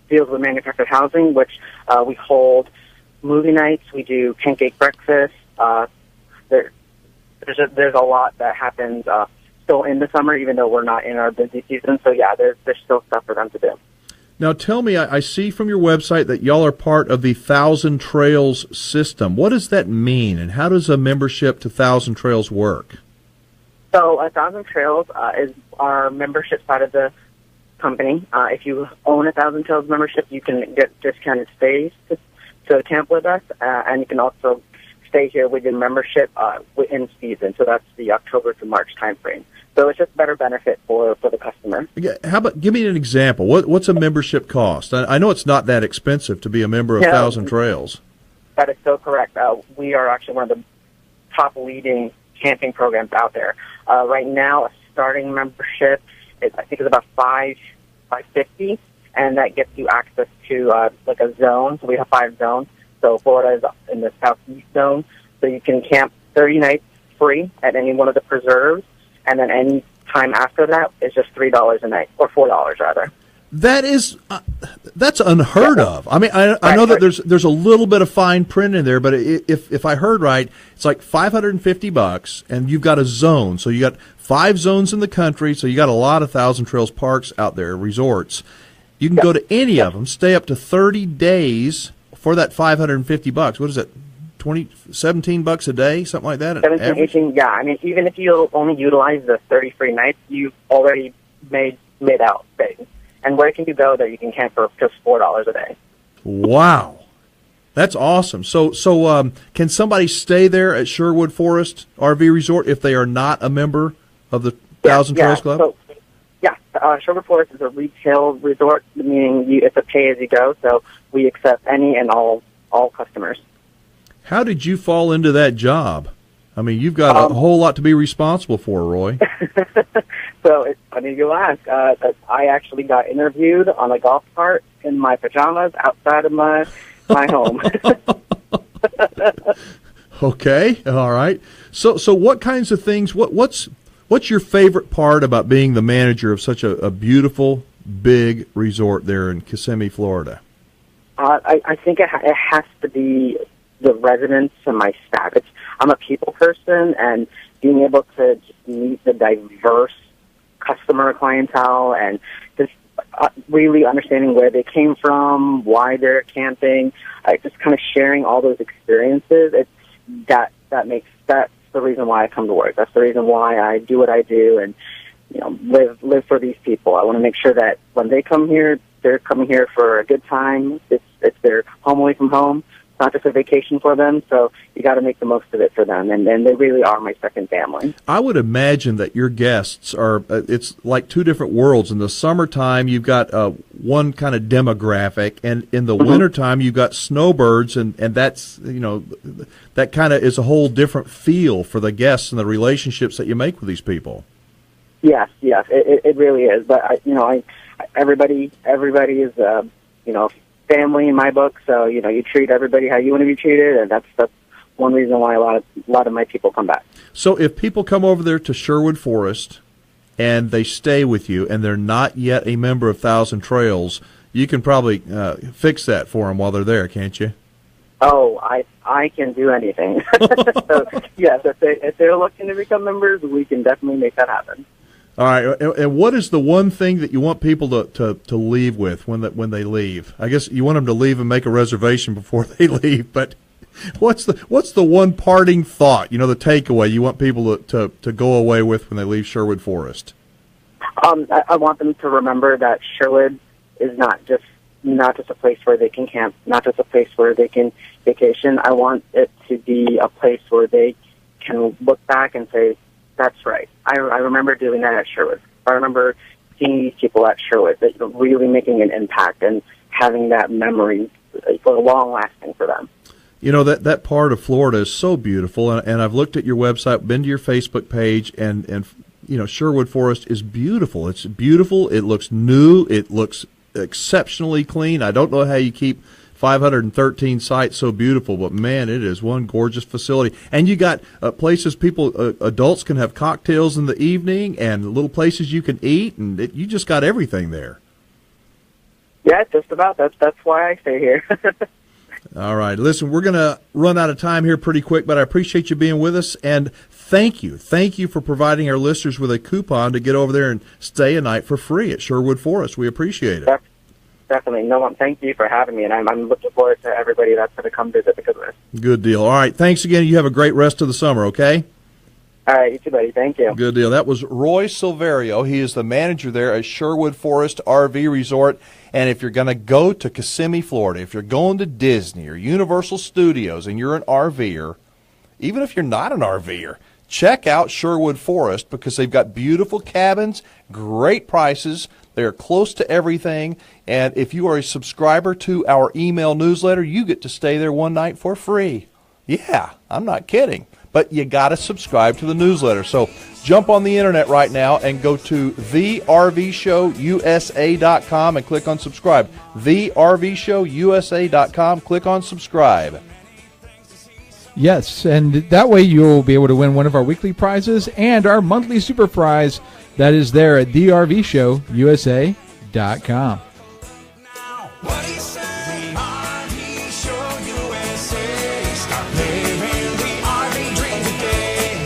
deals with manufactured housing, which we hold movie nights. We do pancake breakfast, there's a lot that happens still in the summer, even though we're not in our busy season. So yeah, there's still stuff for them to do. Now tell me, I see from your website that y'all are part of the Thousand Trails system. What does that mean, and how does a membership to Thousand Trails work? So 1,000 Trails is our membership side of the company. If you own a 1,000 Trails membership, you can get discounted stays to camp with us, and you can also stay here with your membership within season. So that's the October to March time frame. So it's just better benefit for the customer. How about, give me an example. What's a membership cost? I know it's not that expensive to be a member of Thousand Trails. That is so correct. We are actually one of the top leading camping programs out there. Right now, a starting membership is, I think, is about $550, and that gets you access to like a zone. So we have 5 zones. So Florida is in the southeast zone, so you can camp 30 nights free at any one of the preserves, and then any time after that is just $3 a night, or $4 rather. That is, that's unheard of. I mean, I know that there's a little bit of fine print in there, but if I heard right, it's like $550, and you've got a zone. So you got 5 zones in the country, so you got a lot of Thousand Trails parks out there, resorts. You can go to any of them, stay up to 30 days for that $550. What is it? $17 a day, something like that? 17, 18, yeah. I mean, even if you only utilize the 30 free nights, you've already made out big. And where can you go that you can camp for just $4 a day? Wow. That's awesome. So can somebody stay there at Sherwood Forest RV Resort if they are not a member of the Thousand Trails Club? So, Sherwood Forest is a retail resort, meaning it's a pay-as-you-go, so we accept any and all customers. How did you fall into that job? I mean, you've got a whole lot to be responsible for, Roy. So it's funny you ask. I actually got interviewed on a golf cart in my pajamas outside of my home. Okay, all right. So what kinds of things? What's your favorite part about being the manager of such a beautiful, big resort there in Kissimmee, Florida? I think it has to be the residents and my staff. I'm a people person, and being able to just meet the diverse customer clientele and just really understanding where they came from, why they're camping, just kind of sharing all those experiences. That's the reason why I come to work. That's the reason why I do what I do, and live for these people. I want to make sure that when they come here, they're coming here for a good time. It's their home away from home. It's not just a vacation for them, so you got to make the most of it for them, and they really are my second family. I would imagine that your guests are, it's like 2 different worlds. In the summertime, you've got one kind of demographic, and in the wintertime, you've got snowbirds, and that's, that kind of is a whole different feel for the guests and the relationships that you make with these people. Yes, it really is. But everybody is family in my book. So you treat everybody how you want to be treated, and that's one reason why a lot of my people come back. So if people come over there to Sherwood Forest and they stay with you and they're not yet a member of Thousand Trails, you can probably fix that for them while they're there, can't you? Oh, I can do anything. So yes, if they're looking to become members, we can definitely make that happen. All right, and what is the one thing that you want people to leave with when they leave? I guess you want them to leave and make a reservation before they leave, but what's the one parting thought? The takeaway you want people to go away with when they leave Sherwood Forest? I want them to remember that Sherwood is not just a place where they can camp, not just a place where they can vacation. I want it to be a place where they can look back and say, that's right. I remember doing that at Sherwood. I remember seeing these people at Sherwood, really making an impact and having that memory for long lasting for them. That part of Florida is so beautiful, and I've looked at your website, been to your Facebook page, and Sherwood Forest is beautiful. It's beautiful. It looks new. It looks exceptionally clean. I don't know how you keep 513 sites so beautiful, but man, it is one gorgeous facility. And you got places adults can have cocktails in the evening, and little places you can eat, and you just got everything there. Yeah, just about. That's why I stay here. All right. Listen, we're going to run out of time here pretty quick, but I appreciate you being with us, and thank you. Thank you for providing our listeners with a coupon to get over there and stay a night for free at Sherwood Forest. We appreciate it. Definitely. No, thank you for having me, and I'm looking forward to everybody that's going to come visit because of this. Good deal. All right. Thanks again. You have a great rest of the summer, okay? All right. You too, buddy. Thank you. Good deal. That was Roy Silverio. He is the manager there at Sherwood Forest RV Resort. And if you're going to go to Kissimmee, Florida, if you're going to Disney or Universal Studios and you're an RVer, even if you're not an RVer, check out Sherwood Forest because they've got beautiful cabins, great prices. They're close to everything. And if you are a subscriber to our email newsletter, you get to stay there one night for free. Yeah, I'm not kidding. But you got to subscribe to the newsletter. So jump on the internet right now and go to thervshowusa.com and click on subscribe. thervshowusa.com, click on subscribe. Yes, and that way you'll be able to win one of our weekly prizes and our monthly super prize that is there at thervshowusa.com. What do you say? The RV Show USA. Start living the RV dream today.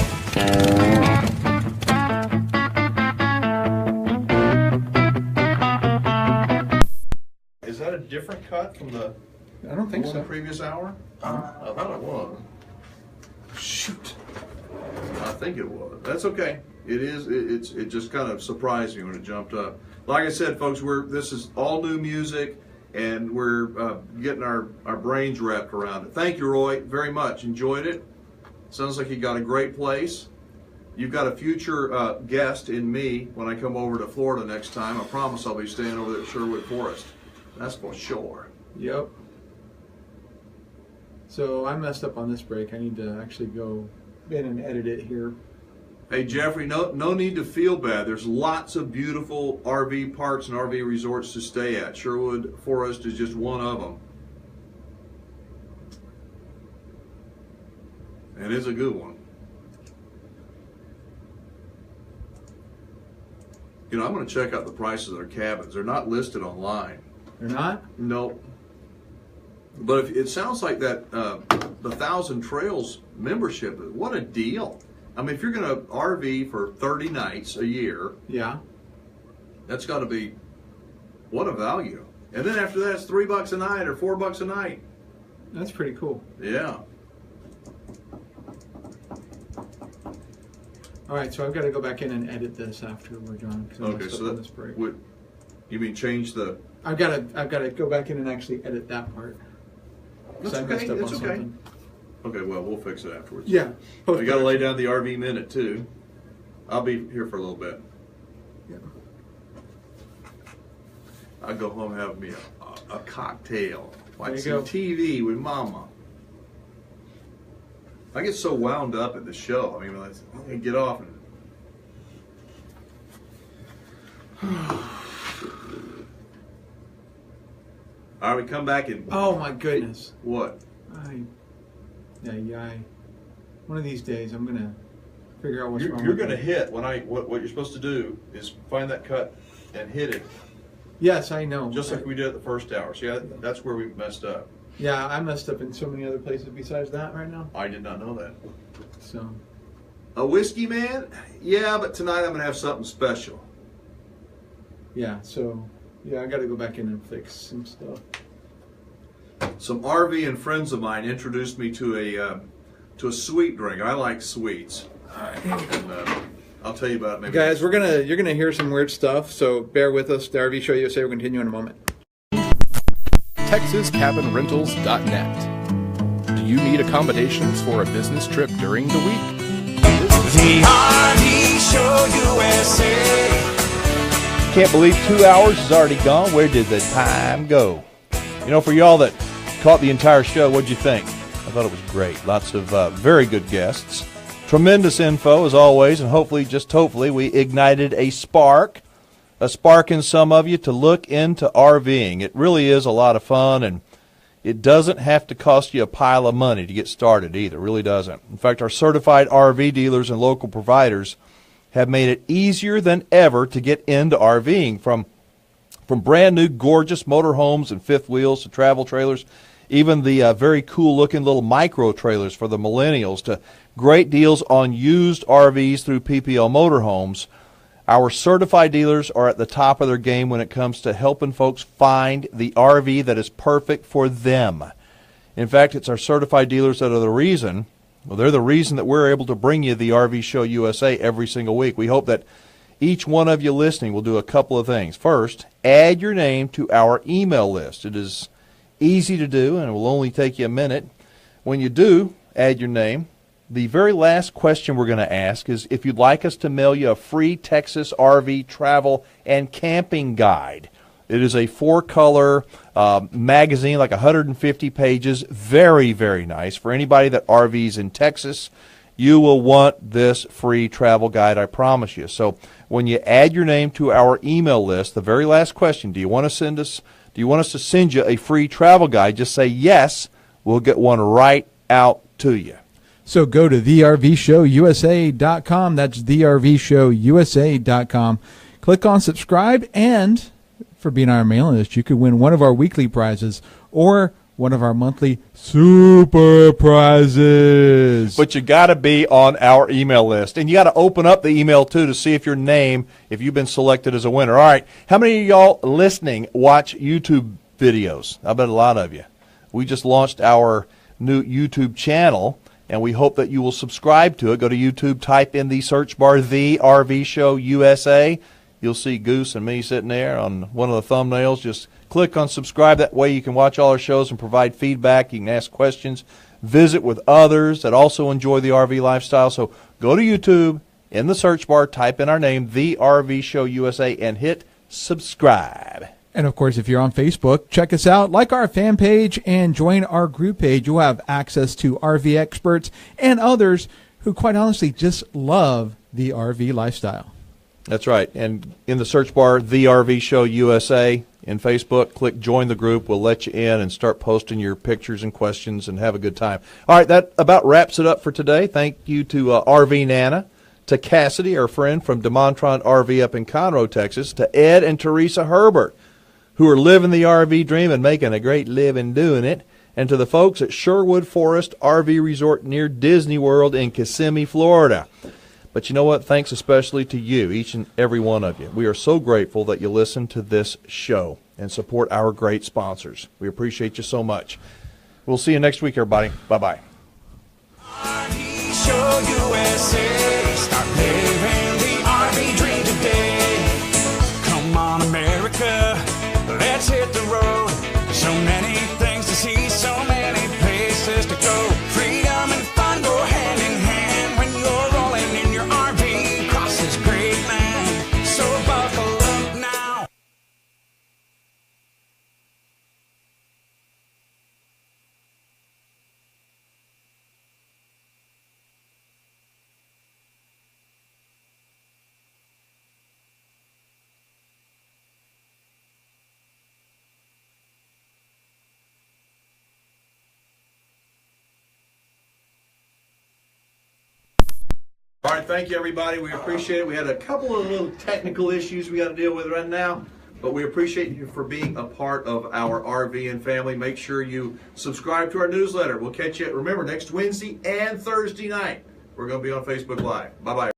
Is that a different cut from the I don't think so. Previous hour? I thought it was. Shoot. I think it was. That's okay. It is. It just kind of surprised me when it jumped up. Like I said, folks, this is all new music, and we're getting our brains wrapped around it. Thank you, Roy, very much. Enjoyed it. Sounds like you got a great place. You've got a future guest in me when I come over to Florida next time. I promise I'll be staying over there at Sherwood Forest. That's for sure. Yep. So I messed up on this break. I need to actually go in and edit it here. Hey, Jeffrey, no need to feel bad. There's lots of beautiful RV parks and RV resorts to stay at. Sherwood Forest is just one of them. And it's a good one. You know, I'm going to check out the prices of their cabins. They're not listed online. They're not? No. But it sounds like that the 1,000 Trails membership, what a deal. I mean, if you're going to RV for 30 nights a year, yeah, that's got to be, what a value. And then after that, it's $3 a night or $4 a night. That's pretty cool. Yeah. All right, so I've got to go back in and edit this after we're done. Okay, so this break. You mean change the? I've got to go back in and actually edit that part. That's okay. It's okay. Okay, well, we'll fix it afterwards. Yeah. We got to lay down the RV minute too. I'll be here for a little bit. Yeah. I'll go home and have me a cocktail, watch some go. TV with Mama. I get so wound up at the show. I mean, I get off and. All right, we come back and. Oh my goodness! What? Yeah. One of these days, I'm gonna figure out what's wrong. You're gonna hit what you're supposed to do is find that cut and hit it. Yes, I know. Just like we did at the first hour. See, that's where we messed up. Yeah, I messed up in so many other places besides that right now. I did not know that. So. A whiskey man? Yeah, but tonight I'm gonna have something special. Yeah. So. Yeah, I got to go back in and fix some stuff. Some RV and friends of mine introduced me to a sweet drink. I like sweets. And, I'll tell you about it maybe. Guys, you're gonna hear some weird stuff, so bear with us. The RV Show USA will continue in a moment. TexasCabinRentals.net. Do you need accommodations for a business trip during the week? The RV Show USA. Can't believe 2 hours is already gone. Where did the time go? You know, for y'all that caught the entire show, what'd you think? I thought it was great. Lots of very good guests. Tremendous info, as always, and hopefully, just hopefully, we ignited a spark in some of you to look into RVing. It really is a lot of fun, and it doesn't have to cost you a pile of money to get started either. It really doesn't. In fact, our certified RV dealers and local providers have made it easier than ever to get into RVing, from brand new gorgeous motorhomes and fifth wheels to travel trailers even the very cool-looking little micro-trailers for the millennials, to great deals on used RVs through PPL Motorhomes. Our certified dealers are at the top of their game when it comes to helping folks find the RV that is perfect for them. In fact, it's our certified dealers that are the reason, well, they're the reason that we're able to bring you the RV Show USA every single week. We hope that each one of you listening will do a couple of things. First, add your name to our email list. It is easy to do, and it will only take you a minute. When you do add your name, the very last question we're going to ask is if you'd like us to mail you a free Texas RV travel and camping guide. It is a 4-color magazine, like 150 pages. Very, very nice. For anybody that RVs in Texas, you will want this free travel guide, I promise you. So when you add your name to our email list, the very last question, do you want us to send you a free travel guide? Just say yes. We'll get one right out to you. So go to thervshowusa.com. That's thervshowusa.com. Click on subscribe, and for being on our mailing list, you could win one of our weekly prizes or one of our monthly super prizes. But you got to be on our email list, and you got to open up the email too to see if your name, if you've been selected as a winner. All right, how many of y'all listening watch YouTube videos? I bet a lot of you. We just launched our new YouTube channel, and we hope that you will subscribe to it. Go to YouTube, type in the search bar, The RV Show USA. You'll see Goose and me sitting there on one of the thumbnails. Just click on subscribe. That way you can watch all our shows and provide feedback. You can ask questions, visit with others that also enjoy the RV lifestyle. So go to YouTube, in the search bar, type in our name, The RV Show USA, and hit subscribe. And, of course, if you're on Facebook, check us out, like our fan page, and join our group page. You'll have access to RV experts and others who, quite honestly, just love the RV lifestyle. That's right. And in the search bar, The RV Show USA in Facebook, click Join the Group. We'll let you in and start posting your pictures and questions and have a good time. All right, that about wraps it up for today. Thank you to RV Nana, to Cassidy, our friend from DeMontron RV up in Conroe, Texas, to Ed and Teresa Herbert, who are living the RV dream and making a great living doing it, and to the folks at Sherwood Forest RV Resort near Disney World in Kissimmee, Florida. But you know what? Thanks especially to you, each and every one of you. We are so grateful that you listen to this show and support our great sponsors. We appreciate you so much. We'll see you next week, everybody. Bye-bye. RV Show USA. Start living the RV dream today. Come on, America. Let's hit the road. So many things to see, so many places to go. Freedom and fun go hand in hand when you're rolling in your RV across this great land. So buckle up now. All right, thank you, everybody. We appreciate it. We had a couple of little technical issues we got to deal with right now, but we appreciate you for being a part of our RV and family. Make sure you subscribe to our newsletter. We'll catch you, remember, next Wednesday and Thursday night. We're going to be on Facebook Live. Bye-bye.